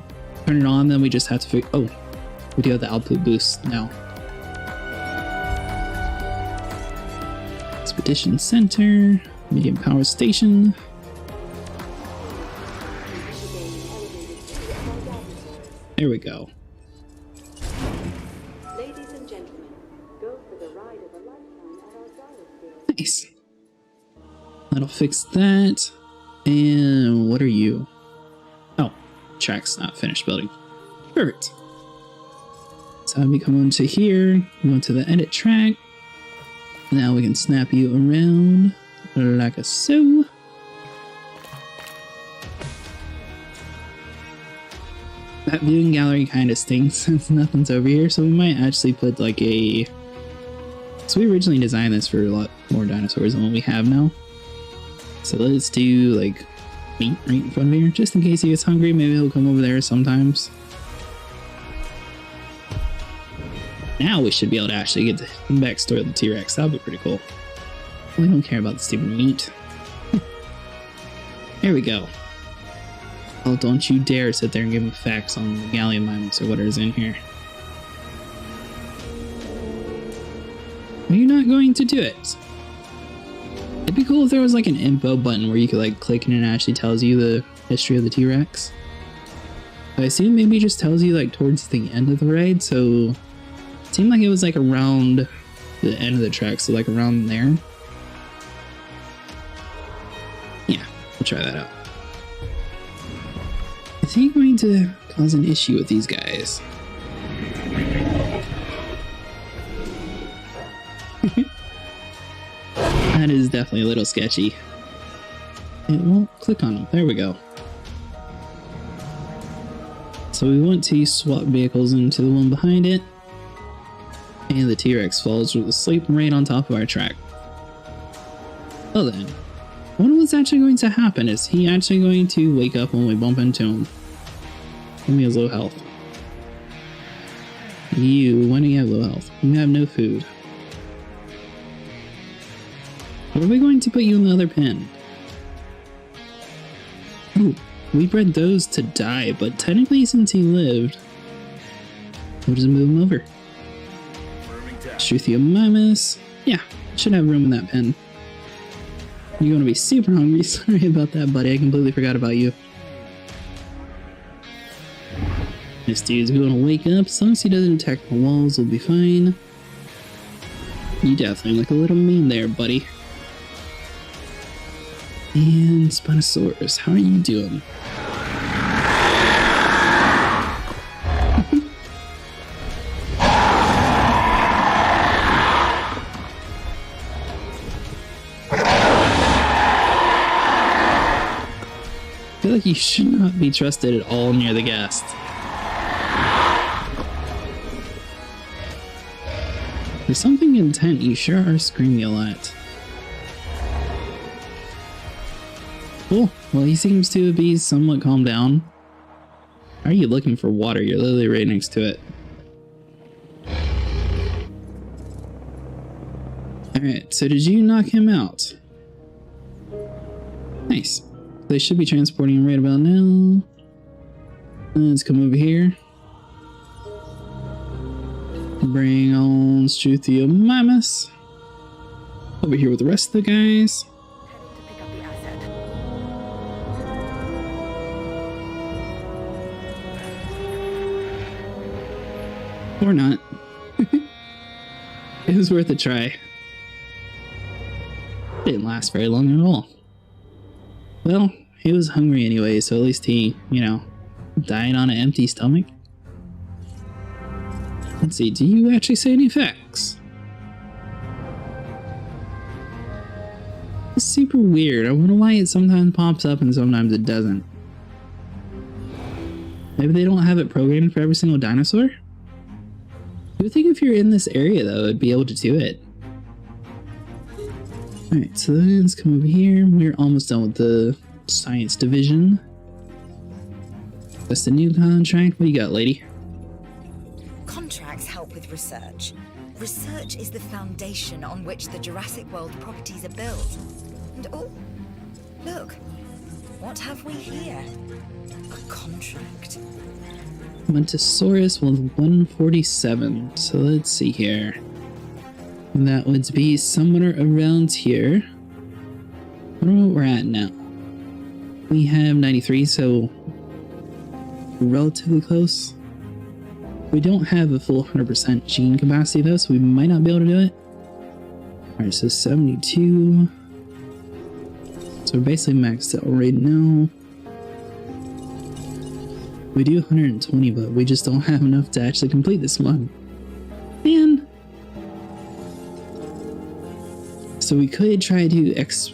turn it on, then we just have to figure... Oh, we do have the output boost now. Expedition Center, medium power station. There we go. Ladies and gentlemen, go for the ride of a lifetime at our dinosaur. Nice. That'll fix that. And what are you? Oh, track's not finished building. Perfect. So we come onto here, go to the edit track. Now we can snap you around like a so. That viewing gallery kind of stinks since nothing's over here, so we might actually put like a... So we originally designed this for a lot more dinosaurs than what we have now. So let's do like meat right in front of here, just in case he gets hungry. Maybe he'll come over there sometimes. Now we should be able to actually get the backstory of the T-Rex. That would be pretty cool. We don't care about the stupid meat. There we go. Oh, don't you dare sit there and give me facts on the Gallimimus or whatever is in here. Are you not going to do it? It'd be cool if there was like an info button where you could like click and it actually tells you the history of the T-Rex. I assume maybe it just tells you like towards the end of the ride, so it seemed like it was like around the end of the track, so like around there. Yeah, we'll try that out. Is he going to cause an issue with these guys? That is definitely a little sketchy. It won't click on them. There we go. So we want to swap vehicles into the one behind it. And the T-Rex falls with a sleep right on top of our track. Well then, what was actually going to happen? Is he actually going to wake up when we bump into him? Give me his low health. You, when do you have low health? You have no food. What are we going to put you in the other pen? Oh, we bred those to die, but technically since he lived, we'll just move him over. Struthiomimus. Yeah, should have room in that pen. You're gonna be super hungry. Sorry about that, buddy. I completely forgot about you. This dude's gonna wake up. As long as he doesn't attack the walls, we'll be fine. You definitely look a little mean there, buddy. And Spinosaurus, how are you doing? I feel like you should not be trusted at all near the guest. For something intent, you sure are screaming a lot. Cool. Well, he seems to be somewhat calmed down. How are you looking for water? You're literally right next to it. Alright, so did you knock him out? Nice. They should be transporting him right about now. Let's come over here. Bring on Struthiomimus. Over here with the rest of the guys. Or not. It was worth a try. Didn't last very long at all. Well, he was hungry anyway, so at least he, you know, died on an empty stomach. Let's see, do you actually say any facts? It's super weird. I wonder why it sometimes pops up and sometimes it doesn't. Maybe they don't have it programmed for every single dinosaur? You would think if you're in this area, though, it'd be able to do it. Alright, so let's come over here. We're almost done with the science division. That's the new contract. What do you got, lady? Contracts help with research. Research is the foundation on which the Jurassic World properties are built. And oh, look, what have we here? A contract. Montosaurus with 147. So let's see here. That would be somewhere around here. I don't know what we're at now. We have 93, so relatively close. We don't have a full 100% gene capacity though, so we might not be able to do it. Alright, so 72. So we're basically maxed out right now. We do 120, but we just don't have enough to actually complete this one. Man. So we could try to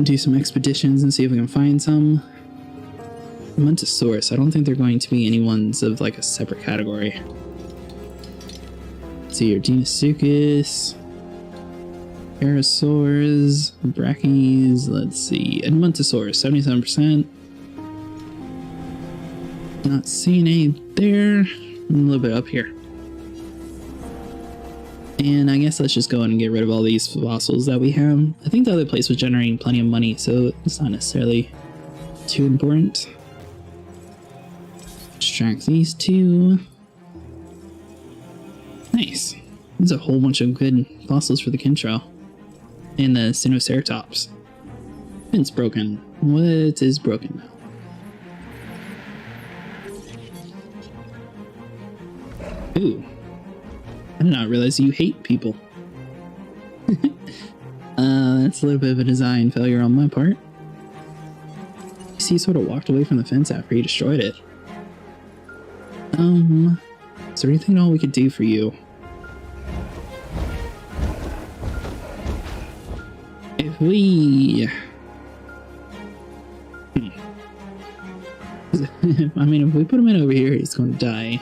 do some expeditions and see if we can find some. Montosaurus, I don't think they're going to be any ones of like a separate category. Let's see here, Dinosaurus, Pterosaurs, Brachys, let's see, and Montosaurus, 77%. Not seeing any there, a little bit up here. And I guess let's just go and get rid of all these fossils that we have. I think the other place was generating plenty of money, so it's not necessarily too important. Extract these two. Nice. There's a whole bunch of good fossils for the Kintrail. And the Sinoceratops. It's broken. What is broken now? Ooh. I did not realize you hate people. That's a little bit of a design failure on my part. You see, he sort of walked away from the fence after he destroyed it. Is there anything at all we could do for you? If we... I mean, if we put him in over here, he's going to die.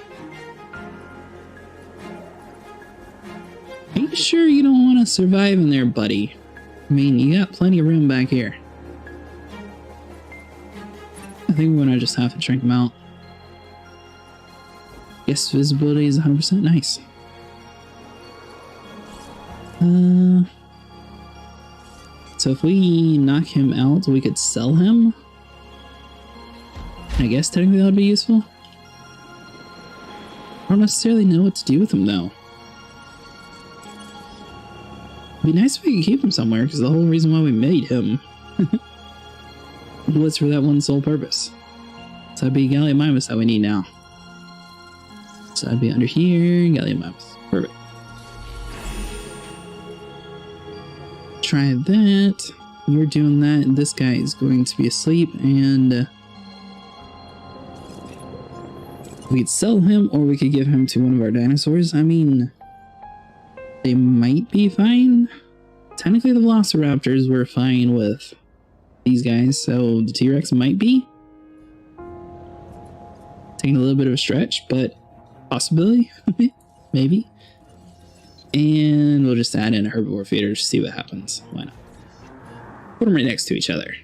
Are you sure you don't want to survive in there, buddy? I mean, you got plenty of room back here. I think we're going to just have to shrink him out. Yes, visibility is 100% nice. So if we knock him out, we could sell him? I guess technically that would be useful. I don't necessarily know what to do with him though. It'd be nice if we could keep him somewhere, because the whole reason why we made him was for that one sole purpose. So that'd be Gallimimus that we need now. So I'd be under here, Gallimimus. Perfect. Try that. you're doing that, and this guy is going to be asleep, and we could sell him, or we could give him to one of our dinosaurs. I mean, they might be fine. Technically, the velociraptors were fine with these guys, so the T-Rex might be. Taking a little bit of a stretch, but possibility, maybe. And we'll just add in a herbivore feeder to see what happens. Why not? Put them right next to each other.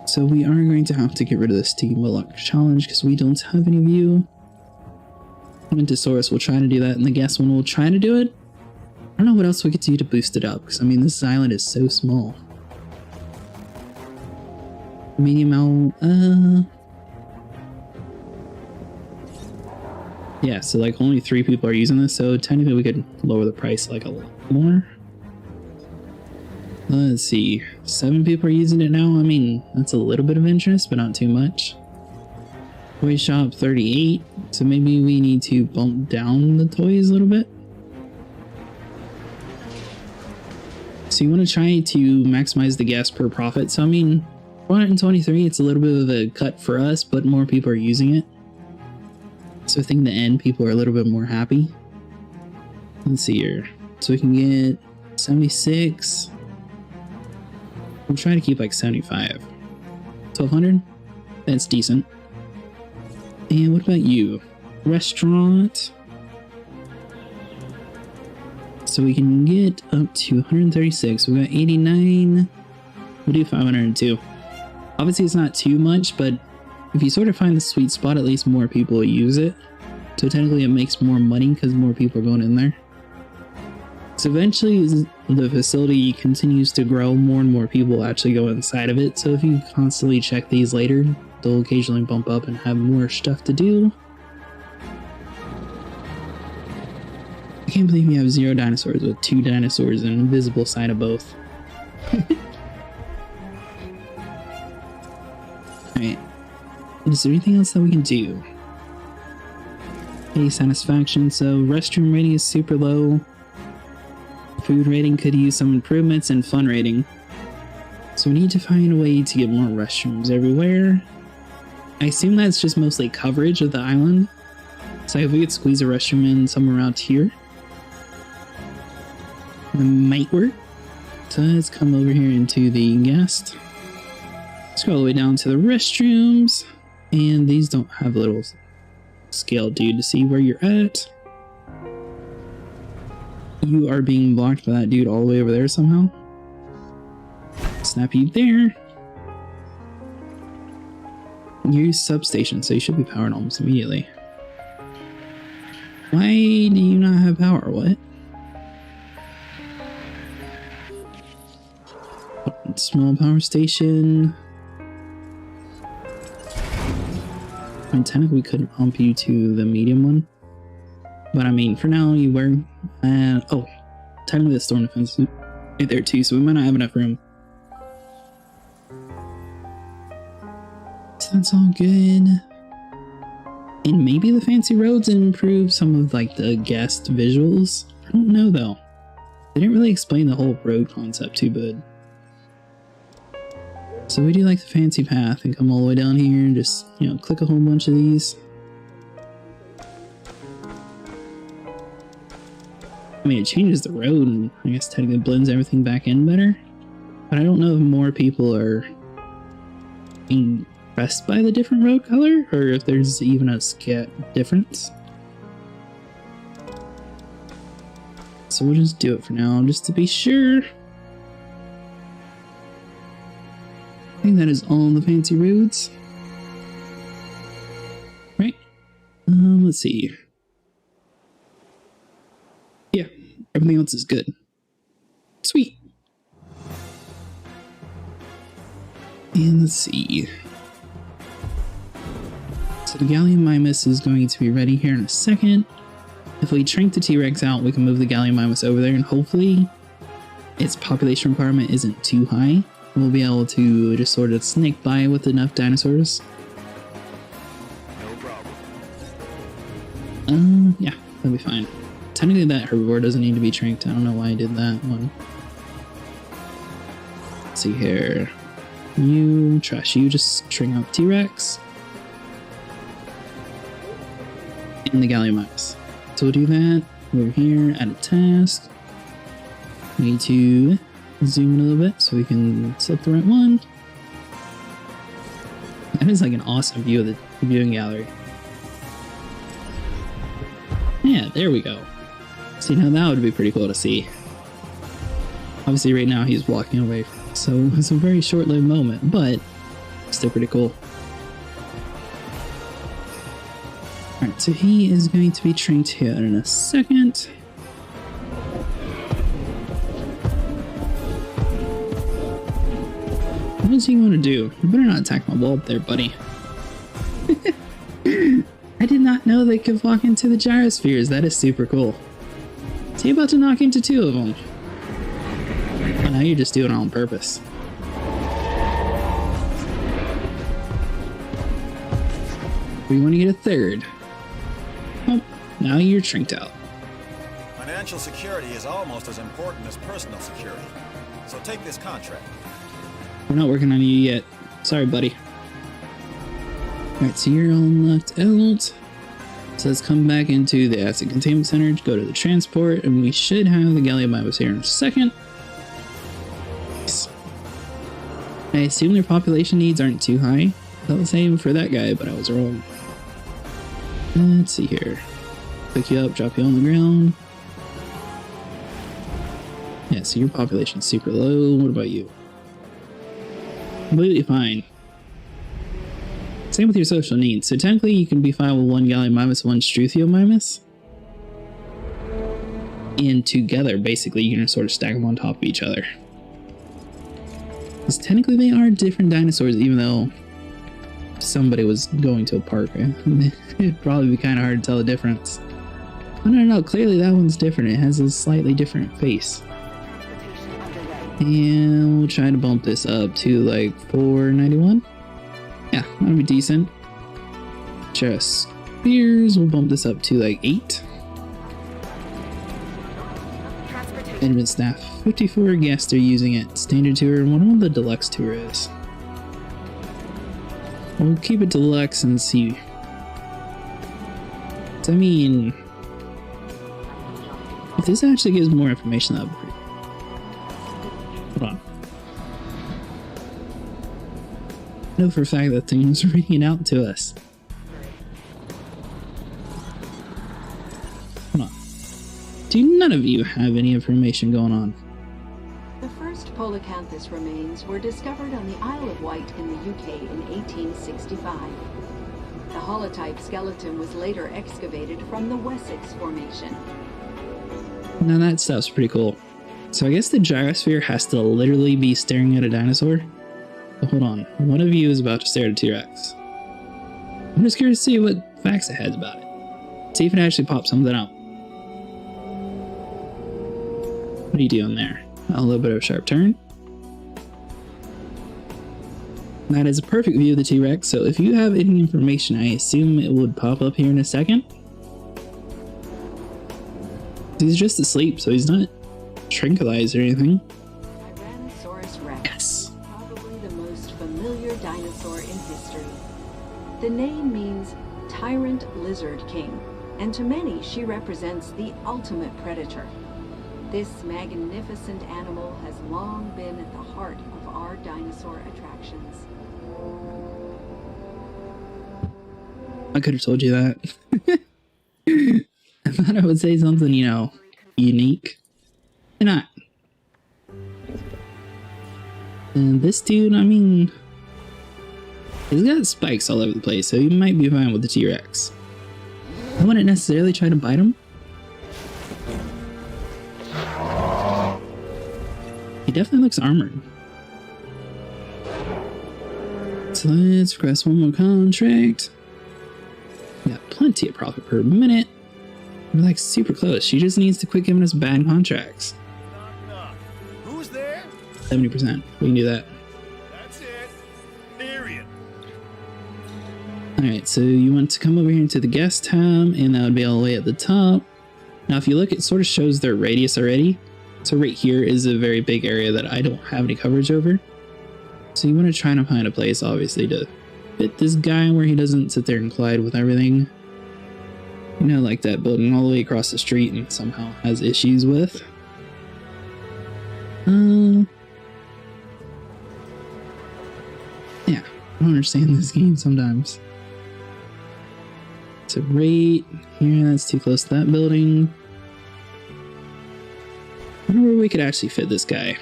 So we are going to have to get rid of this Team Willock challenge because we don't have any view. Dinosaurus will try to do that, and the guest one will try to do it. I don't know what else we could do to boost it up, because I mean, this island is so small. Medium owl, yeah, so like only 3 people are using this, so technically we could lower the price like a lot more. Let's see, 7 people are using it now. I mean, that's a little bit of interest, but not too much. Toy shop 38, so maybe we need to bump down the toys a little bit. So you want to try to maximize the gas per profit. So I mean, 123, it's a little bit of a cut for us, but more people are using it. So I think in the end, people are a little bit more happy. Let's see here. So we can get 76. We'll try to keep like 75. 1200? That's decent. And what about you? Restaurant. So we can get up to 136. We got 89. We'll do 502. Obviously it's not too much, but if you sort of find the sweet spot, at least more people will use it. So technically it makes more money because more people are going in there. So eventually the facility continues to grow, more and more people will actually go inside of it. So if you constantly check these later, they'll occasionally bump up and have more stuff to do. I can't believe we have 0 dinosaurs with 2 dinosaurs and invisible side of both. Alright. Is there anything else that we can do? Okay, satisfaction. So restroom rating is super low. Food rating could use some improvements, and fun rating. So we need to find a way to get more restrooms everywhere. I assume that's just mostly coverage of the island. So if we could squeeze a restroom in somewhere around here, it might work. So let's come over here into the guest. Let's go all the way down to the restrooms. And these don't have a little scale, dude, to see where you're at. You are being blocked by that dude all the way over there somehow. Snap you there. Use substation, so you should be powered almost immediately. Why do you not have power? What? Small power station. I mean, technically we could pump you to the medium one. But I mean, for now, you were... oh, technically the storm defense is right there too, so we might not have enough room. So that's all good. And maybe the fancy roads improve some of like the guest visuals. I don't know though. They didn't really explain the whole road concept too good. So we do like the fancy path and come all the way down here and just, you know, click a whole bunch of these. I mean, it changes the road and I guess technically blends everything back in better. But I don't know if more people are impressed by the different road color or if there's even a difference. So we'll just do it for now, just to be sure. I think that is all the fancy roads. Right? Let's see. Yeah, everything else is good. Sweet. And let's see. So the Gallimimus is going to be ready here in a second. If we shrink the T-Rex out, we can move the Gallimimus over there and hopefully its population requirement isn't too high. We'll be able to just sort of snake by with enough dinosaurs. No problem. Yeah, that'll be fine. technically that herbivore doesn't need to be tranked. I don't know why I did that one. Let's see here. You, trash, you just string out T-Rex. And the Gallimimus. So we'll do that. Over here, add a task. We need to zoom in a little bit so we can select the right one. That is like an awesome view of the viewing gallery. Yeah, there we go. See, now that would be pretty cool to see. Obviously right now he's walking away, so it's a very short-lived moment, but still pretty cool. Alright, so he is going to be trained here in a second. What is he going to do? You better not attack my wall up there, buddy. I did not know they could walk into the gyrospheres. That is super cool. Is he about to knock into two of them? Oh, now you're just doing it on purpose. We want to get a third. Oh, now you're trinked out. Financial security is almost as important as personal security. So take this contract. We're not working on you yet. Sorry, buddy. Alright, so you're all knocked out. So let's come back into the Asset Containment Center, go to the transport, and we should have the Gallimimus here in a second. Nice. I assume their population needs aren't too high. Felt the same for that guy, but I was wrong. Let's see here. Pick you up, drop you on the ground. Yeah, so your population's super low. What about you? Completely fine. Same with your social needs. So technically you can be fine with one Gallimimus, one Struthiomimus. And together, basically, you can sort of stack them on top of each other. Because technically they are different dinosaurs, even though somebody was going to a park. It'd probably be kind of hard to tell the difference. Oh, no, clearly that one's different. It has a slightly different face. And we'll try to bump this up to like 491. Yeah, that'll be decent. Just spears, we'll bump this up to like 8. Edmund staff 54. Yes, they're using it. Standard tour, and what the deluxe tour is. We'll keep it deluxe and see. So, I mean, if this actually gives more information, that would be pretty. Hold on. I know for a fact that things are reading it out to us. Hold on. Do none of you have any information going on? The first Polacanthus remains were discovered on the Isle of Wight in the UK in 1865. The holotype skeleton was later excavated from the Wessex Formation. Now that stuff's pretty cool. So I guess the gyrosphere has to literally be staring at a dinosaur? But hold on, one of you is about to stare at a T-Rex. I'm just curious to see what facts it has about it. See if it actually pops something out. What are you doing there? A little bit of a sharp turn. That is a perfect view of the T-Rex, so if you have any information, I assume it would pop up here in a second. He's just asleep, so he's not tranquilized or anything. Tyrannosaurus rex. Yes. Probably the most familiar dinosaur in history. The name means Tyrant Lizard King, and to many she represents the ultimate predator. This magnificent animal has long been at the heart of our dinosaur attractions. I could have told you that. I thought I would say something, you know, unique. Why not? And this dude, I mean, he's got spikes all over the place, so he might be fine with the T-Rex. I wouldn't necessarily try to bite him. He definitely looks armored. So let's request one more contract. Got plenty of profit per minute. We're like super close. She just needs to quit giving us bad contracts. Knock, knock. Who's there? 70%. We can do that. That's it. Period. Alright, so you want to come over here into the guest tab, and that would be all the way at the top. Now, if you look, it sort of shows their radius already. So right here is a very big area that I don't have any coverage over. So you want to try to find a place, obviously, to fit this guy where he doesn't sit there and collide with everything. You know, like that building all the way across the street and somehow has issues with. Yeah, I don't understand this game sometimes. So right here, that's too close to that building. I wonder where we could actually fit this guy.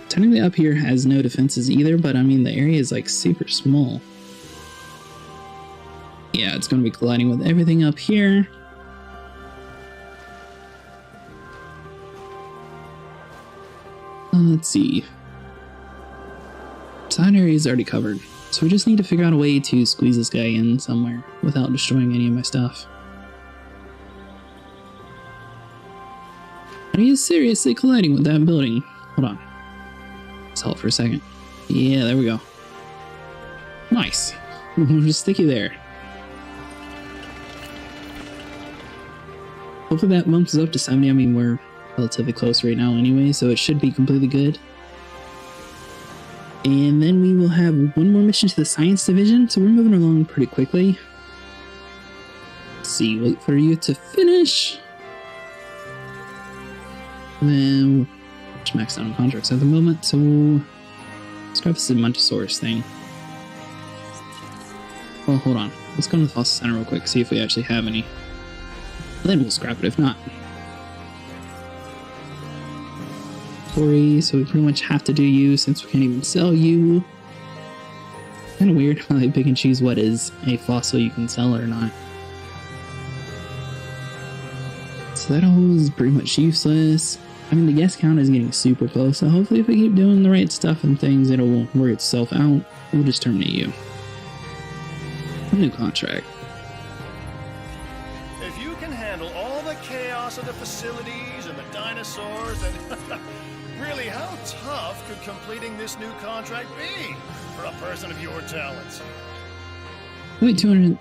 Technically up here has no defenses either, but I mean the area is like super small. Yeah, it's going to be colliding with everything up here. Let's see. Side area is already covered, so we just need to figure out a way to squeeze this guy in somewhere without destroying any of my stuff. Are you seriously colliding with that building? Hold on. Let's hold for a second. Yeah, there we go. Nice. We'll just stick you there. Hopefully that bumps us up to 70. I mean, we're relatively close right now anyway, so it should be completely good. And then we will have one more mission to the science division, so we're moving along pretty quickly. Let's see, wait for you to finish. And then we're just maxed out on contracts at the moment, so let's grab this Montosaurus thing. Well, hold on. Let's go to the fossil center real quick, see if we actually have any. Then we'll scrap it if not. Sorry, so we pretty much have to do you since we can't even sell you. Kind of weird how they pick and choose what is a fossil you can sell or not. So that all is pretty much useless. I mean, the guest count is getting super close, so hopefully if we keep doing the right stuff and things, it'll work itself out. We'll just terminate you. A new contract. If you can handle all the chaos of the facilities and the dinosaurs and... Really, how tough could completing this new contract be for a person of your talents? Wait, 200...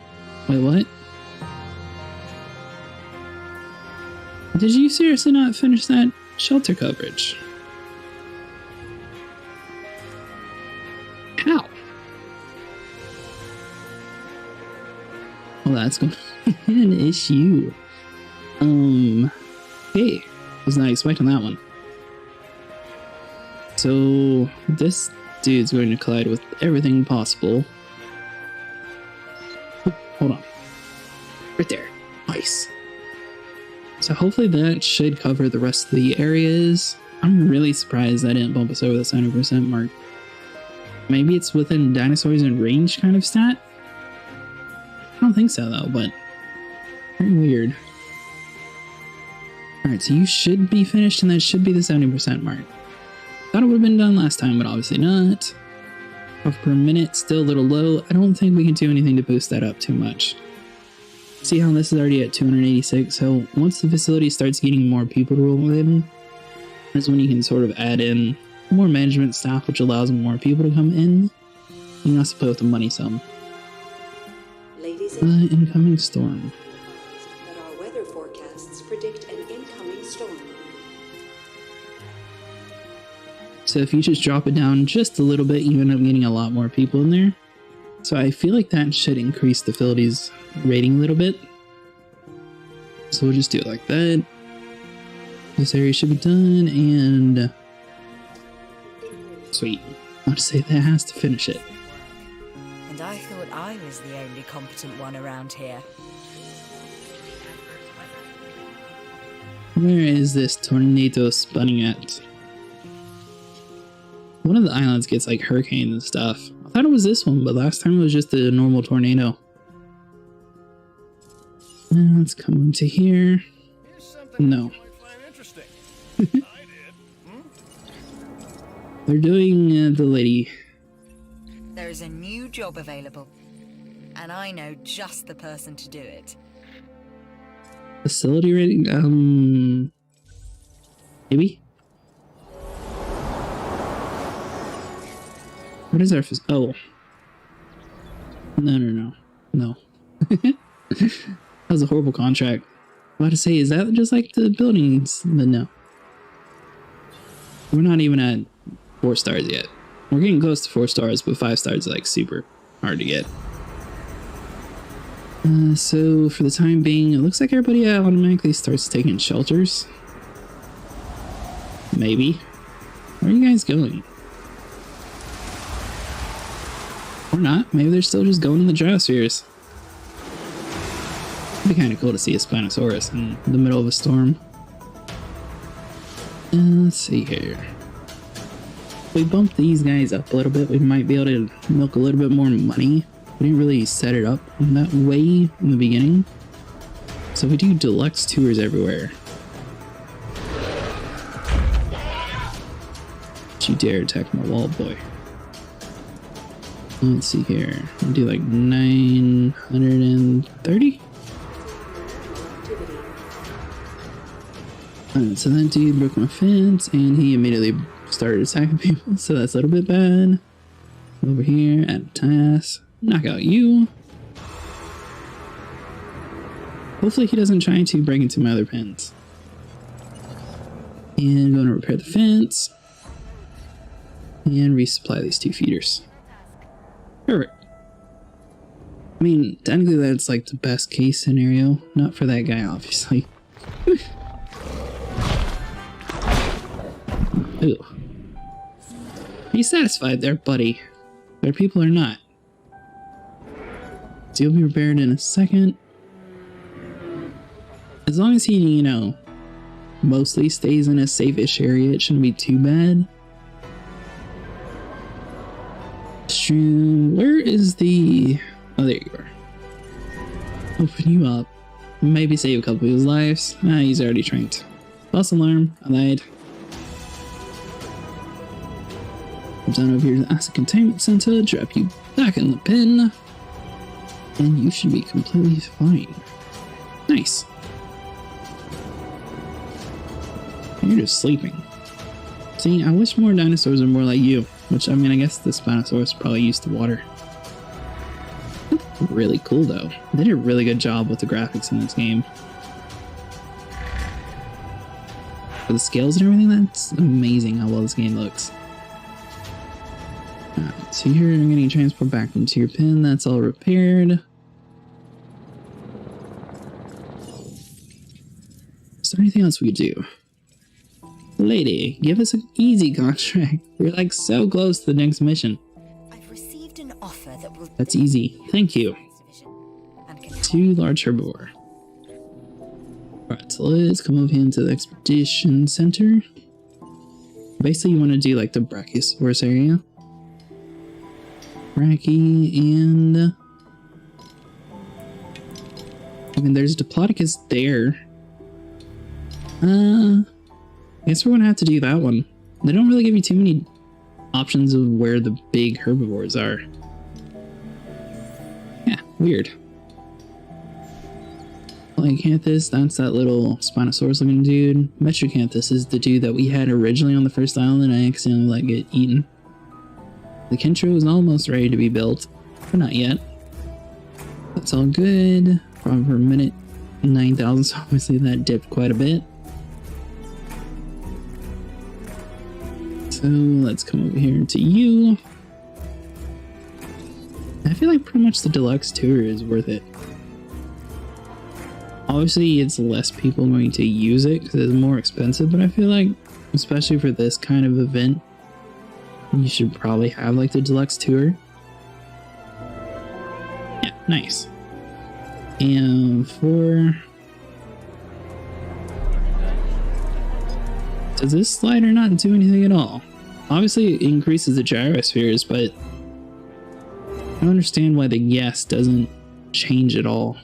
Wait, what? Did you seriously not finish that shelter coverage? How? Well, that's going to be an issue. Hey, was not expecting that one. So, this dude's going to collide with everything possible. Oh, hold on. Right there. Nice. So hopefully that should cover the rest of the areas. I'm really surprised that didn't bump us over the 70% mark. Maybe it's within dinosaurs in range kind of stat? I don't think so though, but very weird. Alright, so you should be finished and that should be the 70% mark. Thought it would have been done last time, but obviously not. Per minute, still a little low. I don't think we can do anything to boost that up too much. See how this is already at 286, so once the facility starts getting more people to roll in, is when you can sort of add in more management staff, which allows more people to come in. You can also play with the money some. Ladies and Incoming storm. that our weather forecasts predict an incoming storm. So if you just drop it down just a little bit, you end up getting a lot more people in there. So I feel like that should increase the facility's rating a little bit. So we'll just do it like that. This area should be done, and sweet. I'll just say that has to finish it. And I thought I was the only competent one around here. Where is this tornado spinning at? One of the islands gets like hurricanes and stuff. I thought it was this one, but last time it was just a normal tornado. And let's come into here. Here's something No. you might find interesting. I did. They're doing the lady. There is a new job available, and I know just the person to do it. Facility rating? Maybe? What is our oh. No. I was a horrible contract. I'm about to say, is that just like the buildings? But no. We're not even at 4 stars yet. We're getting close to 4 stars, but 5 stars is like super hard to get. So for the time being, it looks like everybody automatically starts taking shelters. Maybe. Where are you guys going? Or not. Maybe they're still just going in the gyrospheres. It'd be kind of cool to see a spinosaurus in the middle of a storm. Let's see here. If we bump these guys up a little bit, we might be able to milk a little bit more money. We didn't really set it up in that way in the beginning. So we do deluxe tours everywhere. Don't you dare attack my wall, boy. Let's see here. We'll do like 930? So that dude broke my fence and he immediately started attacking people, so that's a little bit bad. Over here, add a task. Knock out you. Hopefully he doesn't try to break into my other pens. And going to repair the fence. And resupply these 2 feeders. Perfect. I mean, technically that's like the best case scenario. Not for that guy, obviously. Ooh. Are you satisfied there, buddy? There people are not. So you'll be repaired in a second. As long as he, you know, mostly stays in a safe-ish area, it shouldn't be too bad. Stream, where is the... Oh, there you are. Open you up. Maybe save a couple of his lives. Ah, he's already trained. False alarm. I lied. Come down over here to the Acid Containment Center, drop you back in the pen, and you should be completely fine. Nice. You're just sleeping. See, I wish more dinosaurs were more like you, which, I mean, I guess the Spinosaurus probably used to water. Really cool, though. They did a really good job with the graphics in this game. For the scales and everything, that's amazing how well this game looks. Alright, so here you're getting transported back into your pen. That's all repaired. Is there anything else we could do? Lady, give us an easy contract. We're like so close to the next mission. I've received an offer that will... That's easy. Thank you. 2 large herbivore. Alright, so let's come over here into the expedition center. Basically, you want to do like the Brachiosaurus area. Brachy and... I mean, there's Diplodocus there. I guess we're gonna have to do that one. They don't really give you too many options of where the big herbivores are. Yeah, weird. Lycanthus, that's that little Spinosaurus looking dude. Metrocanthus is the dude that we had originally on the first island and I accidentally let get eaten. The Kentro is almost ready to be built, but not yet. That's all good. Probably per minute 9,000, so obviously that dipped quite a bit. So let's come over here to you. I feel like pretty much the deluxe tour is worth it. Obviously, it's less people going to use it because it's more expensive, but I feel like, especially for this kind of event, you should probably have like the deluxe tour. Yeah, nice. And for... Does this slider not do anything at all? Obviously, it increases the gyrospheres, but I don't understand why the yes doesn't change at all.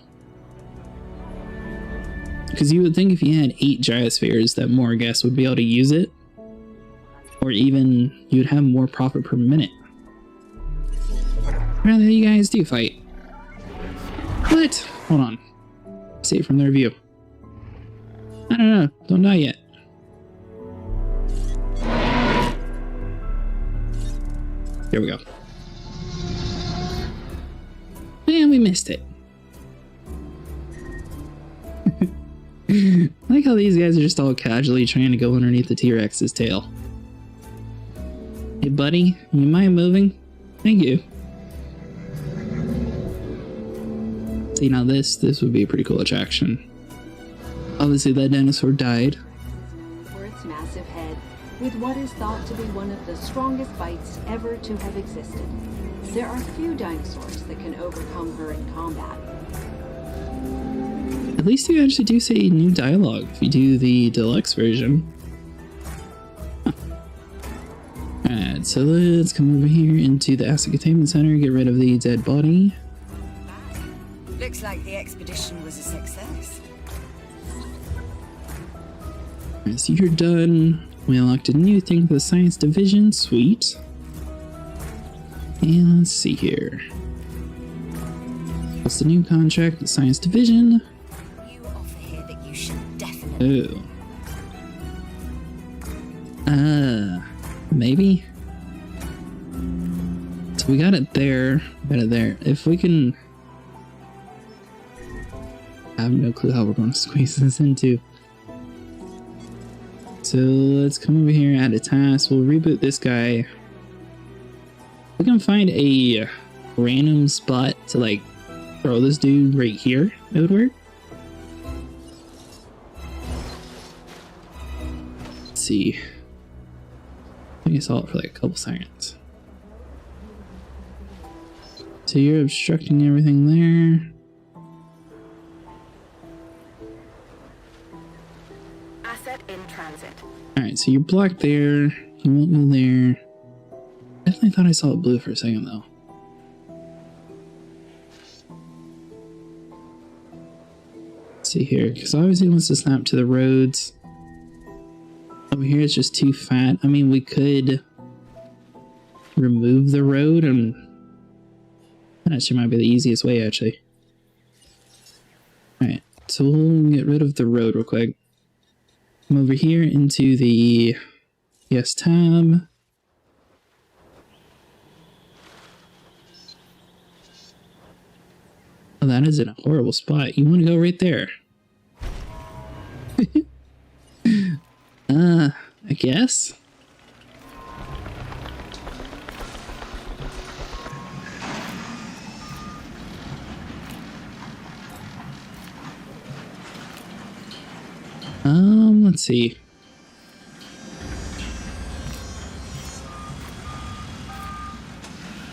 Because you would think if you had 8 gyrospheres that more guests would be able to use it, or even you'd have more profit per minute. Apparently you guys do fight. What? Hold on. See it from their view. I don't know. Don't die yet. There we go. And we missed it. I like how these guys are just all casually trying to go underneath the T-Rex's tail. Hey buddy, you mind moving? Thank you. See, now this would be a pretty cool attraction. Obviously that dinosaur died. For its massive head, with what is thought to be one of the strongest bites ever to have existed. There are few dinosaurs that can overcome her in combat. At least you actually do say new dialogue if you do the deluxe version. Huh. Alright, so let's come over here into the Asset Containment Center, get rid of the dead body. Looks like the expedition was a success. Alright, so you're done. We unlocked a new thing for the Science Division. Sweet. And let's see here. What's the new contract with the Science Division? You offer here that you should definitely... Oh. Maybe? So we got it there. Got it there. If we can... I have no clue how we're going to squeeze this into. So let's come over here, add a task. We'll reboot this guy. We can find a random spot to like throw this dude right here. It would work. Let's see. I can solve it for like a couple seconds. So you're obstructing everything there. Asset in transit. Alright, so you're blocked there. You won't go there. Definitely thought I saw it blue for a second though. Let's see here, because obviously it wants to snap to the roads. Over here it's just too fat. I mean, we could remove the road, and that actually might be the easiest way actually. Alright, so we'll get rid of the road real quick. Come over here into the yes tab. Oh, that is in a horrible spot. You want to go right there. I guess. Let's see.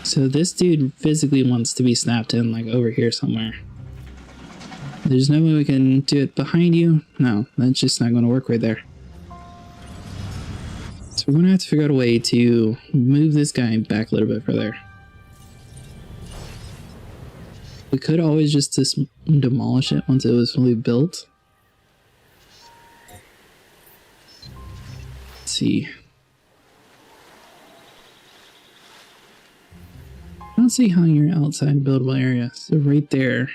So this dude physically wants to be snapped in like over here somewhere. There's no way we can do it behind you. No, that's just not going to work right there. So we're going to have to figure out a way to move this guy back a little bit further. We could always just demolish it once it was fully built. Let's see. I don't see how you're outside buildable area. So right there.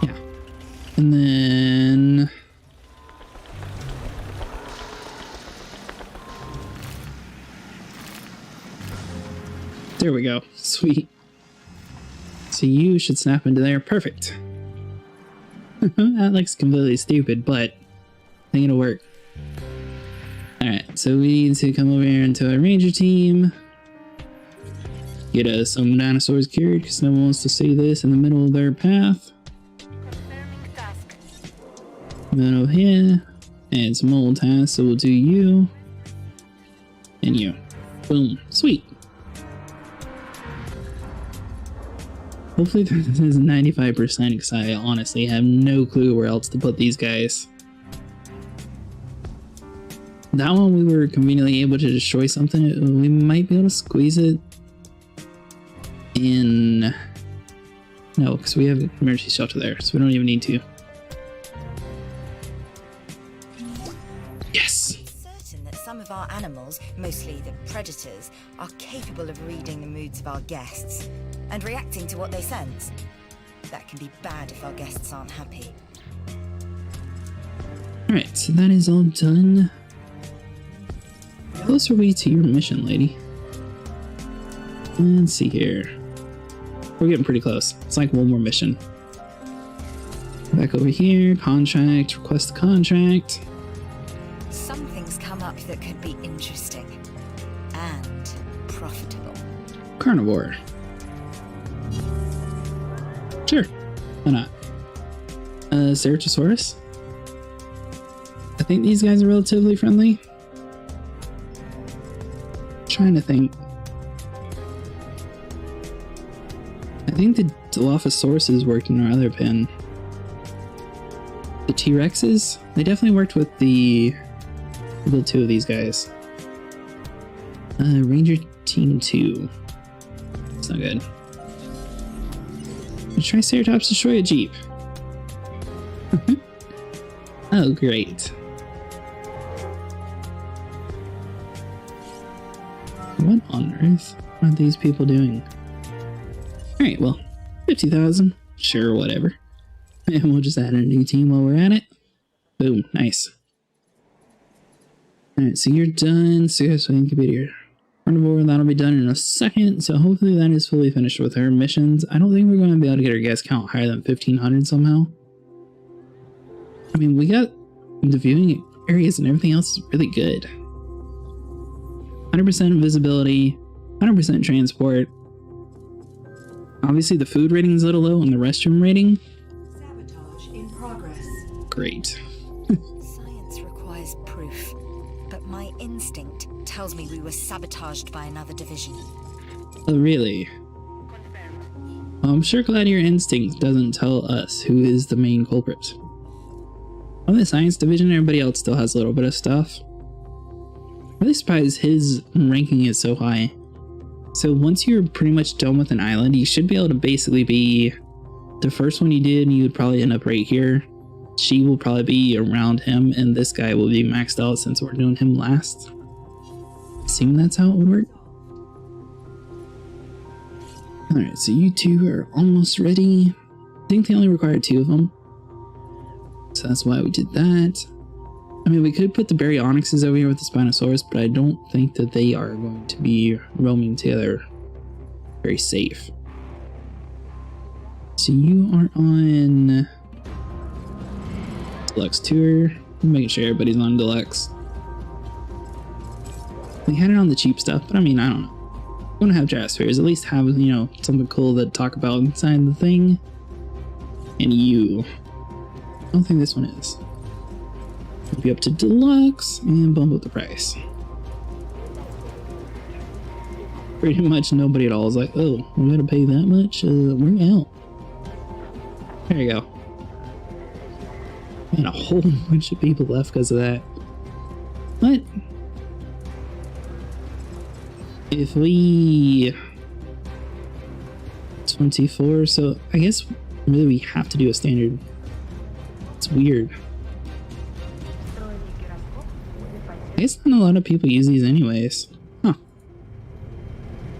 Yeah. And then... there we go. Sweet. So you should snap into there. Perfect. That looks completely stupid, but I think it'll work. Alright, so we need to come over here into our ranger team. Get us some dinosaurs cured, because no one wants to see this in the middle of their path. Confirming task. Then over here, and some old tasks, so we'll do you. And you. Boom. Sweet. Hopefully this is 95%, because I honestly have no clue where else to put these guys. That one we were conveniently able to destroy something. We might be able to squeeze it in... no, because we have an emergency shelter there, so we don't even need to. Yes! It's certain that some of our animals, mostly the predators, are capable of reading the moods of our guests and reacting to what they sense. That can be bad if our guests aren't happy. Alright, so that is all done. How close are we to your mission, lady? Let's see here. We're getting pretty close. It's like one more mission. Back over here, contract, request a contract. Something's come up that could be interesting and profitable. Carnivore. Sure, why not? Ceratosaurus. I think these guys are relatively friendly. Trying to think. I think the Dilophosaurus worked in our other pen. The T-Rexes? They definitely worked with the two of these guys. Ranger Team 2. It's not good. Triceratops destroy a Jeep. Oh, great. What on earth are these people doing? Alright, well, 50,000. Sure, whatever. And we'll just add a new team while we're at it. Boom, nice. Alright, so you're done. Successful incubator. Carnivore, that'll be done in a second. So hopefully that is fully finished with her missions. I don't think we're going to be able to get our guest count higher than 1,500 somehow. I mean, we got the viewing areas and everything else is really good. 100% visibility, 100% transport. Obviously the food rating is a little low and the restroom rating. Sabotage in progress. Great. Science requires proof, but my instinct tells me we were sabotaged by another division. Oh, really? Well, I'm sure glad your instinct doesn't tell us who is the main culprit. On the science division, everybody else still has a little bit of stuff. I'm really surprised his ranking is so high. So once you're pretty much done with an island, you should be able to basically be the first one you did, and you would probably end up right here. She will probably be around him, and this guy will be maxed out since we're doing him last. Assuming that's how it would work. Alright, so you two are almost ready. I think they only require 2 of them. So that's why we did that. I mean, we could put the baryonyxes over here with the spinosaurus, but I don't think that they are going to be roaming together very safe. So you are on Deluxe Tour. I'm making sure everybody's on Deluxe. We had it on the cheap stuff, but I mean, I don't know. We're gonna have Jazz Fairs, at least have, you know, something cool to talk about inside the thing. And you. I don't think this one is. We'll be up to Deluxe and bump up the price. Pretty much nobody at all is like, oh, we gotta pay that much? We're out. There you go. And a whole bunch of people left because of that. But if we 24, so I guess really we have to do a standard. It's weird. I guess not a lot of people use these anyways. Huh.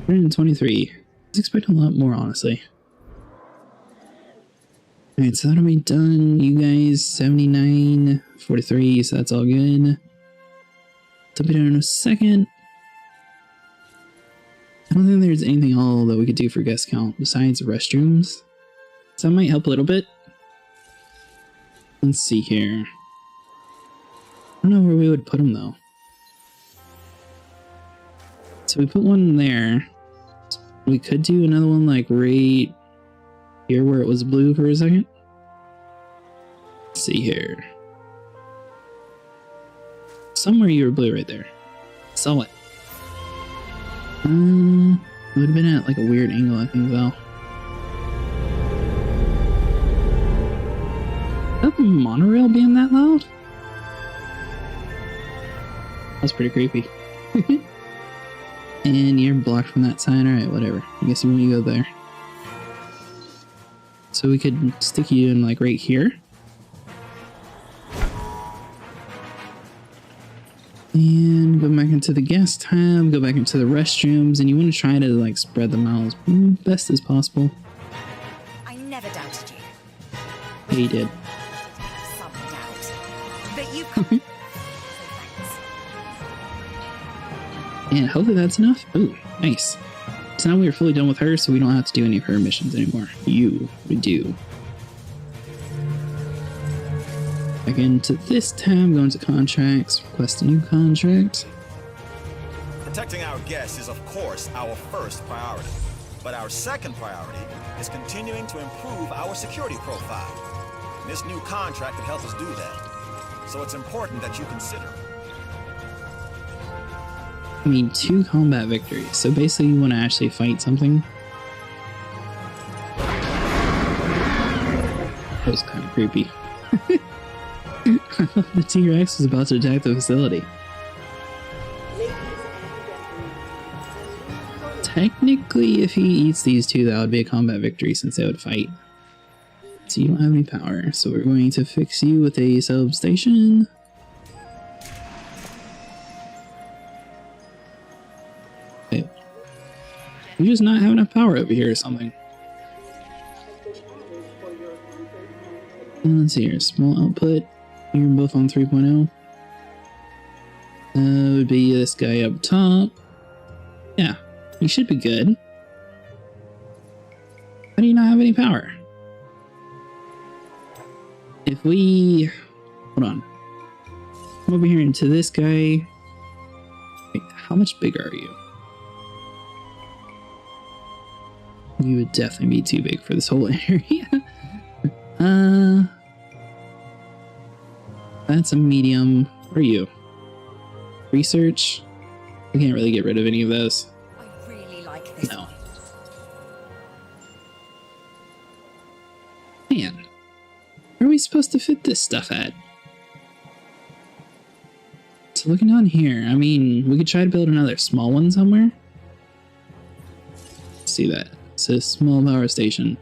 123. I was expecting a lot more, honestly. Alright, so that'll be done. You guys, 79, 43, so that's all good. That'll be done in a second. I don't think there's anything all that we could do for guest count besides restrooms. So that might help a little bit. Let's see here. I don't know where we would put them though. So we put one there. We could do another one like right here where it was blue for a second. Let's see here. Somewhere you were blue right there. Saw it. Would have been at like a weird angle, I think though. Is the monorail being that loud? That's pretty creepy. And you're blocked from that side. Alright, whatever. I guess you want to go there. So we could stick you in like right here. And go back into the guest tab, go back into the restrooms, and you want to try to like spread them out as best as possible. I never doubted you. Yeah, you did. Some doubt. But you've come. So thanks. And hopefully that's enough. Ooh, nice. So now we're fully done with her, so we don't have to do any of her missions anymore. We do. Back into this tab, go into contracts, request a new contract. Protecting our guests is, of course, our first priority. But our second priority is continuing to improve our security profile. And this new contract could help us do that. So it's important that you consider it. I mean, 2 combat victories. So basically you want to actually fight something. That was kind of creepy. The T-Rex was about to attack the facility. Technically, if he eats these 2, that would be a combat victory since they would fight. So you don't have any power. So we're going to fix you with a substation. Wait. You just not have enough power over here or something. Let's see here. Small output. You're both on 3.0. Would be this guy up top. Yeah, you should be good. How do you not have any power? If we... Hold on. Come over here into this guy. Wait, how much bigger are you? You would definitely be too big for this whole area. That's a medium. Where are you? Research? I can't really get rid of any of those. I really like this. No. Man, where are we supposed to fit this stuff at? So looking down here, I mean, we could try to build another small one somewhere. Let's see that. It's a small power station.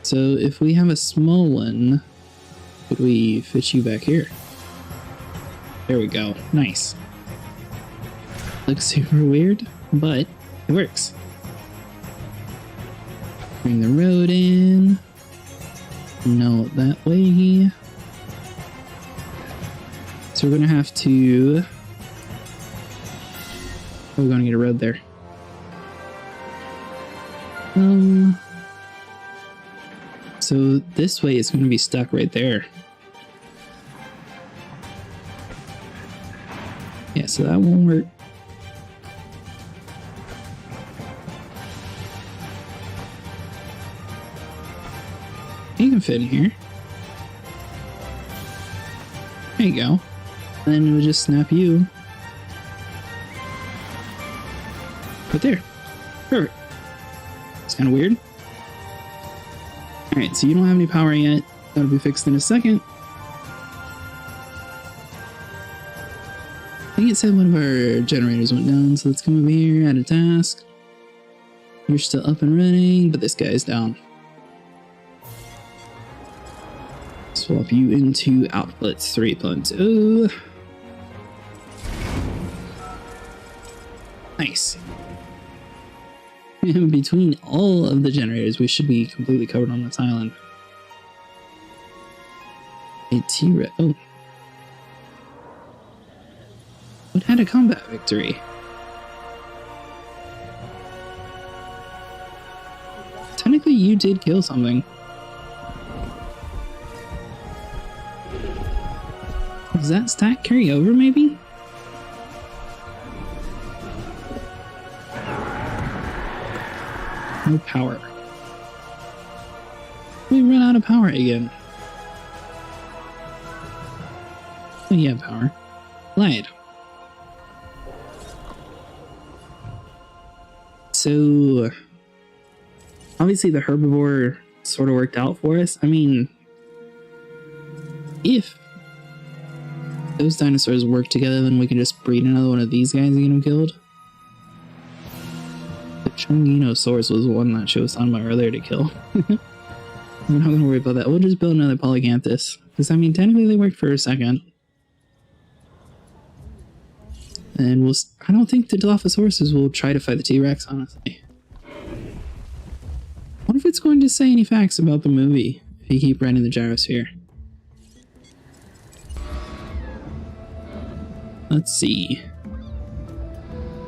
So if we have a small one, could we fit you back here? There we go. Nice. Looks super weird, but it works. Bring the road in. No, that way. So we're gonna have to... Oh, we're gonna get a road there. So this way is going to be stuck right there. Yeah, so that won't work. You can fit in here. There you go. And then we'll just snap you. Right there. Perfect. It's kind of weird. Alright, so you don't have any power yet. That'll be fixed in a second. I think it said one of our generators went down, so let's come over here, add a task. You're still up and running, but this guy's down. Swap you into outputs 3.0. Nice. And between all of the generators, we should be completely covered on this island. A T-Rex. Oh. What had a combat victory? Technically, you did kill something. Does that stat carry over, maybe? No power. We run out of power again. Oh, yeah, power. Lied. So, obviously the herbivore sort of worked out for us. I mean, if those dinosaurs work together, then we can just breed another one of these guys and get them killed. Dinosaurs was the one that she was talking about earlier to kill. We're not going to worry about that. We'll just build another Polycanthus. Because, I mean, technically they worked for a second. And we'll... I don't think the Dilophosaurus will try to fight the T-Rex, honestly. I wonder if it's going to say any facts about the movie if you keep running the gyrosphere. Let's see.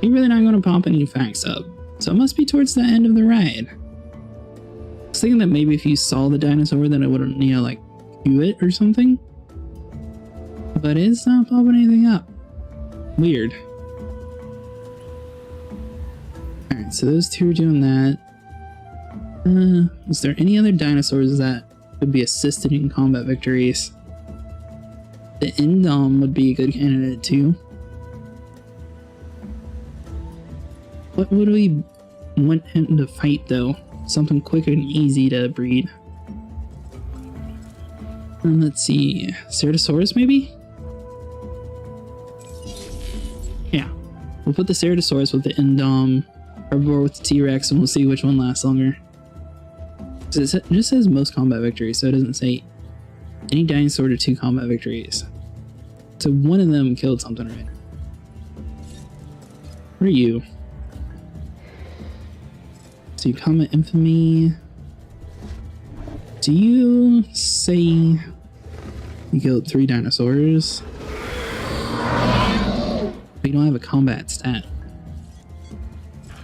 You're really not going to pop any facts up. So it must be towards the end of the ride. I was thinking that maybe if you saw the dinosaur, then it wouldn't, you know, like, cue it or something. But it's not popping anything up. Weird. Alright, so those two are doing that. Is there any other dinosaurs that could be assisted in combat victories? The Indom would be a good candidate too. What would we want him to fight though? Something quick and easy to breed. And let's see, Ceratosaurus maybe? Yeah, we'll put the Ceratosaurus with the Indom, Herbivore with the T-Rex, and we'll see which one lasts longer. It just says most combat victories, so it doesn't say any dinosaur to 2 combat victories. So one of them killed something, right? Where are you? So you combat infamy. Do you say you killed 3 dinosaurs? But you don't have a combat stat.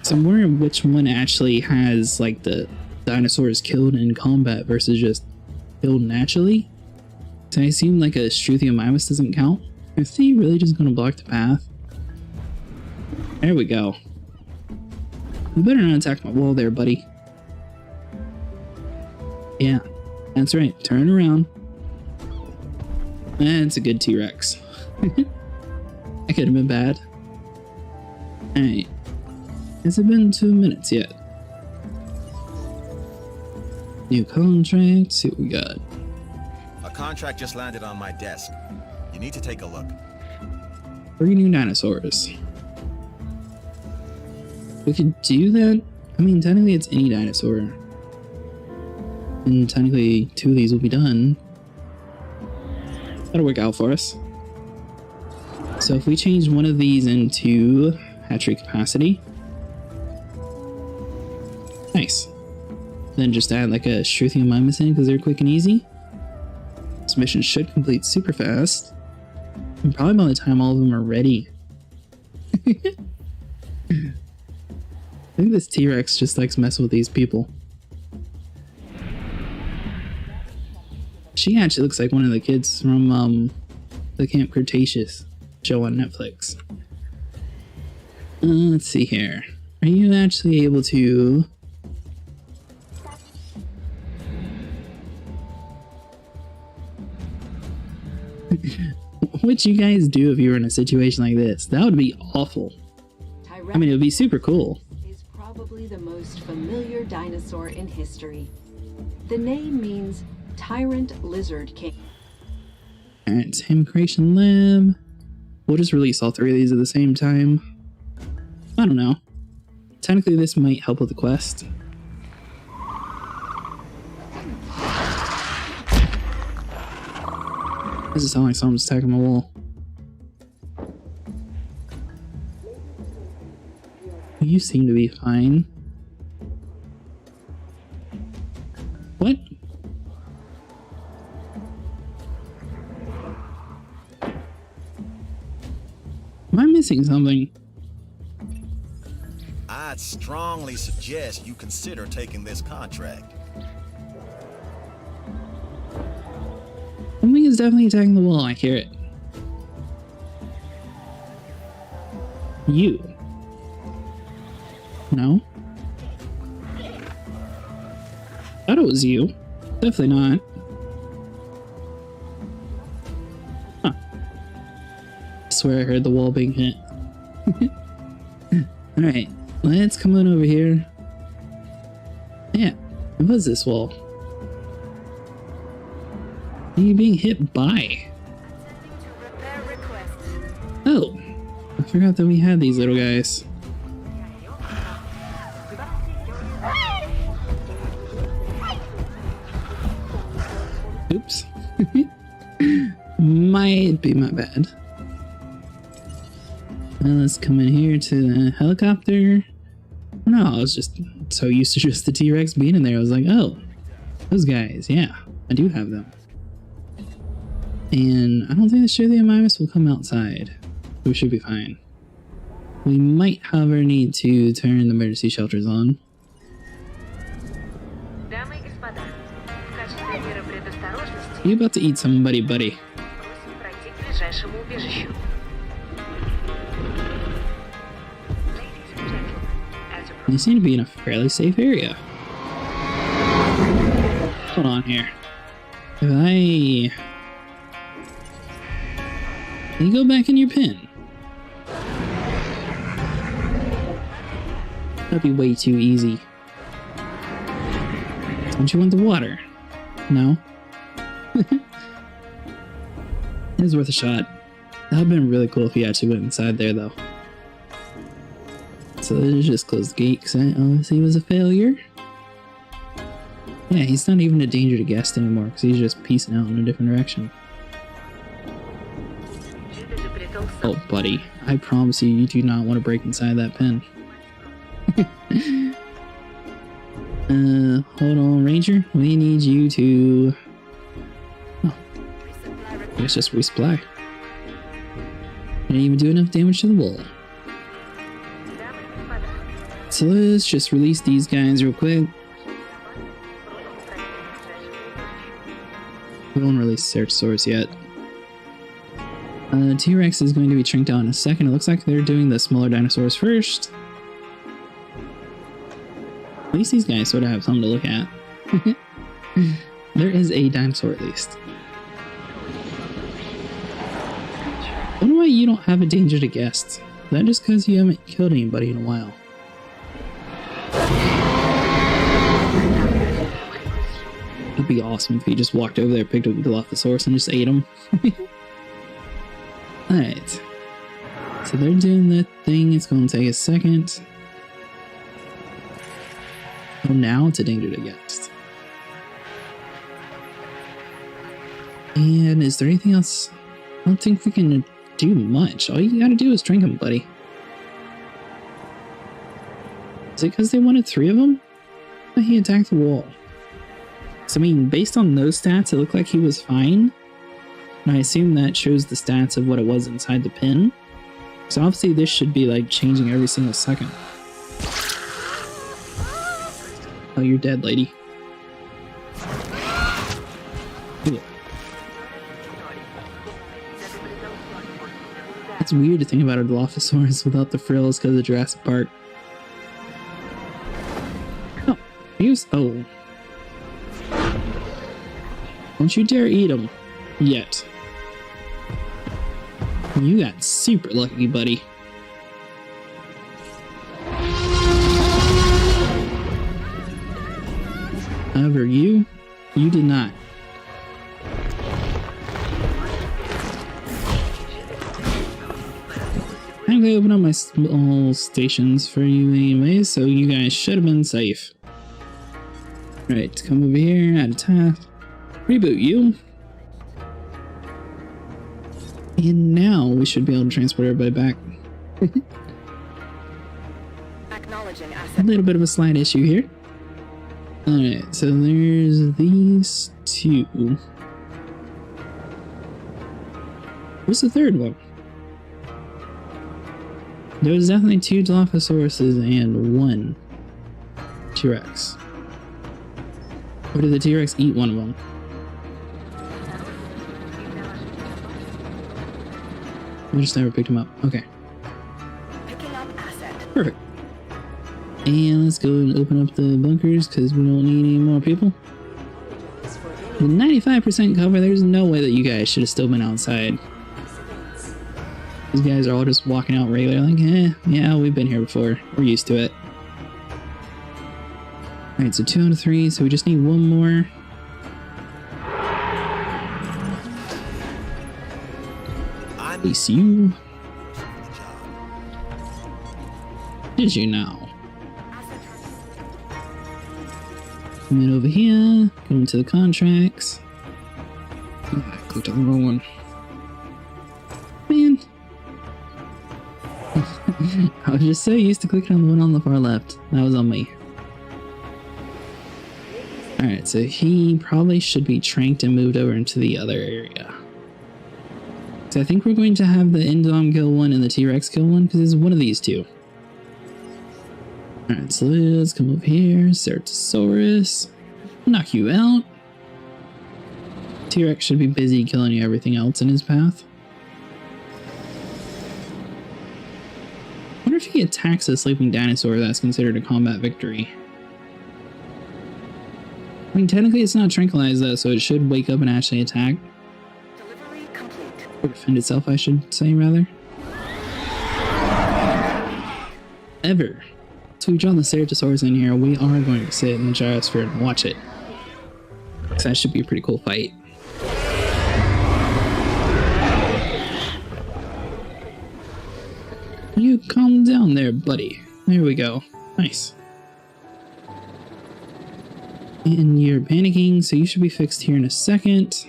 So I'm wondering which one actually has like the dinosaurs killed in combat versus just killed naturally. So I assume like a Struthiomimus doesn't count. Is he really just gonna block the path? There we go. You better not attack my wall there, buddy. Yeah, that's right. Turn around. That's a good T-Rex. That could have been bad. Alright. Has it been 2 minutes yet? New contract, see what we got. A contract just landed on my desk. You need to take a look. 3 new dinosaurs. We could do that. I mean, technically it's any dinosaur. And technically 2 of these will be done. That'll work out for us. So if we change one of these into hatchery capacity. Nice. Then just add like a Struthiomimus in because they're quick and easy. This mission should complete super fast. And probably by the time all of them are ready. I think this T-Rex just likes messing with these people. She actually looks like one of the kids from the Camp Cretaceous show on Netflix. Let's see here. Are you actually able to... What'd you guys do if you were in a situation like this? That would be awful. I mean, it would be super cool. Is probably the most familiar dinosaur in history. The name means Tyrant Lizard King. Alright, same creation lab. We'll just release all 3 of these at the same time. I don't know. Technically, this might help with the quest. This is sound like someone's attacking my wall. You seem to be fine. What? Am I missing something? I'd strongly suggest you consider taking this contract. Something is definitely attacking the wall. I hear it. You. No? Thought it was you. Definitely not. Huh. I swear I heard the wall being hit. Alright, let's come on over here. Yeah, it was this wall. What are you being hit by? Oh, I forgot that we had these little guys. Oops. Might be my bad. Now let's come in here to the helicopter. No, I was just so used to just the T-Rex being in there. I was like, oh, those guys. Yeah, I do have them. And I don't think the Struthiomimus will come outside. We should be fine. We might, however, need to turn the emergency shelters on. Дамы и господа, в качестве меры предосторожности You about to eat somebody, buddy? просим пройти к ближайшему убежищу. Ladies and gentlemen, as a You seem to be in a fairly safe area. Hold on here. If I... Can you go back in your pen? That'd be way too easy. Don't you want the water? No? It was worth a shot. That would have been really cool if he actually went inside there, though. So let's just close the gate, because that obviously was a failure. Yeah, he's not even a danger to guests anymore, because he's just peacing out in a different direction. Oh, buddy, I promise you, you do not want to break inside that pen. Hold on, Ranger. We need you to... Oh. Let's just resupply. Didn't even do enough damage to the wall. So let's just release these guys real quick. We won't release Ceratosaurus yet. T-Rex is going to be shrinked down in a second. It looks like they're doing the smaller dinosaurs first. At least these guys sort of have something to look at. There is a dinosaur at least. I wonder why you don't have a danger to guests. Is that just because you haven't killed anybody in a while? It'd be awesome if he just walked over there, picked up the Dilophosaurus, and just ate him. Alright. So they're doing that thing. It's going to take a second. Oh, now it's a danger to guests. And is there anything else? I don't think we can do much. All you gotta do is drink them, buddy. Is it because they wanted 3 of them? But he attacked the wall. So, I mean, based on those stats, it looked like he was fine. And I assume that shows the stats of what it was inside the pen. So obviously this should be like changing every single second. Oh, you're dead, lady. Ooh. It's weird to think about a Dilophosaurus without the frills because of Jurassic Park. Oh, oh. Don't you dare eat them. Yet. You got super lucky, buddy. However, you did not. I'm gonna open up my small stations for you anyway, so you guys should have been safe. Alright, come over here, add a task. Reboot you. And now we should be able to transport everybody back. Acknowledging A asset. little bit of a slight issue here. Alright, so there's these 2. Where's the third one? There's definitely 2 Dilophosauruses and 1 T-Rex. Or did the T-Rex eat one of them? I just never picked him up. Okay. Picking up asset. Perfect. And let's go and open up the bunkers because we don't need any more people. With 95% cover, there's no way that you guys should have still been outside. These guys are all just walking out regular, like, yeah, we've been here before. We're used to it. Alright, so 2 out of 3, so we just need 1 more. At least you. Did you now? Come in over here, go into the contracts. Oh, I clicked on the wrong one. Man. I was just so used to clicking on the one on the far left. That was on me. Alright, so he probably should be tranked and moved over into the other area. So I think we're going to have the Indom kill one and the T-Rex kill one, because it's one of these two. Alright, so let's come over here. Ceratosaurus. Knock you out. T-Rex should be busy killing everything else in his path. I wonder if he attacks a sleeping dinosaur, that's considered a combat victory. I mean, technically it's not tranquilized though, so it should wake up and actually attack. Delivery complete. Or defend itself, I should say, rather. Ever. So we draw the Ceratosaurus in here, we are going to sit in the gyrosphere and watch it. So that should be a pretty cool fight. You calm down there, buddy. There we go. Nice. And you're panicking, so you should be fixed here in a second.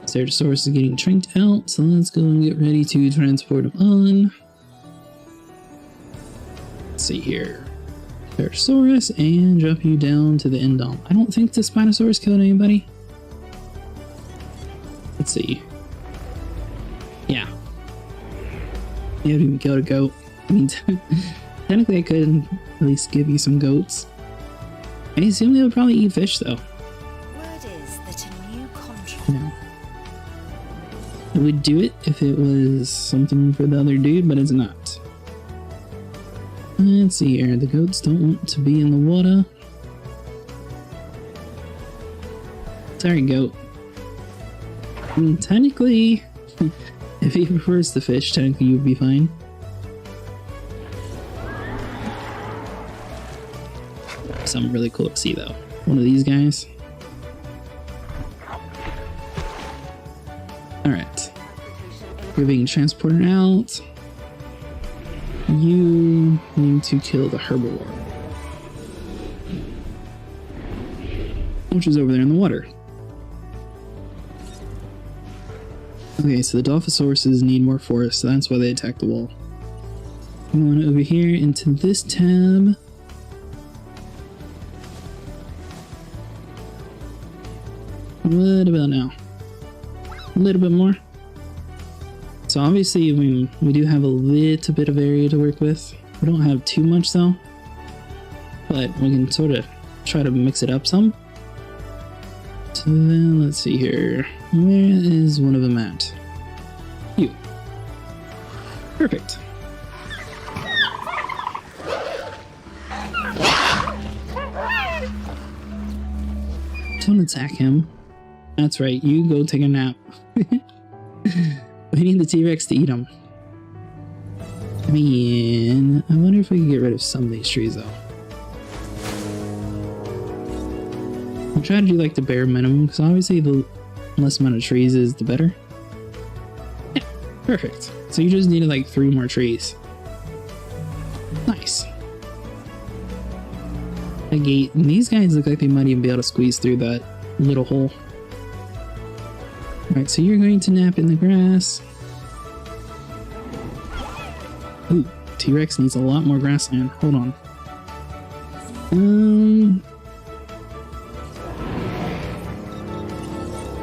Ceratosaurus is getting trinked out, so let's go and get ready to transport him on. Let's see here. Ceratosaurus, and drop you down to the Indom. I don't think the Spinosaurus killed anybody. Let's see. Yeah. You haven't even killed a goat. I mean, technically I could at least give you some goats. I assume they would probably eat fish, though. Word is that a new contract... No. I would do it if it was something for the other dude, but it's not. Let's see here. The goats don't want to be in the water. Sorry, goat. I mean, technically, if he prefers the fish, technically you'd be fine. Something really cool to see, though. One of these guys. Alright. You're being transported out. You need to kill the herbivore, which is over there in the water. Okay, so the Dilophosaurus need more forest, so that's why they attack the wall. Come on over here into this tab. What about now? A little bit more. So obviously we do have a little bit of area to work with. We don't have too much though, but we can sort of try to mix it up some. So then let's see here. Where is one of them at? You. Perfect. Don't attack him. That's right, you go take a nap. We need the T-Rex to eat him. I mean, I wonder if we can get rid of some of these trees though. I'm trying to do like the bare minimum, because obviously the less amount of trees is the better. Yeah, perfect. So you just needed like 3 more trees. Nice. A gate, and these guys look like they might even be able to squeeze through that little hole. Alright, so you're going to nap in the grass. Ooh, T-Rex needs a lot more grassland. Hold on.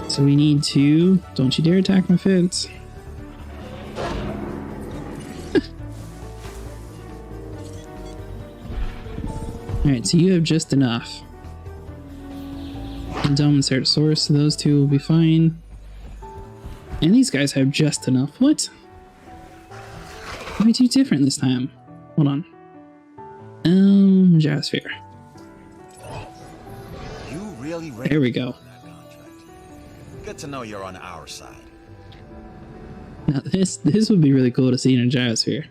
So we need to... Don't you dare attack my fence. Alright, so you have just enough. Indom and Ceratosaurus, so those two will be fine. And these guys have just enough. What? Why too different this time? Hold on. Gyrosphere. You really There we go. that contract. Good to know you're on our side. Now this would be really cool to see in a gyrosphere.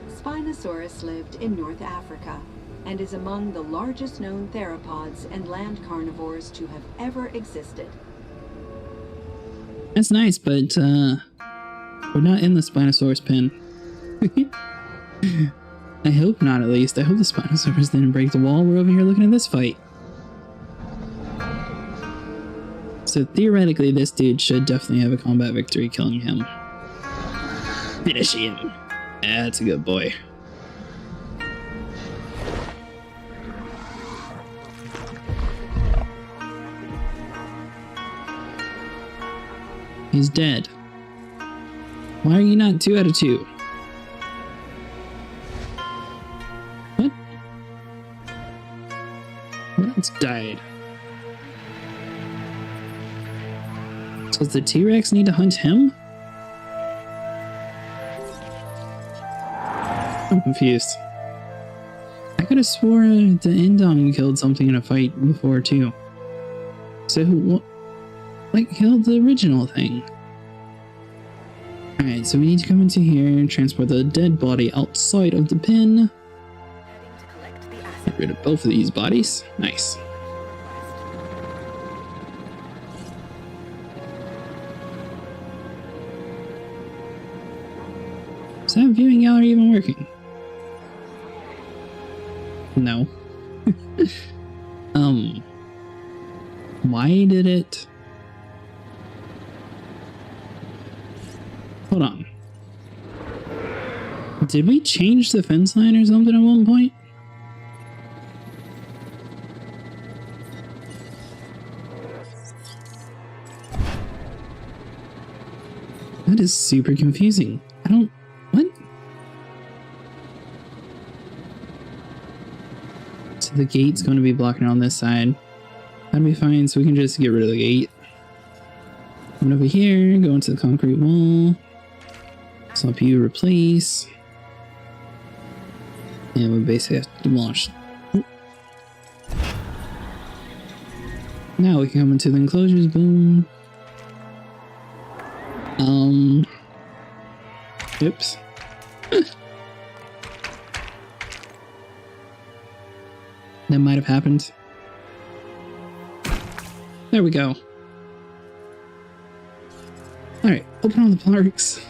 Spinosaurus lived in North Africa and is among the largest known theropods and land carnivores to have ever existed. That's nice, but we're not in the Spinosaurus pen. I hope not, at least. I hope the Spinosaurus didn't break the wall. We're over here looking at this fight. So theoretically, this dude should definitely have a combat victory killing him. Finish him. That's a good boy. He's dead. Why are you not 2 out of 2? What? What else died? So does the T-Rex need to hunt him? I'm confused. I could have swore the Indom killed something in a fight before too. So what killed the original thing? Alright, so we need to come into here and transport the dead body outside of the pin. Get rid of both of these bodies. Nice. Is that viewing gallery even working? No. Why did it... Hold on. Did we change the fence line or something at one point? That is super confusing. I don't... What? So the gate's going to be blocking on this side. That'll be fine, so we can just get rid of the gate. Come over here, go into the concrete wall. Swap you, replace. And we basically have to demolish. Now we can come into the enclosures, boom. Oops. That might have happened. There we go. Alright, open all the parks.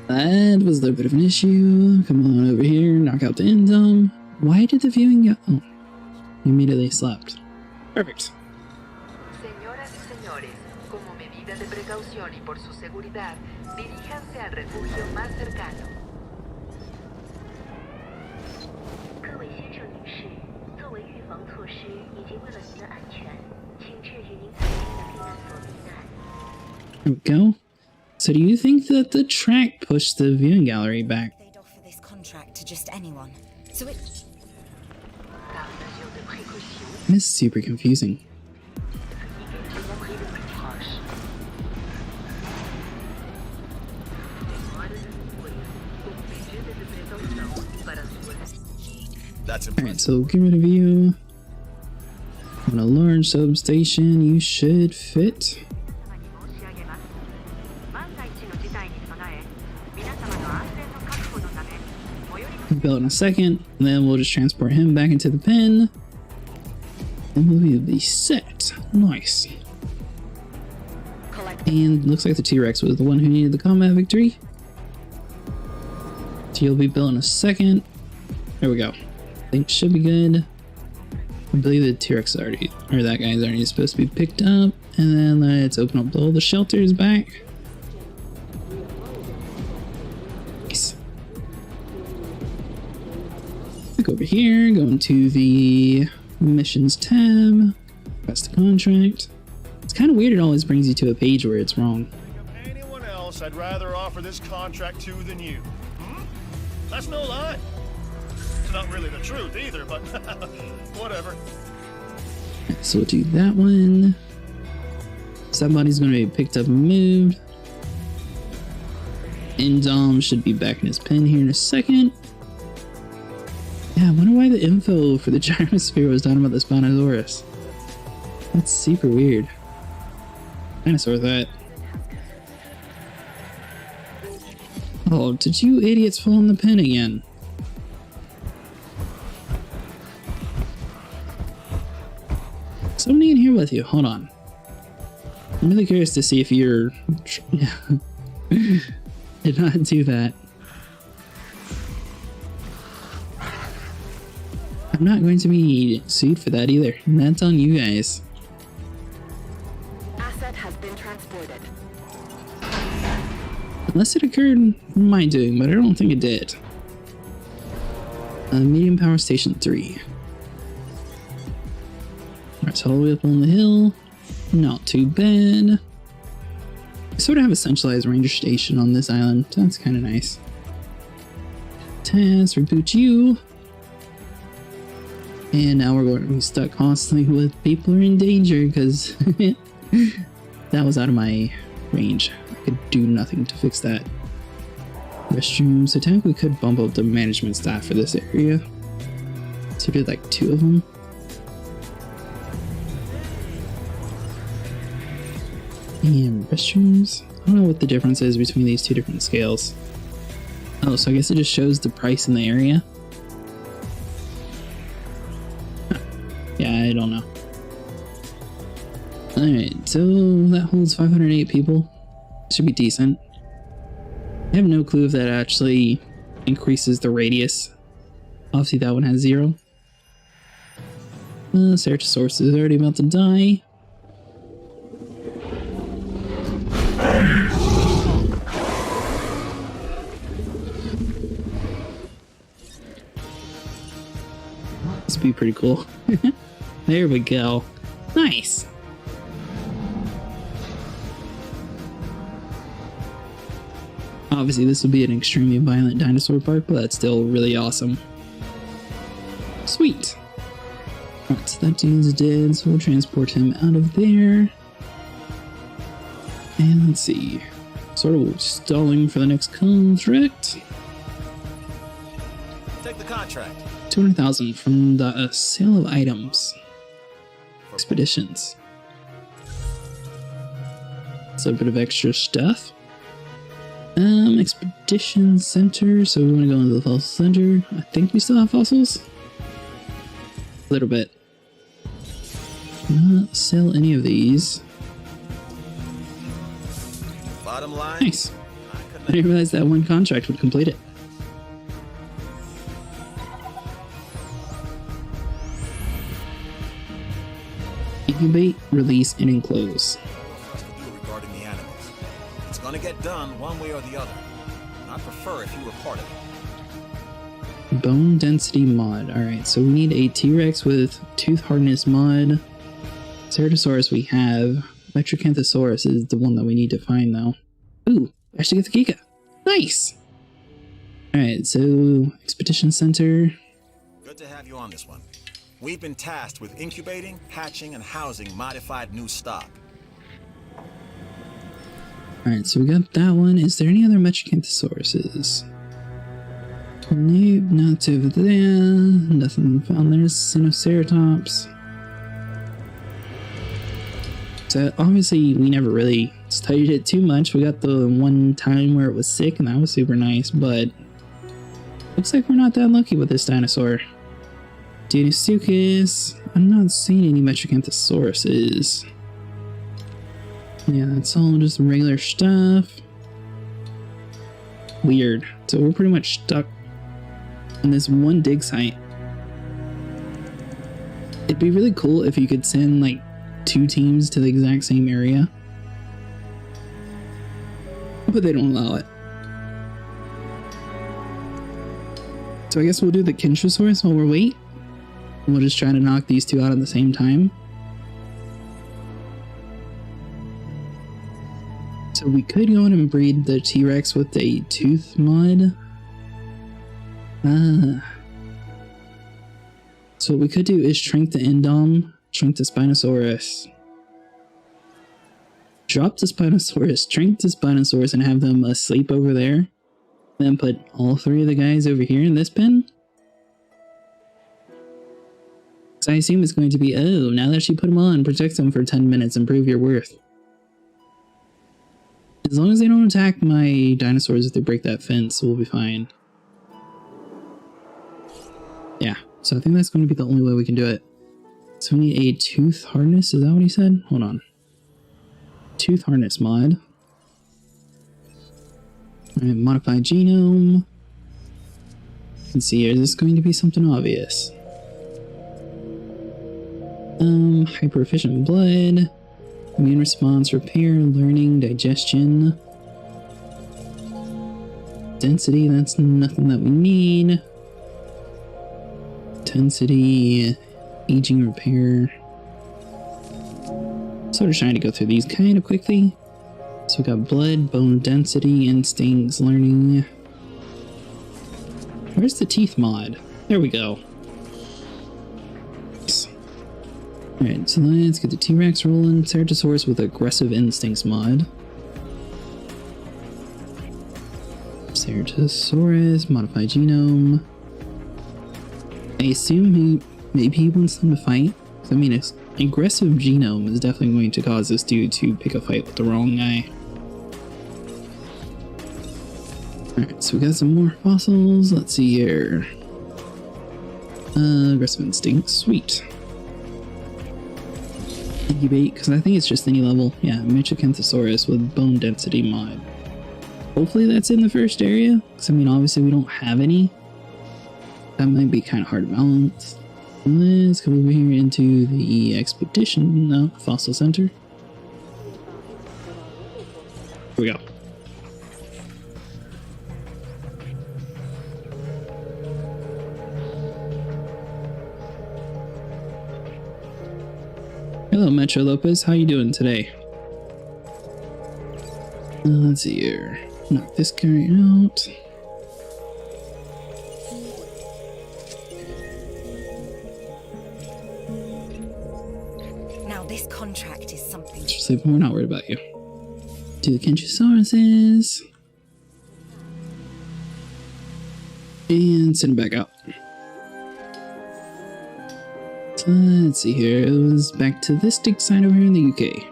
That was a little bit of an issue. Come on over here, knock out the Indom. Why did the viewing go? Oh, immediately slept. Perfect. Señoras y señores, como medida de precaución y por su seguridad, diríjanse al refugio más cercano. 各位先生女士，作为预防措施以及为了您的安全，请至于您所需的避难所避难。 There we go. So do you think that the track pushed the viewing gallery back? They'd offer this contract to just anyone. So it... Par mesure de précaution, This is super confusing. indiquez le nombre le plus proche. Medidas de precaução para sua That's Alright, impressive. so get rid of you. On a large substation, you should fit. 申し上げます。万が一の事態に備え、皆様の安全の確保のため、最寄りの Build in a second, and then we'll just transport him back into the pen. And we'll be set. Nice. And looks like the T-Rex was the one who needed the combat victory. So you'll be built in a second. There we go. I think should be good. I believe the T-Rex already, or that guy's already supposed to be picked up. And then let's open up all the shelters back. Nice. Back over here, go into the missions tab, press the contract. It's kind of weird, it always brings you to a page where it's wrong. Think of anyone else I'd rather offer this contract to than you. Hmm? That's no lie. It's not really the truth either, but whatever. So we'll do that one. Somebody's going to be picked up and moved. Indom should be back in his pen here in a second. Yeah, I wonder why the info for the gyrosphere was talking about the spinosaurus. That's super weird. Dinosaur that. Oh, did you idiots fall in the pen again? Somebody in here with you. Hold on. I'm really curious to see if you're... Did not do that. I'm not going to be sued for that either. And that's on you guys. asset has been transported. Unless it occurred from my doing, but I don't think it did. Medium power station 3. Alright, so all the way up on the hill. Not too bad. I sort of have a centralized ranger station on this island. That's kind of nice. Test, reboot you. And now we're going to be stuck constantly with people are in danger because that was out of my range. I could do nothing to fix that. Restrooms. So technically we could bump up the management staff for this area. So we did like 2 of them. And restrooms. I don't know what the difference is between these 2 different scales. Oh, so I guess it just shows the price in the area. Huh. Yeah, I don't know. Alright, so that holds 508 people. Should be decent. I have no clue if that actually increases the radius. Obviously that one has 0. Ceratosaurus is already about to die. This would be pretty cool. There we go. Nice. Obviously this would be an extremely violent dinosaur park, but that's still really awesome. Sweet. Alright, so that dude's dead, so we'll transport him out of there. And let's see. Sort of stalling for the next contract. Take the contract. 200,000 from the sale of items. Expeditions. It's a bit of extra stuff. Expedition center. So we want to go into the fossil center. I think we still have fossils. A little bit. Not sell any of these. Bottom line. Nice. I didn't realize that one contract would complete it. Incubate, release, and enclose. For us to do regarding the animals. It's gonna get done one way or the other. I'd prefer if you were part of it. Bone density mod. Alright, so we need a T-Rex with tooth hardness mod. Ceratosaurus we have. Metrocanthosaurus is the one that we need to find though. Ooh, I should get the giga. Nice! Alright, so Expedition Center. Good to have you on this one. We've been tasked with incubating, hatching, and housing modified new stock. Alright, so we got that one. Is there any other Metrocantosauruses? Nope, not over there. Nothing found there. Sinoceratops. So obviously we never really studied it too much. We got the one time where it was sick and that was super nice, but looks like we're not that lucky with this dinosaur. Deinosuchus. I'm not seeing any Metrocanthosauruses. Yeah, that's all just regular stuff. Weird. So we're pretty much stuck on this one dig site. It'd be really cool if you could send like 2 teams to the exact same area. But they don't allow it. So I guess we'll do the Kintrosaurus while we're waiting. We'll just try to knock these 2 out at the same time. So we could go in and breed the T-Rex with a tooth mod. So what we could do is shrink the Indom, shrink the Spinosaurus, drop the Spinosaurus, shrink the Spinosaurus, and have them asleep over there. Then put all 3 of the guys over here in this pen. So I assume it's going to be, oh, now that you put them on, protect them for 10 minutes and prove your worth. As long as they don't attack my dinosaurs if they break that fence, we'll be fine. Yeah, so I think that's going to be the only way we can do it. So we need a tooth harness, is that what he said? Hold on. Tooth harness mod. Alright, modify genome. Let's see here, is this going to be something obvious? Hyper efficient blood. Immune response, repair, learning, digestion. Density, that's nothing that we need. Density, aging, repair. Sort of trying to go through these kind of quickly. So we got blood, bone density, instincts, learning. Where's the teeth mod? There we go. Alright, so let's get the T-Rex rolling. Ceratosaurus with aggressive instincts mod. Ceratosaurus, modified genome. I assume maybe he wants them to fight. I mean, aggressive genome is definitely going to cause this dude to pick a fight with the wrong guy. Alright, so we got some more fossils. Let's see here. Aggressive instinct, sweet. Incubate, because I think it's just any level. Yeah, Machacanthosaurus with bone density mod. Hopefully that's in the first area, because I mean, obviously we don't have any. That might be kind of hard to balance. Let's come over here into the expedition fossil center. Here we go. Hello, Metro Lopez. How you doing today? Let's see here. Knock this guy out. Now this contract is something. Just like, we're not worried about you. Do the Kinchosauruses. And send it back out. So let's see here. It was back to this dig site over here in the UK.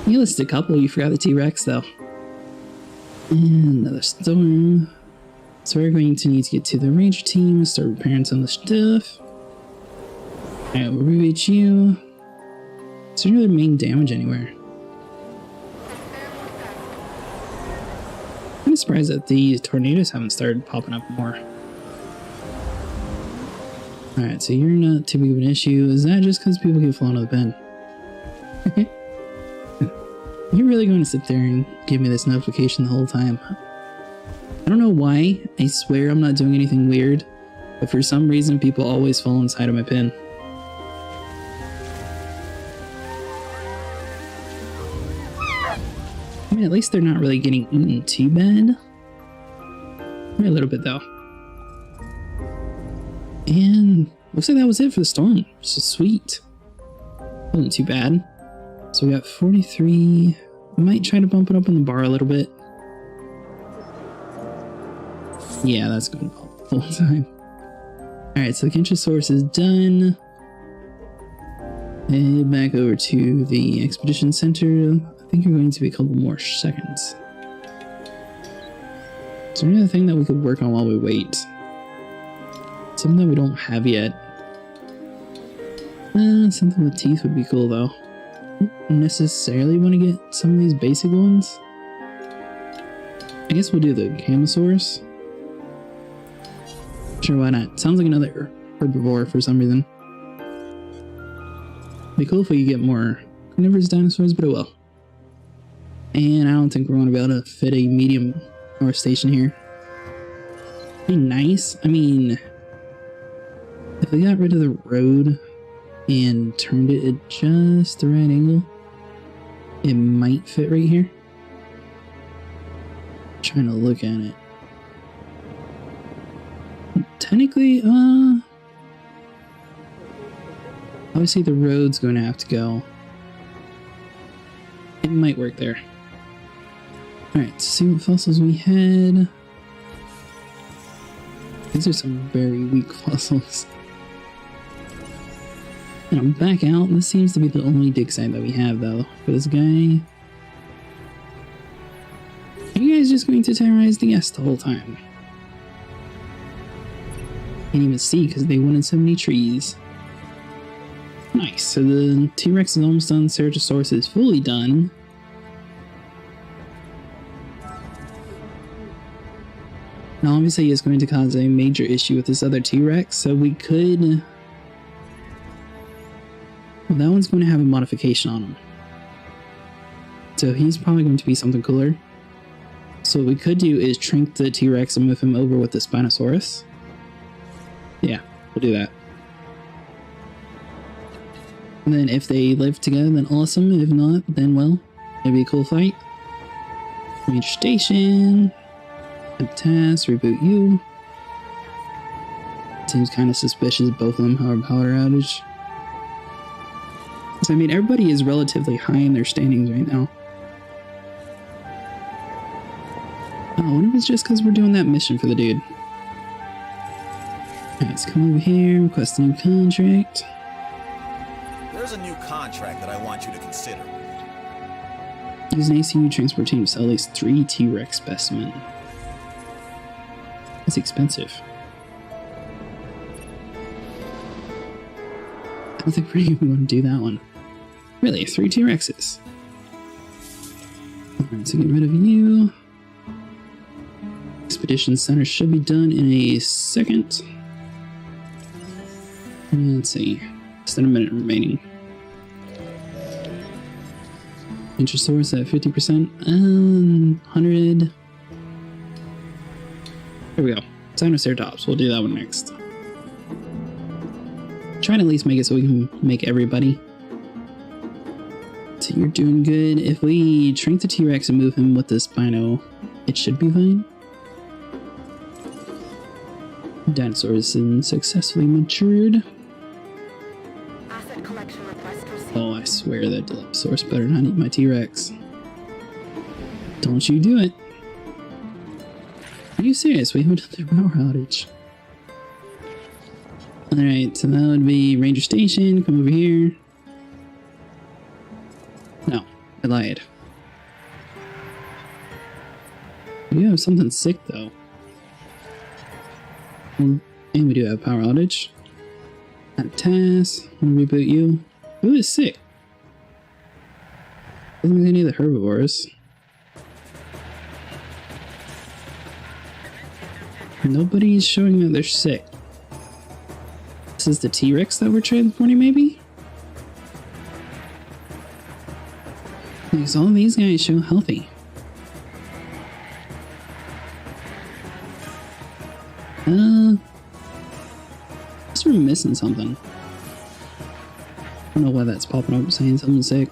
You listed a couple, you forgot the T-Rex though. And another storm. So we're going to need to get to the ranger team, start repairing some of the stuff. Alright, we'll reach you. Is there really main damage anywhere? I'm surprised that these tornadoes haven't started popping up more. Alright, so you're not too big of an issue. Is that just because people get flown out of the pen? You're really going to sit there and give me this notification the whole time? I don't know why. I swear I'm not doing anything weird, but for some reason people always fall inside of my pen. I mean, at least they're not really getting eaten too bad. Maybe a little bit though. And looks like that was it for the storm. So sweet. Wasn't too bad. So we got 43. Might try to bump it up on the bar a little bit. Yeah, that's going to pop the whole time. Alright, so the Kinchosauruss is done. Head back over to the expedition center. I think you're going to be a couple more seconds. Is there another thing that we could work on while we wait? Something that we don't have yet. Something with teeth would be cool though. Don't necessarily want to get some of these basic ones. I guess we'll do the Camosaurus. Sure, why not? Sounds like another herbivore for some reason. Be cool if we could get more carnivorous dinosaurs, but it will. And I don't think we're going to be able to fit a medium or station here. Be nice. I mean, if we got rid of the road and turned it at just the right angle, it might fit right here. Trying to look at it. Technically, obviously the road's going to have to go. It might work there. Alright, see what fossils we had. These are some very weak fossils. And I'm back out. This seems to be the only dig site that we have, though, for this guy. Are you guys just going to terrorize the guests the whole time? Can't even see because they went in so many trees. Nice. So the T-Rex is almost done. Ceratosaurus is fully done. Now, obviously, it's going to cause a major issue with this other T-Rex, so we could... Well, that one's going to have a modification on him. So he's probably going to be something cooler. So what we could do is shrink the T-Rex and move him over with the Spinosaurus. Yeah, we'll do that. And then if they live together, then awesome. If not, then well, it'd be a cool fight. Ranger station. Task, reboot you. Seems kind of suspicious both of them have power outage. So I mean, everybody is relatively high in their standings right now. Oh, I wonder if it's just because we're doing that mission for the dude. Alright, let's come over here, request a new contract. There's a new contract that I want you to consider. Use an ACU transport team to sell at least 3 T-Rex specimen. That's expensive. I don't think we're even going to do that one. Really, 3 T-Rexes. Alright, so get rid of you. Expedition Center should be done in a second. Let's see. Just a minute remaining. Interest source at 50%. 100. There we go. Dinosaur. We'll do that one next. Try to at least make it so we can make everybody. So you're doing good. If we shrink the T-Rex and move him with the Spino, it should be fine. Dinosaur is successfully matured. Asset collection request received. Oh, I swear that Dilophosaurus better not eat my T-Rex. Don't you do it. Are you serious? We have another power outage. Alright, so that would be Ranger Station. Come over here. No, I lied. We have something sick though. And we do have power outage. Add a task. I'm gonna reboot you. Who is sick? Doesn't mean any of the herbivores. Nobody's showing that they're sick. This is the T-Rex that we're transporting, maybe? Because all these guys show healthy. Guess we're missing something. I don't know why that's popping up saying someone's sick.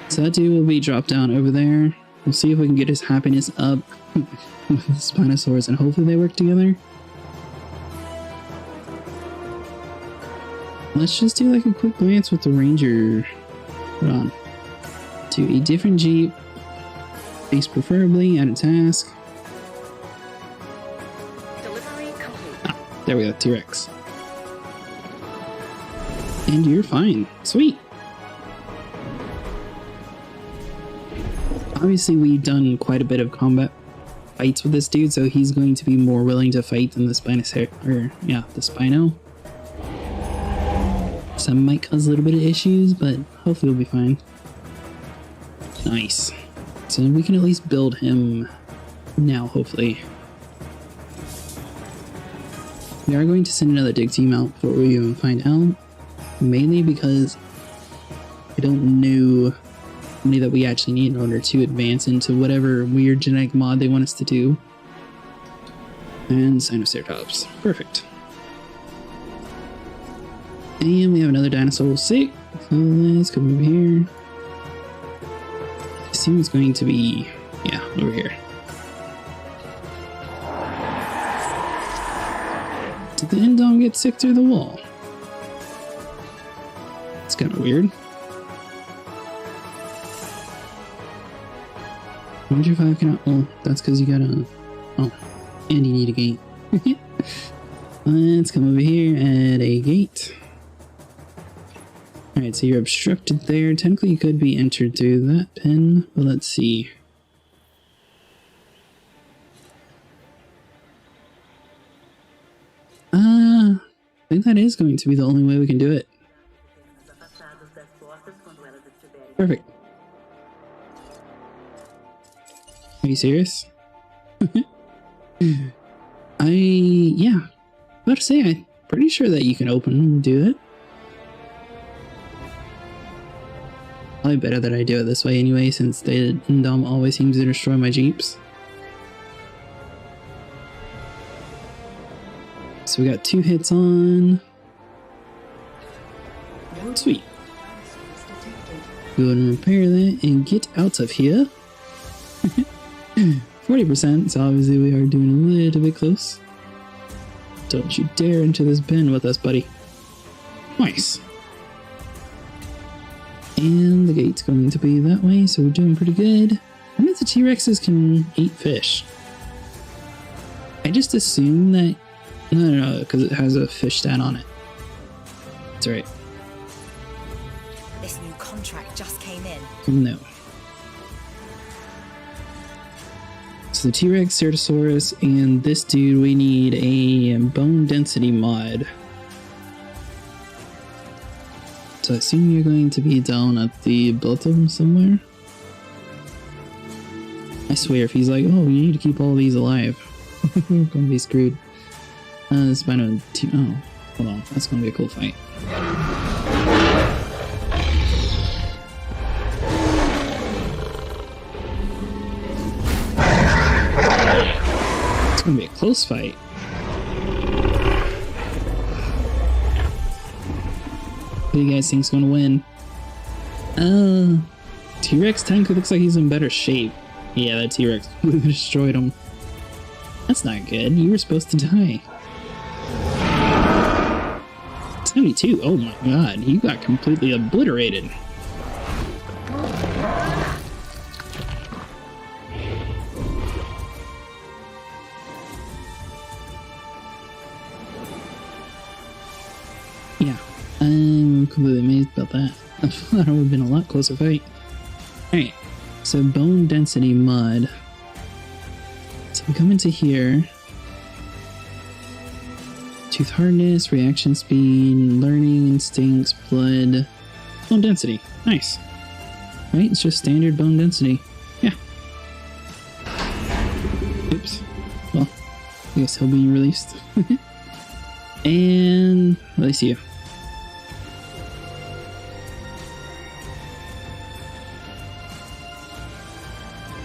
So that dude will be dropped down over there. We'll see if we can get his happiness up with the Spinosaurus and hopefully they work together. Let's just do like a quick glance with the Ranger. Hold on. To a different Jeep. Base preferably, add a task. Delivery complete. Ah, there we go, T-Rex. And you're fine. Sweet. Obviously, we've done quite a bit of combat fights with this dude, so he's going to be more willing to fight than the the Spino. Some might cause a little bit of issues, but hopefully we'll be fine. Nice. So we can at least build him now, hopefully. We are going to send another dig team out before we even find out. Mainly because I don't know how many that we actually need in order to advance into whatever weird genetic mod they want us to do. And Sinoceratops. Perfect. And we have another dinosaur sick. So let's come over here. This team is going to be, yeah, over here. Did the Indom get sick through the wall? It's kind of weird. I wonder if I can. Oh, that's because you gotta. Oh, and you need a gate. Let's come over here, add a gate. Alright, so you're obstructed there. Technically, you could be entered through that pin, but let's see. I think that is going to be the only way we can do it. Perfect. Are you serious? Yeah. About to say, I'm pretty sure that you can open and do it. Probably better that I do it this way anyway, since the Indom always seems to destroy my Jeeps. So we got 2 hits on. Sweet. Go ahead and repair that and get out of here. 40%, so obviously we are doing a little bit close. Don't you dare into this bin with us, buddy. Nice. And the gate's going to be that way, so we're doing pretty good. I mean, the T-Rexes can eat fish. I just assume that... No, because it has a fish stat on it. That's right. This new contract just came in. No. So the T-Rex, Ceratosaurus, and this dude, we need a bone density mod. So I assume you're going to be down at the bottom somewhere? I swear, if he's like, oh, you need to keep all these alive, we're gonna be screwed. Spino 2. Oh, hold on. That's gonna be a cool fight. It's gonna be a close fight. Who do you guys think's gonna win? T-Rex technically looks like he's in better shape. Yeah, that T-Rex completely destroyed him. That's not good. You were supposed to die. 72. Oh my god, you got completely obliterated. Yeah, I'm completely amazed about that. I thought it would have been a lot closer fight. Alright, so bone density mod. So we come into here. Tooth hardness, reaction speed, learning instincts, blood, bone density. Nice. Right, it's just standard bone density. Yeah. Oops. Well, I guess he'll be released. And release you.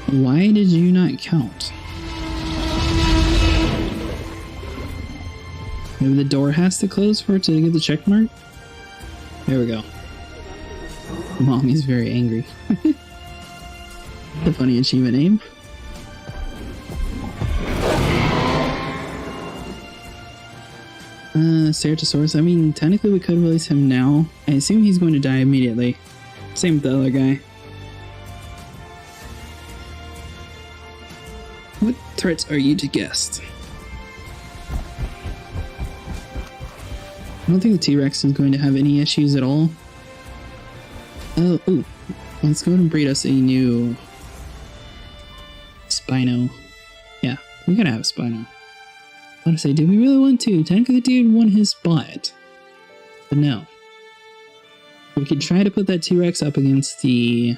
Why did you not count? Maybe the door has to close for it to get the check mark? There we go. Mommy's very angry. The funny achievement name. Ceratosaurus. I mean, technically we could release him now. I assume he's going to die immediately. Same with the other guy. What threats are you to guest? I don't think the T-Rex is going to have any issues at all. Oh, ooh. Let's go ahead and breed us a new Spino. Yeah, we gotta have a Spino. I want to say, do we really want to? Technically the dude won his spot. But no. We could try to put that T-Rex up against the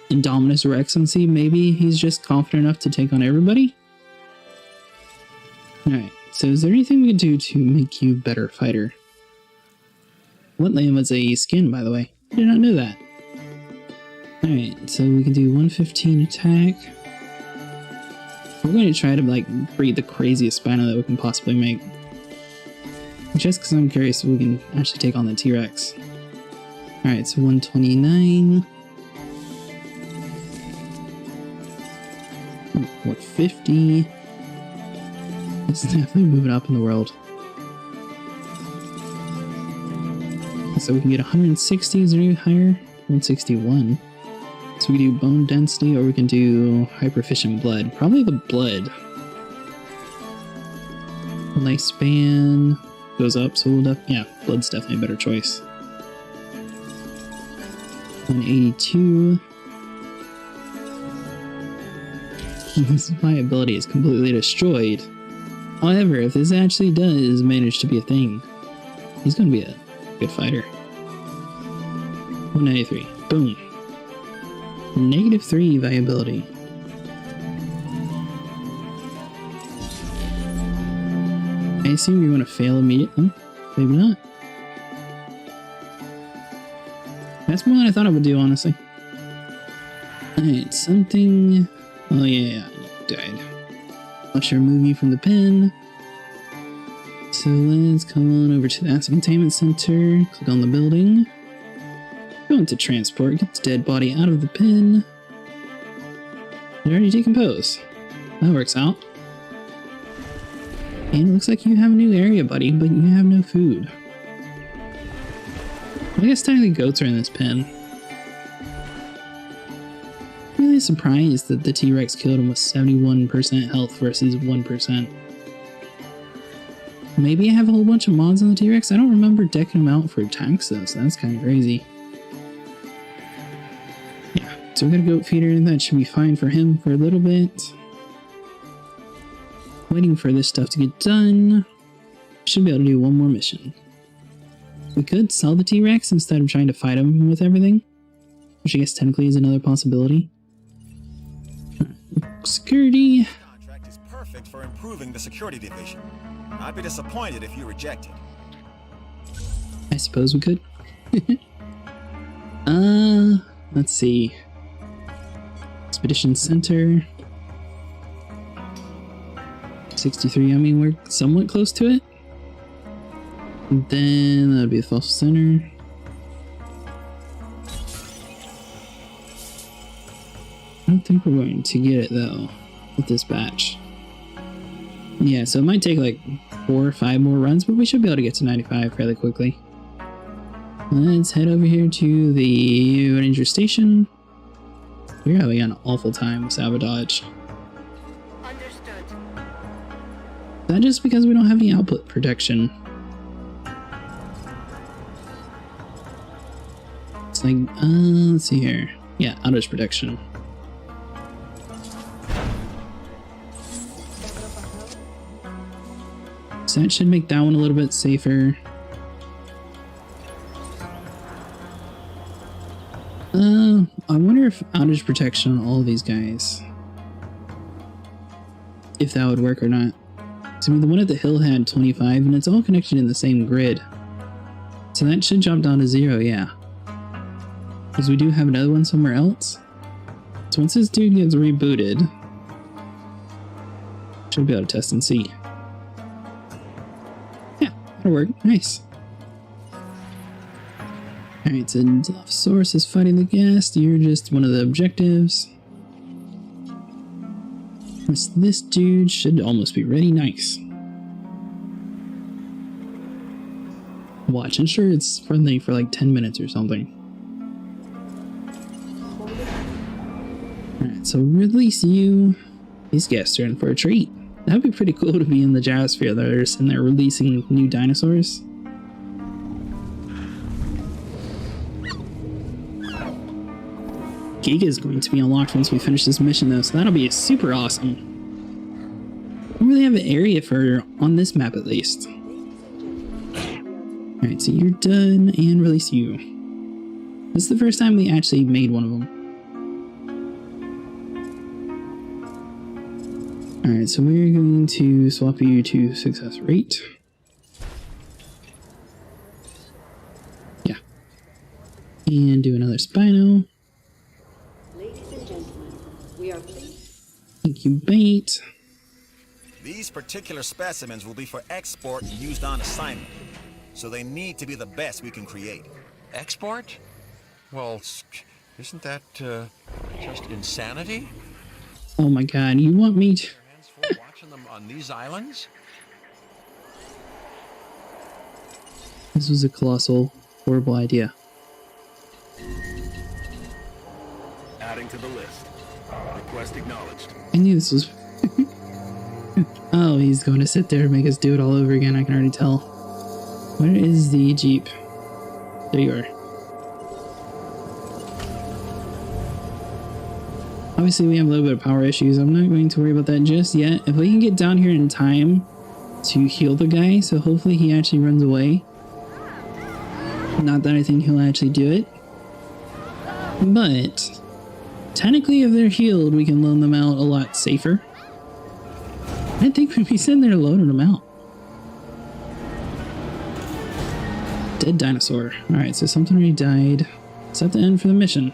Indominus Rex and see maybe he's just confident enough to take on everybody? Alright. So is there anything we can do to make you a better fighter? What land was a skin, by the way? I did not know that. Alright, so we can do 115 attack. We're going to try to, like, breed the craziest Spino that we can possibly make. Just because I'm curious if we can actually take on the T-Rex. Alright, so 129. What, 50? It's definitely moving up in the world. So we can get 160, is there any higher? 161. So we can do bone density, or we can do hyper-efficient blood. Probably the blood. Lifespan goes up, so we'll yeah, blood's definitely a better choice. 182. This viability is completely destroyed. However, if this actually does manage to be a thing, he's going to be a good fighter. 193. Boom. -3 viability. I assume you're going to fail immediately. Maybe not. That's more than I thought it would do, honestly. Alright, something... Oh yeah, died. Let's remove you from the pen. So let's come on over to the asset containment center. Click on the building. Go into transport. Get the dead body out of the pen. It already decomposed. That works out. And it looks like you have a new area, buddy, but you have no food. I guess technically goats are in this pen. I'm really surprised that the T-Rex killed him with 71% health versus 1%. Maybe I have a whole bunch of mods on the T-Rex? I don't remember decking him out for attacks though, so that's kind of crazy. Yeah, so we got a goat feeder, and that should be fine for him for a little bit. Waiting for this stuff to get done. Should be able to do one more mission. We could sell the T-Rex instead of trying to fight him with everything, which I guess technically is another possibility. Security. Contract is perfect for improving the security division. I'd be disappointed if you reject it. I suppose we could. Let's see. Expedition Center. 63, I mean, we're somewhat close to it. And then that'll be the Fossil Center. I don't think we're going to get it though with this batch. Yeah, so it might take like 4 or 5 more runs, but we should be able to get to 95 fairly quickly. Let's head over here to the Ranger Station. We're having an awful time with sabotage. Understood. Is that just because we don't have any output protection? It's like, let's see here. Yeah, outage protection. So that should make that one a little bit safer. I wonder if outage protection on all of these guys, if that would work or not. So I mean, the one at the hill had 25, and it's all connected in the same grid. So that should jump down to 0, yeah. Because we do have another one somewhere else. So once this dude gets rebooted, should be able to test and see. Yeah, that'll work. Nice. Alright, so Dilophosaurus is fighting the ghast. You're just one of the objectives. This dude should almost be ready. Nice. Watch, I'm sure it's friendly for like 10 minutes or something. Alright, so release you. These guests are in for a treat. That'd be pretty cool to be in the Gyrosphere. They're sitting there releasing new dinosaurs. Giga is going to be unlocked once we finish this mission though, so that'll be super awesome. We don't really have an area for on this map at least. Alright, so you're done, and release you. This is the first time we actually made one of them. Alright, so we're going to swap you to success rate. Yeah. And do another Spino. Ladies and gentlemen, we are pleased. Incubate. These particular specimens will be for export and used on assignment. So they need to be the best we can create. Export? Well, isn't that just insanity? Oh my god, you want me to... Hands full watching them on these islands? This was a colossal, horrible idea. Adding to the list. Request acknowledged. I knew this was... Oh, he's going to sit there and make us do it all over again, I can already tell. Where is the Jeep? There you are. Obviously, we have a little bit of power issues. I'm not going to worry about that just yet. If we can get down here in time to heal the guy, so hopefully he actually runs away. Not that I think he'll actually do it. But technically, if they're healed, we can loan them out a lot safer. I think we'd be sitting there loading them out. Dead dinosaur. Alright, so something already died. Set the end for the mission.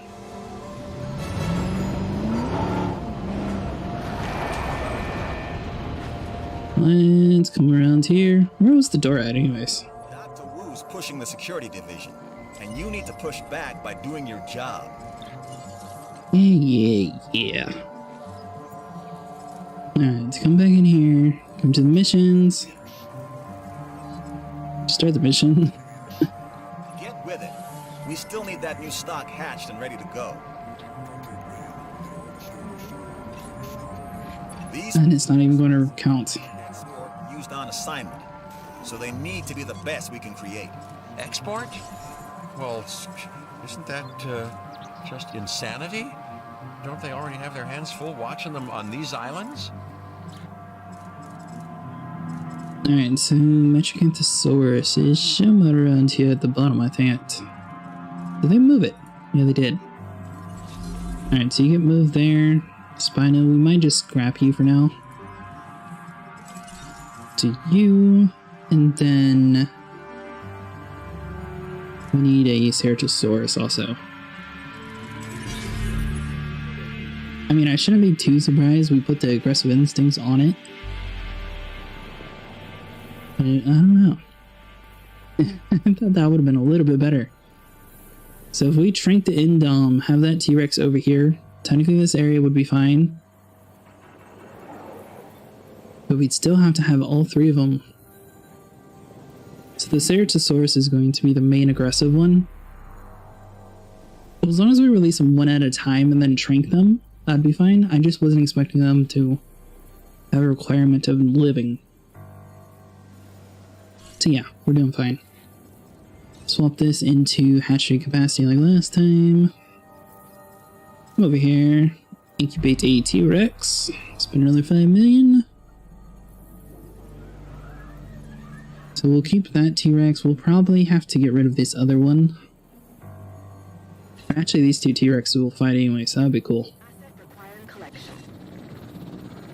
Let's come around here. Where was the door at anyways? Dr. Wu's pushing the security division, and you need to push back by doing your job. Yeah. Alright, let's come back in here. Come to the missions. Start the mission. Get with it. We still need that new stock hatched and ready to go. These And it's not even going to count. used on assignment, so they need to be the best we can create. Export? Well, isn't that just insanity? Don't they already have their hands full watching them on these islands? Alright, so Metrocanthosaurus is somewhere around here at the bottom, I think. Did they move it? Yeah, they did. Alright, so you get moved there. Spino, we might just scrap you for now. To you, and then we need a Ceratosaurus also. I mean, I shouldn't be too surprised we put the aggressive instincts on it. But I don't know. I thought that would have been a little bit better. So if we shrink the Indom, have that T-Rex over here, technically this area would be fine. But we'd still have to have all three of them. So the Ceratosaurus is going to be the main aggressive one. As long as we release them one at a time and then shrink them, that'd be fine. I just wasn't expecting them to have a requirement of living. So yeah, we're doing fine. Swap this into hatchery capacity like last time. Come over here. Incubate a T-Rex. Spend another 5 million. So we'll keep that T-Rex. We'll probably have to get rid of this other one. Actually, these two T-Rexes will fight anyway, so that'd be cool.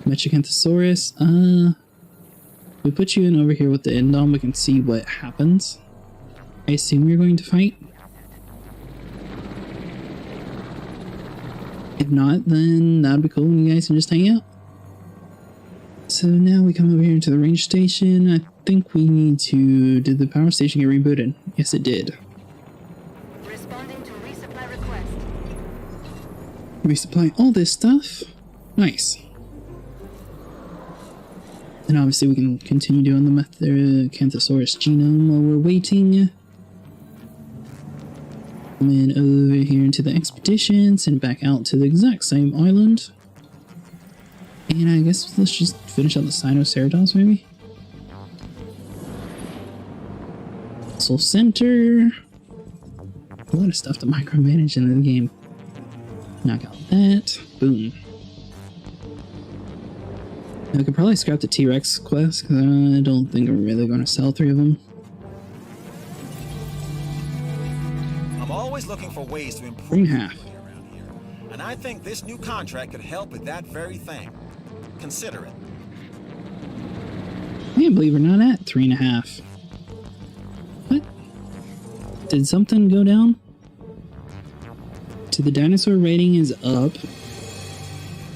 Metrocanthosaurus, we put you in over here with the Indom, we can see what happens. I assume you're going to fight? If not, then that'd be cool and you guys can just hang out. So now we come over here into the range station. I think we need to... Did the power station get rebooted? Yes, it did. Responding to resupply request. Resupply all this stuff. Nice. And obviously we can continue doing the Metrocanthosaurus genome while we're waiting. And then over here into the expedition, send back out to the exact same island. And I guess let's just finish out the Sinoceratops maybe? Soul Center. A lot of stuff to micromanage in the game. Knock out that. Boom. I could probably scrap the T-Rex quest, because I don't think I'm really going to sell 3 of them. I'm always looking for ways to 3.5. improve around here, and I think this new contract could help with that very thing. Consider it. I can't believe we're not at 3.5. What? Did something go down? So the dinosaur rating is up.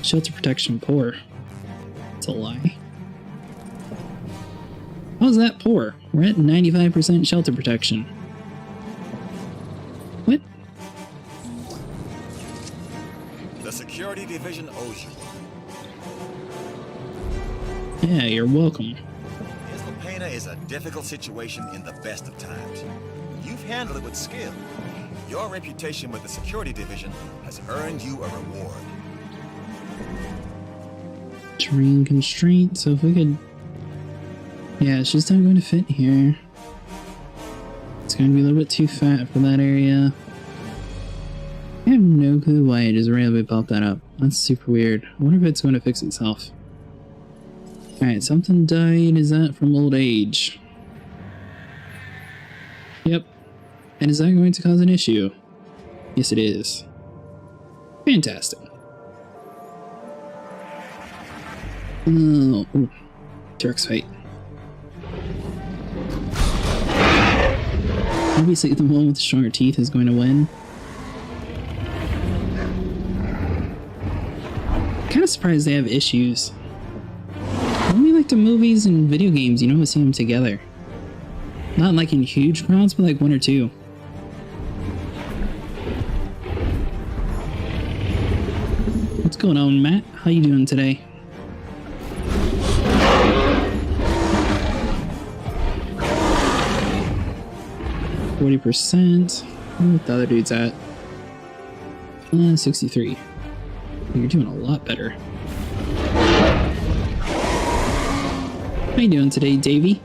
Shelter protection poor. That's a lie. How's that poor? We're at 95% shelter protection. What? The security division owes you. Yeah, you're welcome. Pena is a difficult situation in the best of times. You've handled it with skill. Your reputation with the security division has earned you a reward. Terrain constraint, so if we could... Yeah, it's just not going to fit here. It's going to be a little bit too fat for that area. I have no clue why it just randomly popped that up. That's super weird. I wonder if it's going to fix itself. Alright, something died. Is that from old age? Yep. And is that going to cause an issue? Yes, it is. Fantastic. Oh, ooh. T-Rex fight. Obviously, the one with the stronger teeth is going to win. not surprised they have issues. Only like the movies and video games, you don't see them together. Not like in huge crowds, but like one or two. What's going on, Matt? How you doing today? %. What the other dude's at? 63. You're doing a lot better. How you doing today, Davey?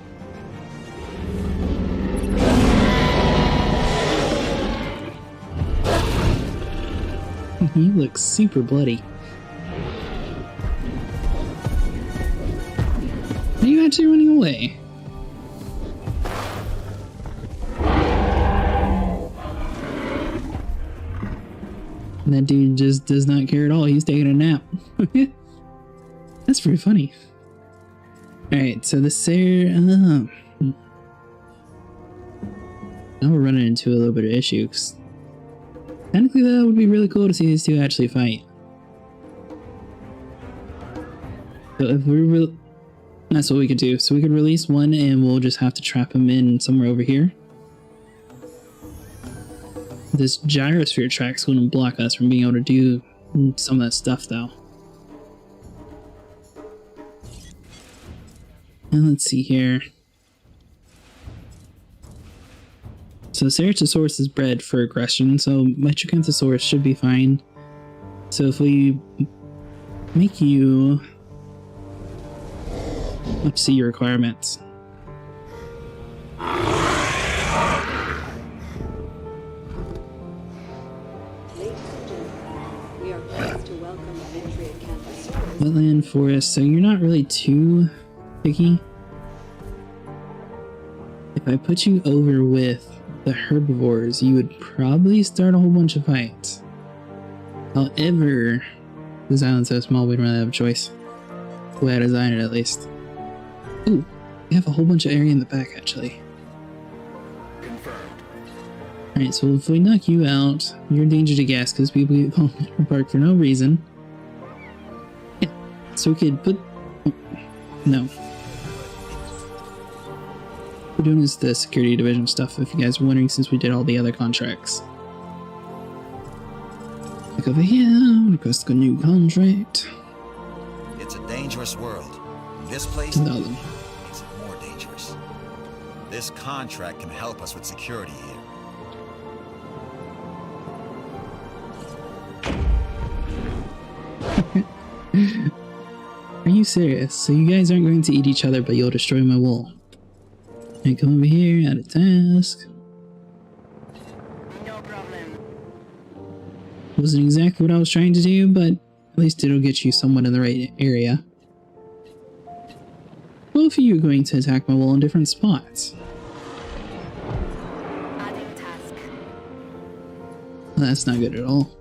He looks super bloody. Are you actually running away? And that dude just does not care at all. He's taking a nap. That's pretty funny. Alright, so the now we're running into a little bit of issues. Technically, that would be really cool to see these two actually fight. So if we that's what we could do. So we could release one and we'll just have to trap him in somewhere over here. This gyrosphere track's going to block us from being able to do some of that stuff, though. And let's see here. So Ceratosaurus is bred for aggression, so Metrocanthosaurus should be fine. So if we make you... let's see your requirements. Wetland forest, so you're not really too picky. If I put you over with the herbivores, you would probably start a whole bunch of fights. However, this island's so small we don't really have a choice. The way I designed it, at least. Ooh, we have a whole bunch of area in the back, actually. Alright, so if we knock you out, you're in danger to gas because people get pulled in the park for no reason. Yeah, so we could put... oh, no. We're doing is the security division stuff, if you guys are wondering, since we did all the other contracts. Look over here, request a new contract. It's a dangerous world. This place $10,000. makes it more dangerous. This contract can help us with security here. Are you serious? So you guys aren't going to eat each other, but you'll destroy my wall. Alright, come over here, add a task. No problem. Wasn't exactly what I was trying to do, but at least it'll get you somewhat in the right area. Both of you are going to attack my wall in different spots. Adding task. Well, that's not good at all.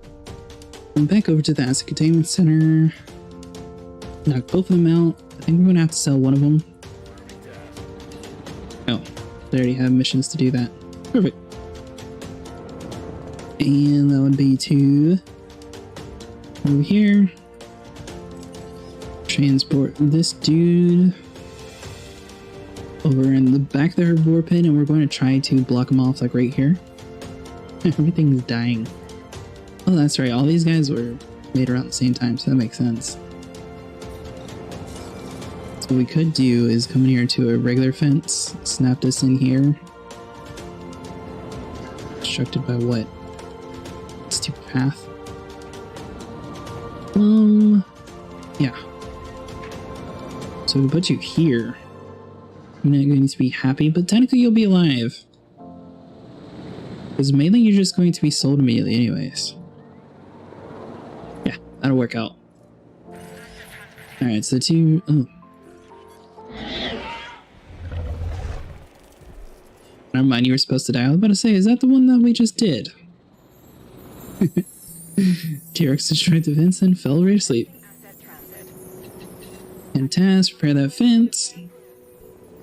I'm back over to the Asset Containment Center. Knock both of them out. I think we're going to have to sell one of them. Oh, they already have missions to do that. Perfect. And that would be to over here. Transport this dude over in the back of the herbivore pin, and we're going to try to block him off like right here. Everything's dying. Oh, that's right. All these guys were made around the same time, so that makes sense. So what we could do is come in here to a regular fence, snap this in here. Constructed by what? Stupid path. Yeah. So we put you here. You're not going to be happy, but technically you'll be alive. Because mainly you're just going to be sold immediately anyways. Yeah, that'll work out. Alright, so two... oh. Never mind, you were supposed to die. I was about to say, is that the one that we just did? T-Rex destroyed the fence and fell right asleep. And task, repair that fence.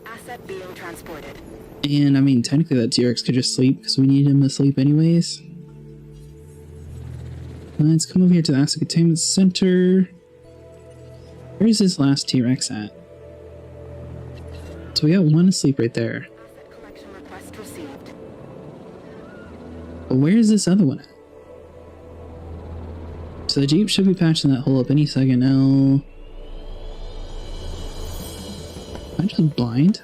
Asset being transported. And I mean, technically that T-Rex could just sleep because we need him to sleep anyways. Let's come over here to the Asset Containment Center. Where's this last T-Rex at? So we got one asleep right there. Asset collection request received. But where is this other one at? So the Jeep should be patching that hole up any second now. Am I just blind?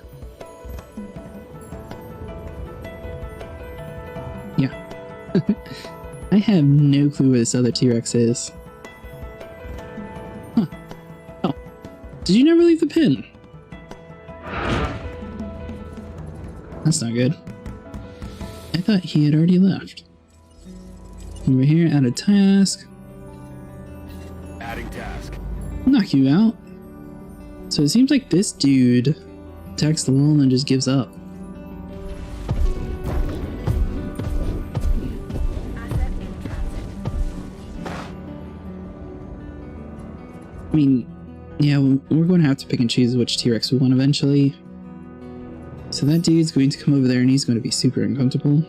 Yeah. I have no clue where this other T-Rex is. Huh. Oh. Did you never leave the pin? That's not good. I thought he had already left. Over here, add a task. Adding task. Knock you out. So it seems like this dude attacks the wall and then just gives up. I mean, yeah, we're going to have to pick and choose which T-Rex we want eventually. So that dude's going to come over there and he's going to be super uncomfortable.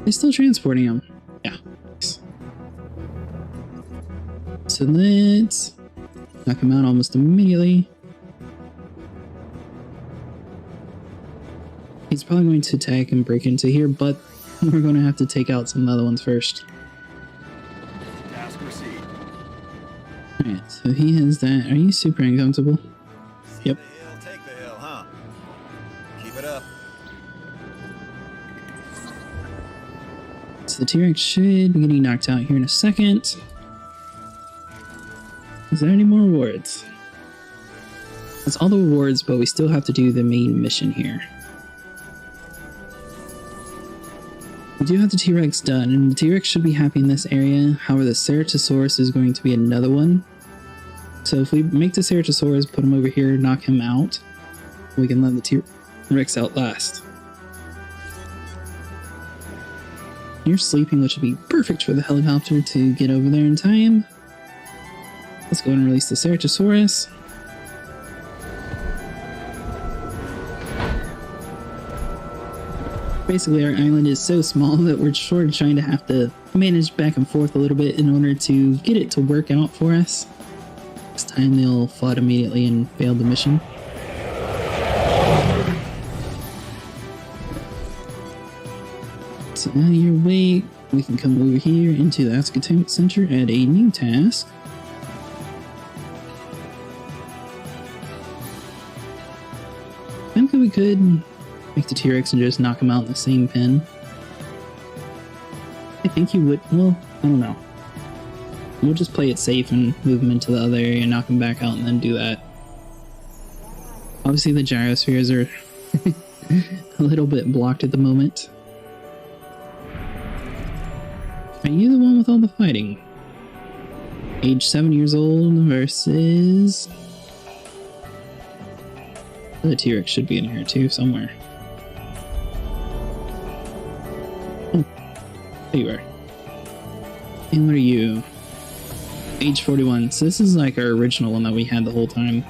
They're still transporting him. Yeah. So let's knock him out almost immediately. He's probably going to attack and break into here, but we're going to have to take out some other ones first. Task received. Alright, so he has that. Are you super uncomfortable? Yep. The hill, take the hill, huh? Keep it up. So the T-Rex should be getting knocked out here in a second. Is there any more rewards? That's all the rewards, but we still have to do the main mission here. We do have the T-Rex done, and the T-Rex should be happy in this area. However, the Ceratosaurus is going to be another one. So if we make the Ceratosaurus, put him over here, knock him out, we can let the T-Rex out last. You're sleeping, which would be perfect for the helicopter to get over there in time. Let's go and release the Ceratosaurus. Basically, our island is so small that we're sort of trying to have to manage back and forth a little bit in order to get it to work out for us. This time they'll flood immediately and fail the mission. So out of your way, we can come over here into the Excavated Center, add a new task. I think we could make the T-Rex and just knock him out in the same pin. I think you would. Well, I don't know. We'll just play it safe and move him into the other area and knock him back out and then do that. Obviously the gyrospheres are a little bit blocked at the moment. Are you the one with all the fighting? Age 7 years old versus... The T-Rex should be in here too, somewhere. Oh, there you are. And what are you? Age 41. So this is like our original one that we had the whole time.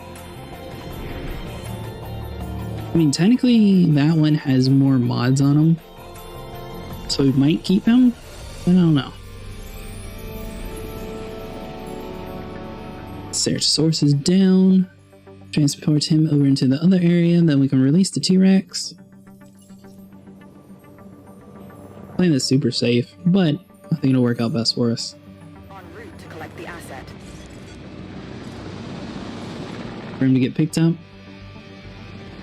I mean, technically that one has more mods on him. So we might keep him, but I don't know. Ceratosaurus is down. Transport him over into the other area, then we can release the T-Rex. Playing this super safe, but I think it'll work out best for us. En route to collect the asset. For him to get picked up.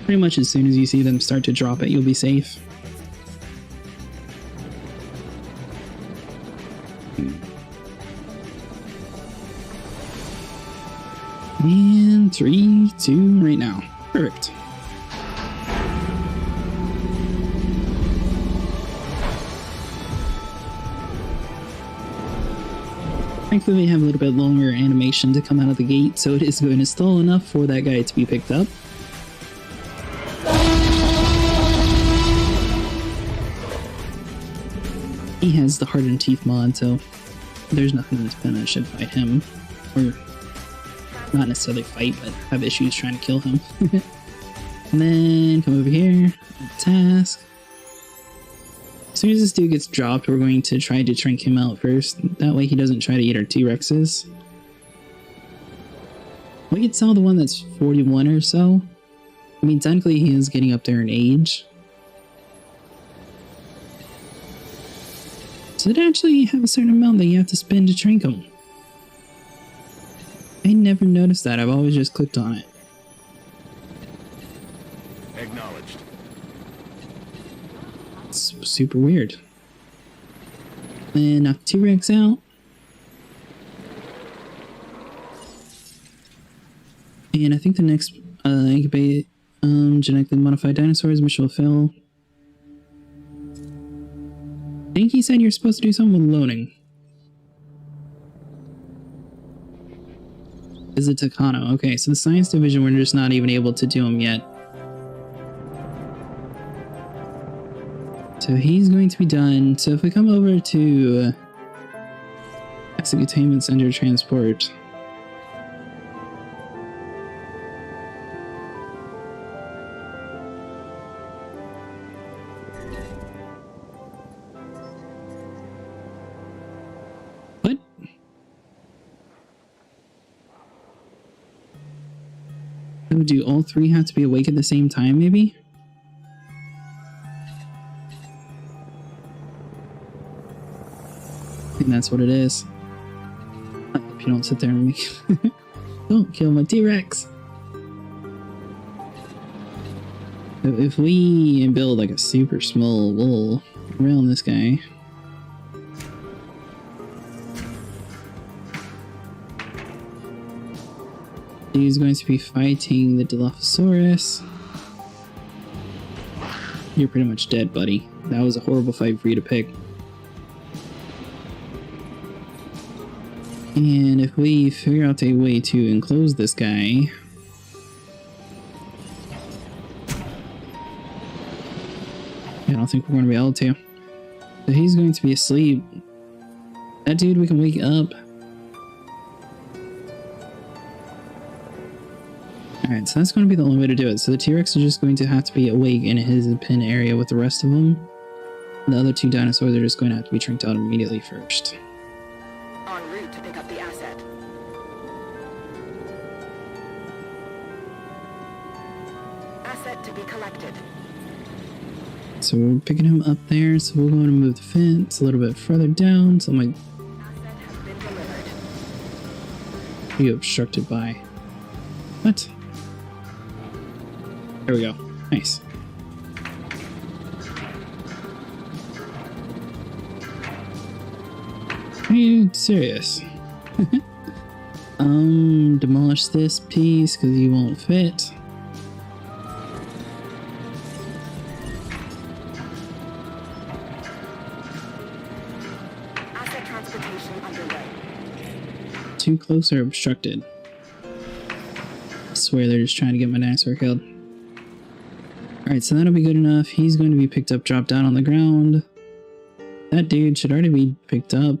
Pretty much as soon as you see them start to drop it, you'll be safe. And 3, 2, right now. Perfect. Thankfully, we have a little bit longer animation to come out of the gate, so it is going to stall enough for that guy to be picked up. He has the hardened teeth mod, so there's nothing in this pen that should fight him. Or not necessarily fight, but have issues trying to kill him. And then come over here, task. As soon as this dude gets dropped, we're going to try to shrink him out first. That way he doesn't try to eat our T-Rexes. We could sell the one that's 41 or so. I mean, technically he is getting up there in age. Does it actually have a certain amount that you have to spend to shrink them? I never noticed that. I've always just clicked on it. Acknowledged. It's super weird. And knock the T-Rex out. And I think the next incubate genetically modified dinosaurs mission will fail. I think he said you're supposed to do something with loading. Is it Takano? Okay, so the science division, we're just not even able to do them yet. So he's going to be done. So if we come over to Asset Containment Center Transport. What? So do all three have to be awake at the same time, maybe? I think that's what it is. I hope you don't sit there and make... Don't kill my T-Rex! If we build like a super small wall around this guy... He's going to be fighting the Dilophosaurus. You're pretty much dead, buddy. That was a horrible fight for you to pick. And if we figure out a way to enclose this guy... I don't think we're going to be able to. So he's going to be asleep. That dude we can wake up. Alright, so that's going to be the only way to do it. So the T-Rex is just going to have to be awake in his pen area with the rest of them. The other two dinosaurs are just going to have to be trinked out immediately first. En route to pick up the asset. Asset to be collected. So we're picking him up there, so we're going to move the fence a little bit further down, so I'm like... Asset has been delivered. Be obstructed by... What? There we go. Nice. Are you serious? Demolish this piece because you won't fit. Asset transportation underway. Too close or obstructed. I swear they're just trying to get my dinosaur killed. Alright, so that'll be good enough. He's going to be picked up, dropped down on the ground. That dude should already be picked up.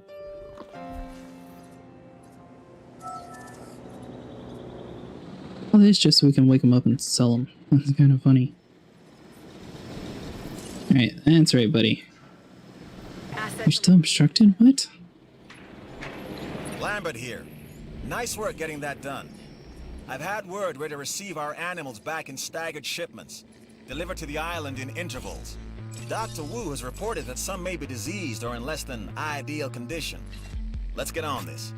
All this just so we can wake him up and sell him. That's kind of funny. Alright, that's right, buddy. You're still obstructed? What? Lambert here. Nice work getting that done. I've had word where to receive our animals back in staggered shipments, delivered to the island in intervals. Dr. Wu has reported that some may be diseased or in less than ideal condition. Let's get on this.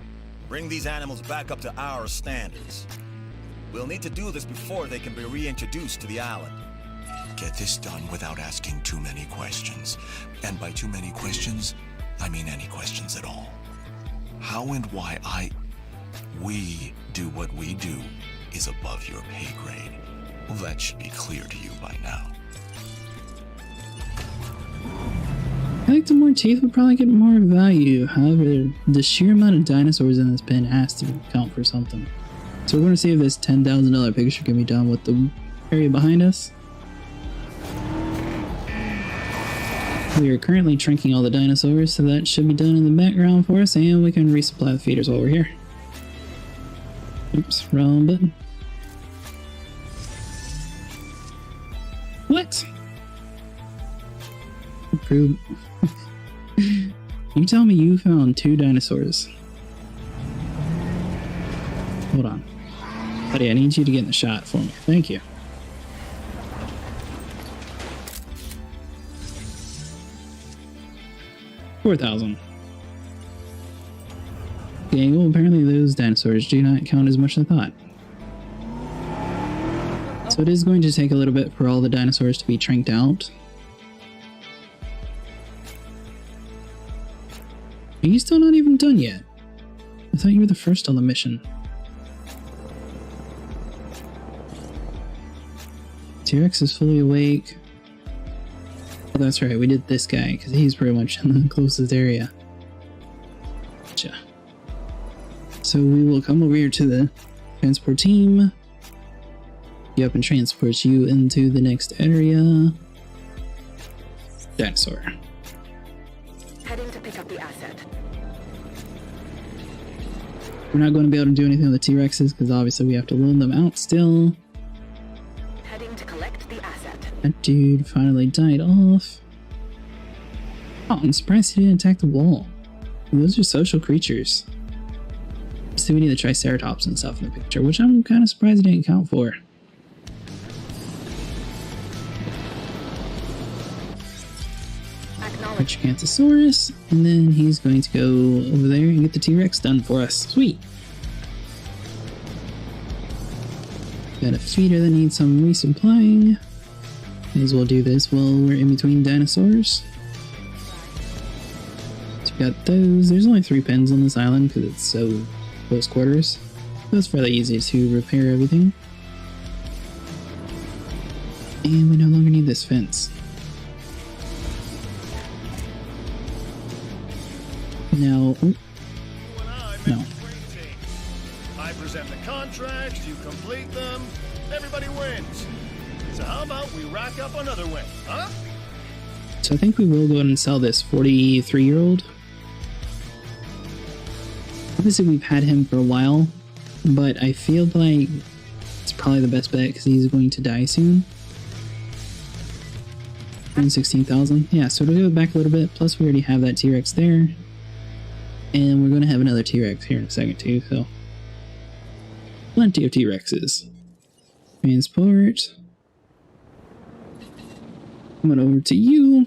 Bring these animals back up to our standards. We'll need to do this before they can be reintroduced to the island. Get this done without asking too many questions. And by too many questions, I mean any questions at all. How and why we do what we do is above your pay grade. Well, that should be clear to you by now. I think the more teeth would probably get more value. However, the sheer amount of dinosaurs in this pen has to count for something. So we're going to see if this $10,000 picture can be done with the area behind us. We are currently shrinking all the dinosaurs, so that should be done in the background for us, and we can resupply the feeders while we're here. Oops, wrong button. What? Approved. You tell me you found 2 dinosaurs. Hold on. Buddy, I need you to get in the shot for me. Thank you. $4,000. Okay, well, apparently those dinosaurs do not count as much as I thought. So it is going to take a little bit for all the dinosaurs to be tranked out. Are you still not even done yet? I thought you were the first on the mission. T-Rex is fully awake. Oh, that's right, we did this guy, because he's pretty much in the closest area. Gotcha. So we will come over here to the transport team. Get up and transport you into the next area. Dinosaur. Heading to pick up the asset. We're not going to be able to do anything with the T-Rexes, because obviously we have to loan them out still. Heading to collect the asset. That dude finally died off. Oh, I'm surprised he didn't attack the wall. Those are social creatures. See, we need the Triceratops and stuff in the picture, which I'm kind of surprised he didn't count for. Gigantosaurus, and then he's going to go over there and get the T-Rex done for us. Sweet. Got a feeder that needs some resupplying. May as well do this while we're in between dinosaurs. So we got those. There's only 3 pens on this island because it's so close quarters. So it's fairly easy to repair everything. And we no longer need this fence. Now, no. I present the contracts, you complete them, everybody wins. So how about we rack up another win, huh? So I think we will go ahead and sell this 43-year-old. Obviously we've had him for a while, but I feel like it's probably the best bet because he's going to die soon. 116,000. Yeah, so it'll go back a little bit, plus we already have that T-Rex there. And we're going to have another T-Rex here in a second too, so plenty of T-Rexes. Transport. Coming over to you.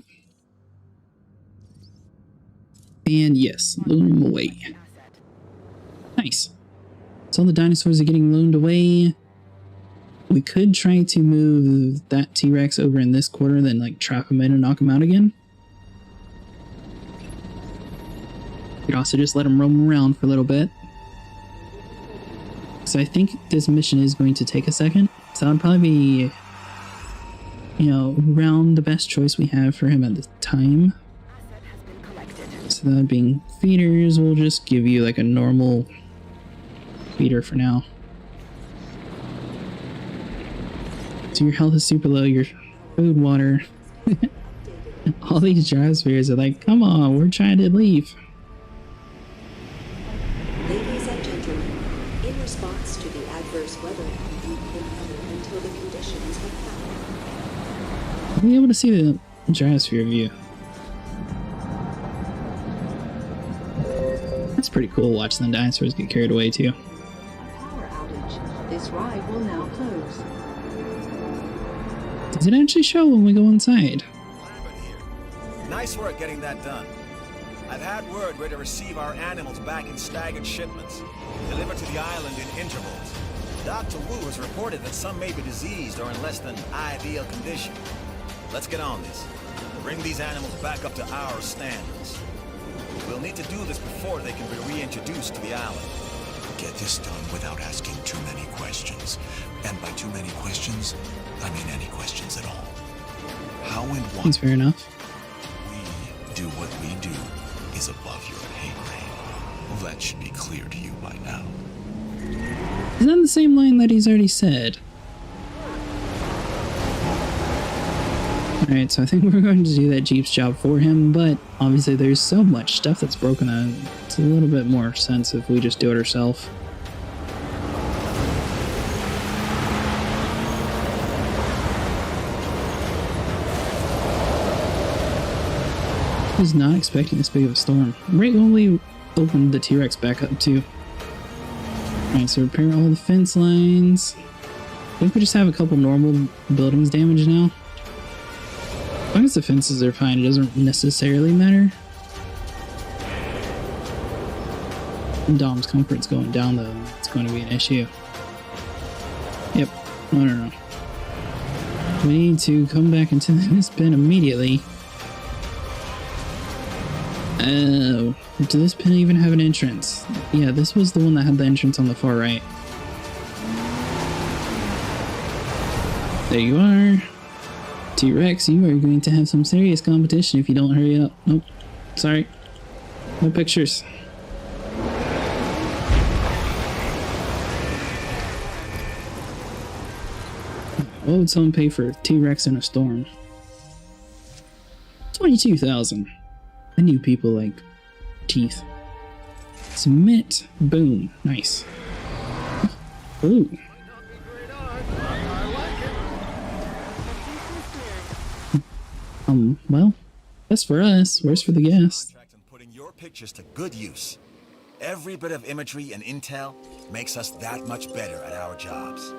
And yes, loan him away. Nice. So all the dinosaurs are getting loaned away. We could try to move that T-Rex over in this quarter, then like trap him in and knock him out again. We could also just let him roam around for a little bit. So I think this mission is going to take a second. So that would probably be, you know, around the best choice we have for him at the time. So that being feeders, we'll just give you like a normal feeder for now. So your health is super low, your food, water. All these gyrospheres are like, come on, we're trying to leave. Ladies and gentlemen, in response to the adverse weather, we've been covered until the conditions have found. We'll be able to see the gyrosphere view. That's pretty cool watching the dinosaurs get carried away too. Power outage. This ride will now close. Does it actually show when we go inside? Nice work getting that done. I've had word we're to receive our animals back in staggered shipments, delivered to the island in intervals. Dr. Wu has reported that some may be diseased or in less than ideal condition. Let's get on this. Bring these animals back up to our standards. We'll need to do this before they can be reintroduced to the island. Get this done without asking too many questions. And by too many questions, I mean any questions at all. How and why That's fair enough. we do what we do is above your pay grade. Well, that should be clear to you by now. Is that the same line that he's already said? Alright, so I think we're going to do that Jeep's job for him, but obviously there's so much stuff that's broken out. It's a little bit more sense if we just do it ourselves. I was not expecting this big of a storm. Right when we opened the T-Rex back up too. Alright, so repair all the fence lines. I think we just have a couple normal buildings damaged now. As long as the fences are fine, it doesn't necessarily matter. Dom's comfort's going down though. It's going to be an issue. Yep. I don't know. We need to come back into this bin immediately. Oh, did this bin even have an entrance? Yeah, this was the one that had the entrance on the far right. There you are. T-Rex, you are going to have some serious competition if you don't hurry up. Nope. Sorry. No pictures. What would someone pay for T-Rex in a storm? 22,000. I knew people like teeth. Submit. Boom. Nice. Ooh. Well, best for us, worse for the guest. And putting your pictures to good use. Every bit of imagery and intel makes us that much better at our jobs.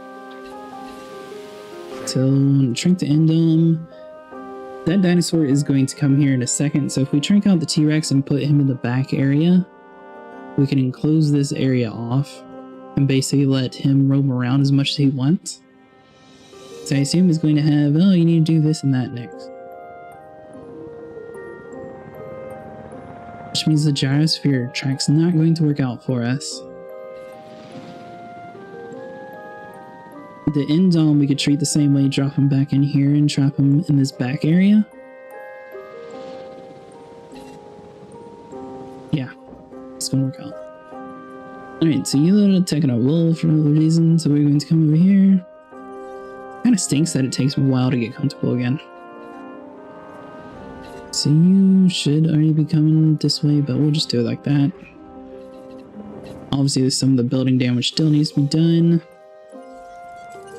So, shrink the endom. That dinosaur is going to come here in a second, so if we shrink out the T-Rex and put him in the back area, we can enclose this area off and basically let him roam around as much as he wants. So I assume he's going to have, oh, you need to do this and that next. Which means the gyrosphere track's not going to work out for us. The endom we could treat the same way, drop him back in here and trap him in this back area. Yeah, it's gonna work out. Alright, so you loaded attacking a wolf for no reason, so we're going to come over here. Kinda stinks that it takes a while to get comfortable again. So you should already be coming this way, but we'll just do it like that. Obviously, some of the building damage still needs to be done.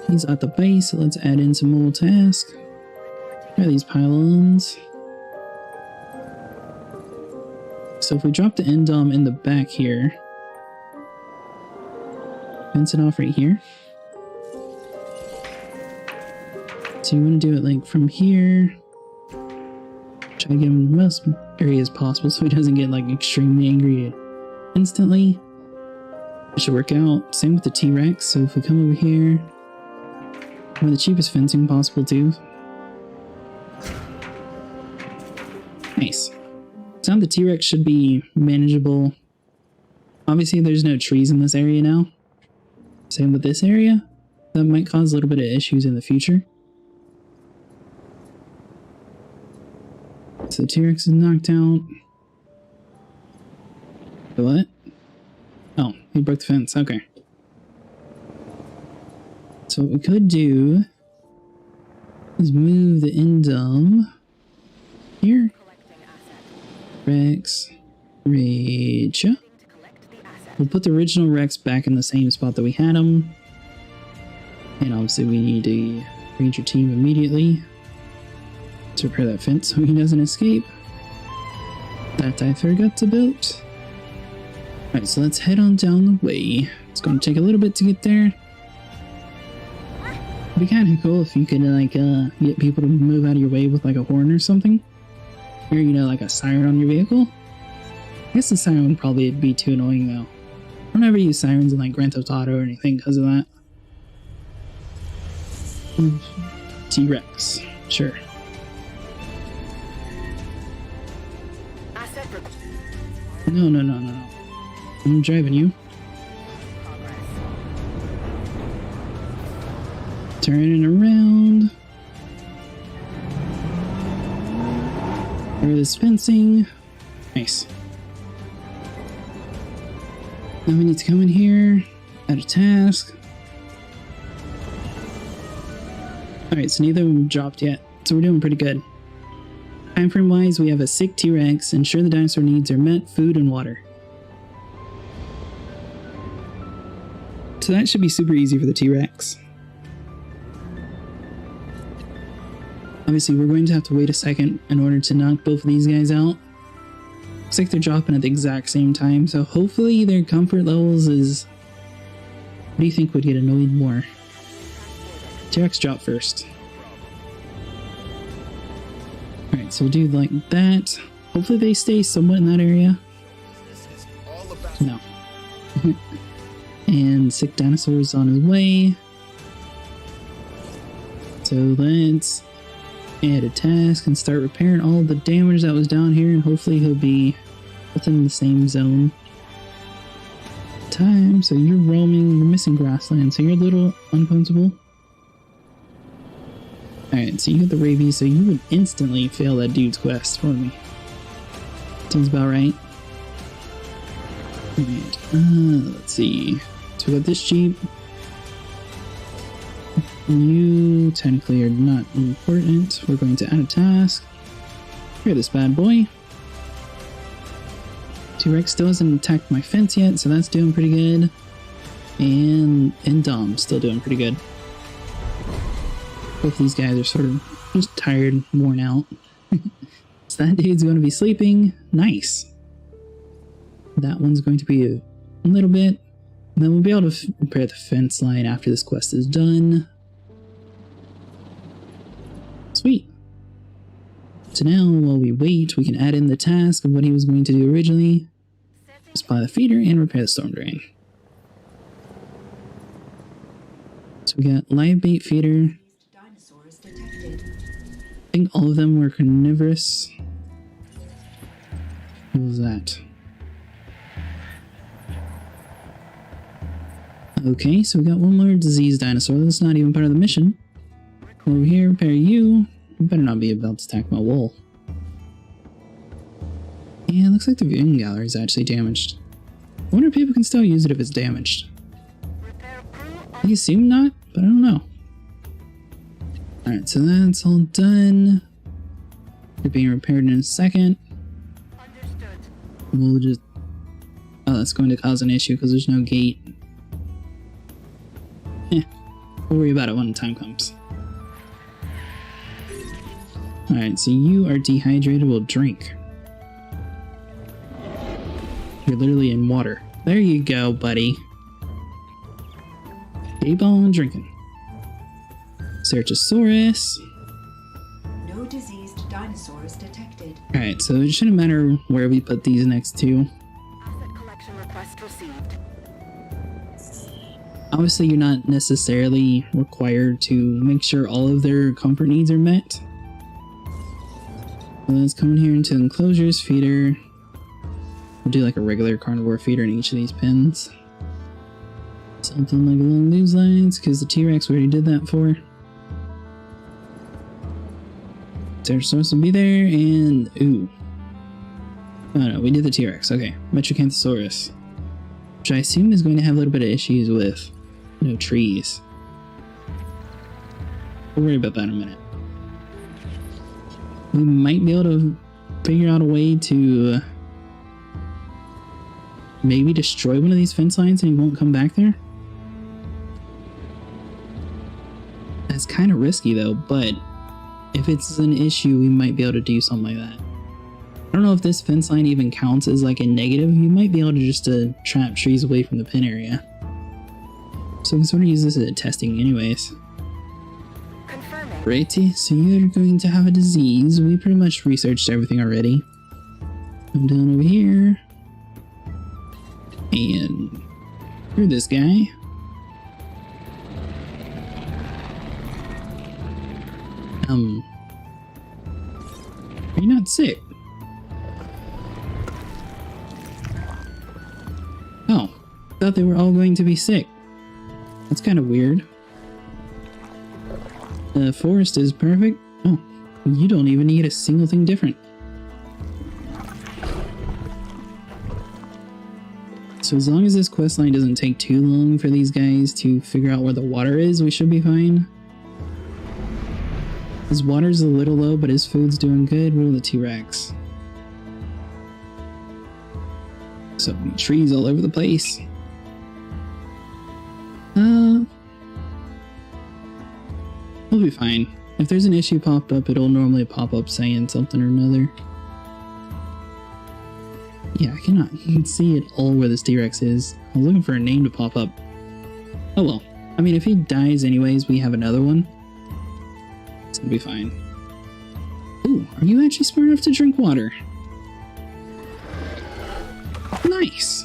He's at the base, so let's add in some more tasks. Here are these pylons. So if we drop the endom in the back here, fence it off right here. So you want to do it like from here. Try to get him in the most areas possible so he doesn't get like extremely angry instantly. It should work out. Same with the T-Rex, so if we come over here, or the cheapest fencing possible too. Nice. So now the T-Rex should be manageable. Obviously there's no trees in this area now. Same with this area. That might cause a little bit of issues in the future. So the T-Rex is knocked out. What? Oh, he broke the fence. Okay. So what we could do is move the endom here. Rex, Rachel. We'll put the original Rex back in the same spot that we had him. And obviously we need to ranger team immediately to repair that fence so he doesn't escape. That I forgot to build. Alright, so let's head on down the way. It's going to take a little bit to get there. It'd be kind of cool if you could like get people to move out of your way with like a horn or something, or you know, like a siren on your vehicle. I guess the siren would probably be too annoying though. I've never used sirens in like Grand Theft Auto or anything because of that. T-Rex, sure. No. I'm driving you. Turning around. Over this fencing. Nice. Now we need to come in here, add a task. Alright, so neither of them dropped yet, so we're doing pretty good. Time frame wise, we have a sick T-Rex, ensure the dinosaur needs are met, food and water. So that should be super easy for the T-Rex. Obviously, we're going to have to wait a second in order to knock both of these guys out. Looks like they're dropping at the exact same time, so hopefully their comfort levels is What do you think would get annoyed more? T-Rex drop first. Alright, so we'll do like that. Hopefully they stay somewhat in that area. No. And sick dinosaur is on his way. So let's add a task and start repairing all the damage that was down here, and hopefully he'll be within the same zone. Time, so you're roaming, you're missing grassland, so you're a little uncomfortable. Alright, so you got the rabies, so you would instantly fail that dude's quest for me. Sounds about right. Alright, let's see. So we got this Jeep. You technically are not important. We're going to add a task. Clear this bad boy. T-Rex still hasn't attacked my fence yet, so that's doing pretty good. And Dom's still doing pretty good. Both these guys are sort of just tired, worn out. So that dude's going to be sleeping. Nice. That one's going to be a little bit. And then we'll be able to repair the fence line after this quest is done. Sweet. So now, while we wait, we can add in the task of what he was going to do originally. Supply the feeder and repair the storm drain. So we got live bait feeder. I think all of them were carnivorous. What was that? Okay, so we got one more diseased dinosaur. That's not even part of the mission. Over here, repair you. You better not be about to attack my wool. Yeah, it looks like the viewing gallery is actually damaged. I wonder if people can still use it if it's damaged. I assume not, but I don't know. Alright, so that's all done. They're being repaired in a second. We'll just... Oh, that's going to cause an issue because there's no gate. We'll worry about it when the time comes. Alright, so you are dehydrated. We'll drink. You're literally in water. There you go, buddy. Keep on drinking. Ceratosaurus. No diseased dinosaurs detected. Alright, so it shouldn't matter where we put these next two. Asset collection request received. Obviously, you're not necessarily required to make sure all of their comfort needs are met. So let's come in here into enclosures, feeder. We'll do like a regular carnivore feeder in each of these pens. Something like along those lines, because the T-Rex we already did that for. Pterosaurus will be there, and ooh. Oh no, we did the T-Rex. Okay, Metrocanthosaurus, which I assume is going to have a little bit of issues with no trees. We'll worry about that in a minute. We might be able to figure out a way to maybe destroy one of these fence lines and he won't come back there. That's kind of risky though, but if it's an issue, we might be able to do something like that. I don't know if this fence line even counts as like a negative. You might be able to just trap trees away from the pin area. So we can sort of use this as a testing anyways. Confirming. Righty, so you're going to have a disease. We pretty much researched everything already. I'm down over here. And through this guy. Are you not sick? Oh, thought they were all going to be sick. That's kind of weird. The forest is perfect. Oh, you don't even need a single thing different. So as long as this questline doesn't take too long for these guys to figure out where the water is, we should be fine. His water's a little low, but his food's doing good. Rule the T-Rex. So many trees all over the place. We'll be fine. If there's an issue popped up, it'll normally pop up saying something or another. Yeah, I cannot see at all where this T-Rex is. I was looking for a name to pop up. Oh well. I mean, if he dies anyways, we have another one. So it'll be fine. Ooh, are you actually smart enough to drink water? Nice!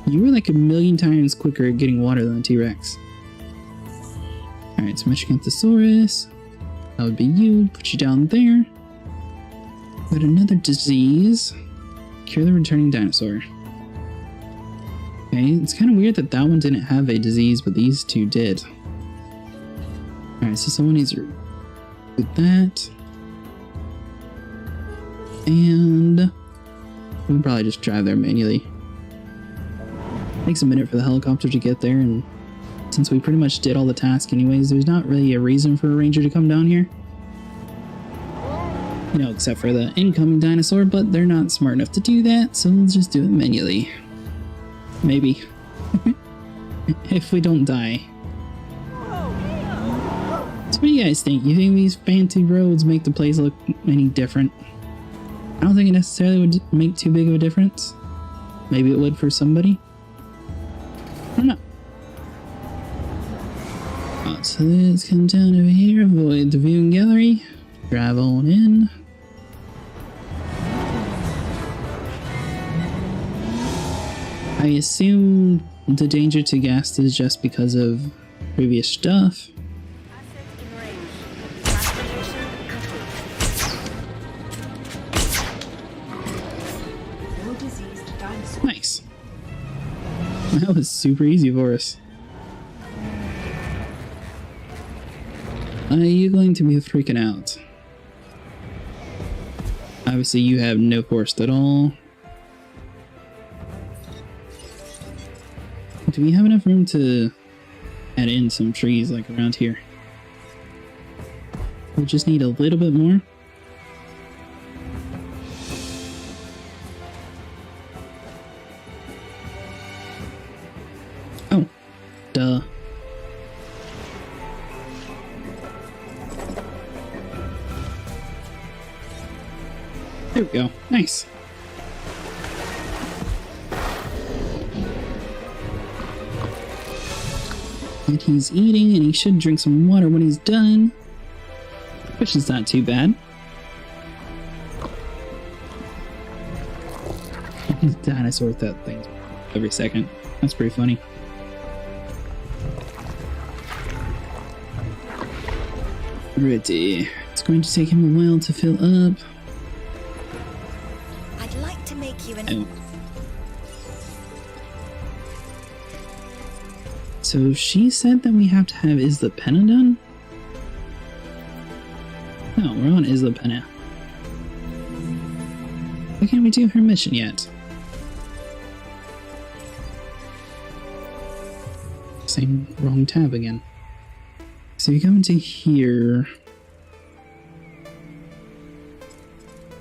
You were like a million times quicker at getting water than the T-Rex. Alright, so Mechacanthosaurus. That would be you. Put you down there. Got another disease. Cure the returning dinosaur. Okay, it's kind of weird that that one didn't have a disease, but these two did. Alright, so someone needs to do that. And we can probably just drive there manually. Takes a minute for the helicopter to get there, and since we pretty much did all the tasks anyways, there's not really a reason for a ranger to come down here. You know, except for the incoming dinosaur, but they're not smart enough to do that, so let's just do it manually. Maybe. If we don't die. So what do you guys think? You think these fancy roads make the place look any different? I don't think it necessarily would make too big of a difference. Maybe it would for somebody. I don't know. Oh, so let's come down over here, avoid the viewing gallery, drive on in. I assume the danger to ghast is just because of previous stuff. Nice. That was super easy for us. Are you going to be freaking out? Obviously you have no force at all. Do we have enough room to add in some trees like around here? We just need a little bit more. Oh, duh. There we go. Nice. And he's eating, and he should drink some water when he's done. Which is not too bad. Dinosaur with that thing every second. That's pretty funny. Ready. It's going to take him a while to fill up. I'd like to make you an... Oh. So she said that we have to have Isla Penna done? No, we're on Isla Penna. Why can't we do her mission yet? Same wrong tab again. So you come into here.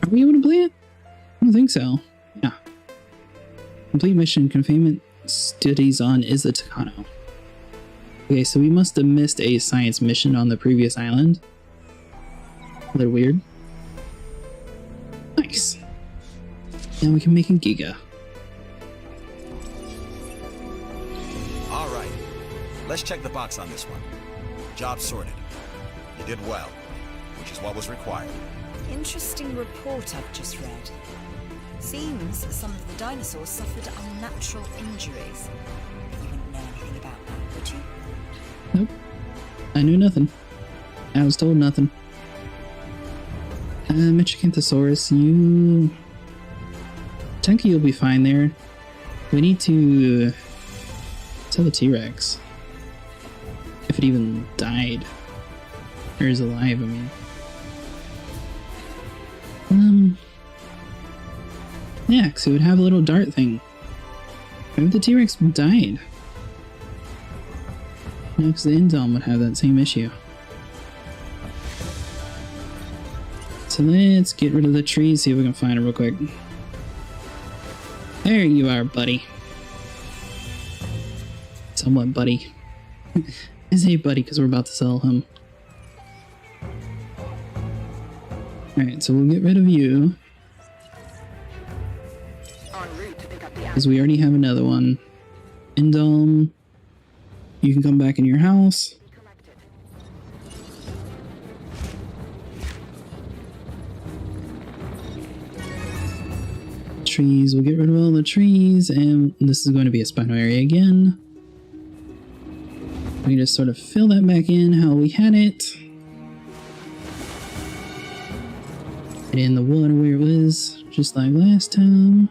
Are we able to play it? I don't think so. Yeah. Complete mission confinement studies on Isla Tucano. Okay, so we must have missed a science mission on the previous island. A little weird. Nice. Now we can make a giga. Alright, let's check the box on this one. Job sorted. You did well, which is what was required. Interesting report I've just read. Seems some of the dinosaurs suffered unnatural injuries. You wouldn't know anything about that, would you? Nope. I knew nothing. I was told nothing. Mechacanthosaurus, you... Technically you'll be fine there. We need to... tell the T-Rex. If it even died. Or is alive, I mean. Yeah, because it would have a little dart thing. Maybe the T-Rex died. No, because the Indom would have that same issue. So let's get rid of the trees, see if we can find it real quick. There you are, buddy. Somewhat buddy. I say buddy because we're about to sell him. Alright, so we'll get rid of you. Because we already have another one. Indom. you can come back in your house. Trees, we'll get rid of all the trees, and this is going to be a spino area again. We can just sort of fill that back in how we had it. Put in the water where it was, just like last time.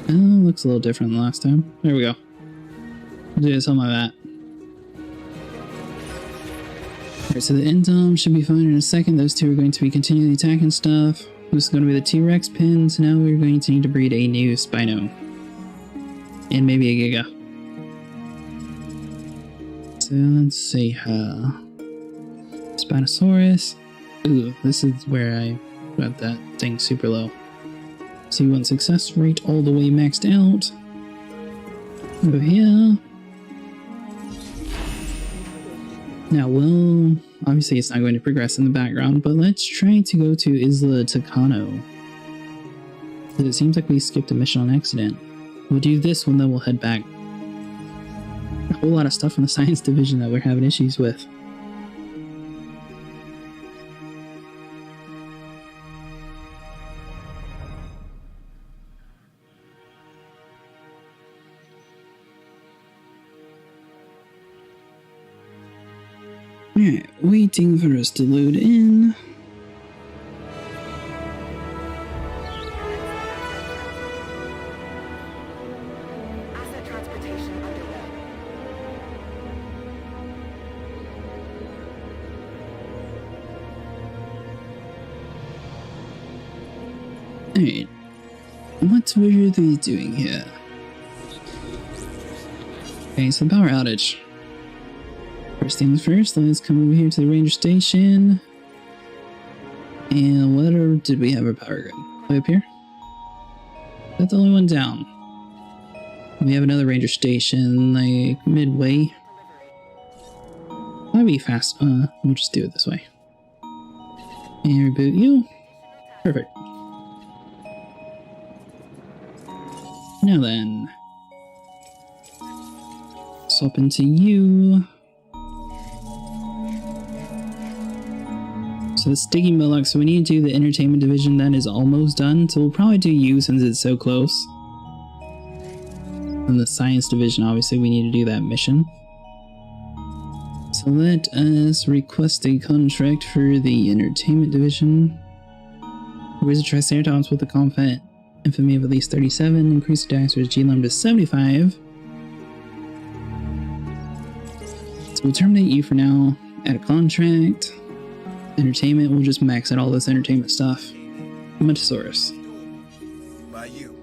Oh, looks a little different than last time. There we go. We'll do something like that. Alright, so the end dome should be fine in a second. Those two are going to be continually attacking stuff. This is going to be the T-Rex pins. Now we're going to need to breed a new Spino. And maybe a Giga. So let's see, Spinosaurus. Ooh, this is where I got that thing super low. C1 success rate all the way maxed out. Go here. Now, well, obviously it's not going to progress in the background, but let's try to go to Isla Tucano. It seems like we skipped a mission on accident. We'll do this one, then we'll head back. A whole lot of stuff in the science division that we're having issues with. Alright, waiting for us to load in. Asset transportation underway. Alright, what were they doing here? Okay, so power outage. First things first, let's come over here to the ranger station. And what did we have our power grid? Way up here? That's the only one down. We have another ranger station, like, midway. Might be fast. We'll just do it this way. And reboot you. Perfect. Now then. Swap into you. So the sticky Moloch, so we need to do the entertainment division. That is almost done, so we'll probably do you since it's so close. And the science division, obviously we need to do that mission. So let us request a contract for the entertainment division. Where's a Triceratops with a combat infamy of at least 37, increase the dinosaur's G-Limb to 75. So we'll terminate you for now, add a contract. Entertainment, we'll just max out all this entertainment stuff. Montosaurus. By you.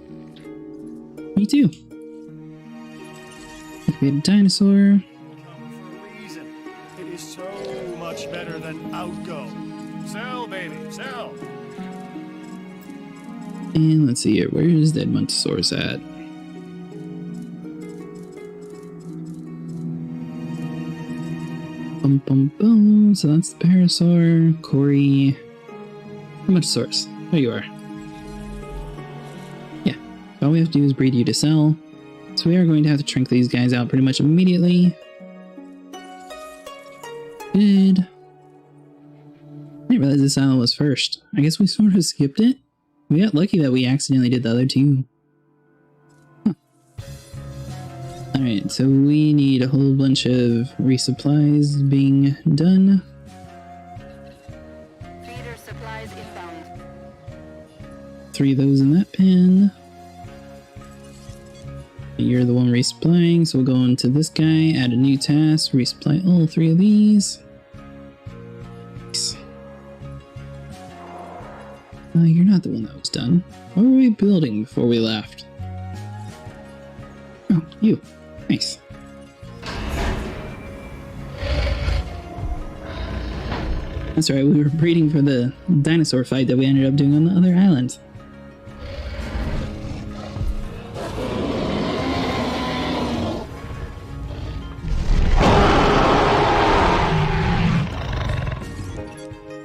Me too. Excavated dinosaur. For a reason. It is so much better than outgo. Sell, baby, sell. And let's see here, where is dead Montosaurus at? Bum bum bum. So that's the Parasaur, Corey, Montosaurus. There you are. Yeah, all we have to do is breed you to sell. So we are going to have to shrink these guys out pretty much immediately. Good. I didn't realize this island was first. I guess we sort of skipped it. We got lucky that we accidentally did the other two. Huh. Alright, so we need a whole bunch of resupplies being done. Feeder supplies inbound. 3 of those in that pen. You're the one resupplying, so we'll go into this guy, add a new task, resupply all 3 of these. Nice. You're not the one that was done. What were we building before we left? Oh, you. Nice. That's right, we were breeding for the dinosaur fight that we ended up doing on the other island.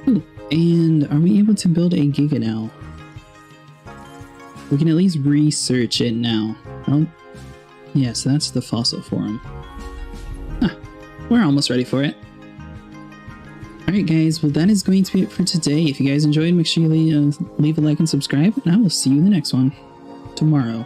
Ooh, and are we able to build a giga now? we can at least research it now. Oh, yeah, so that's the fossil forum. Huh, we're almost ready for it. Alright guys, well that is going to be it for today. If you guys enjoyed, make sure you leave a like and subscribe, and I will see you in the next one tomorrow.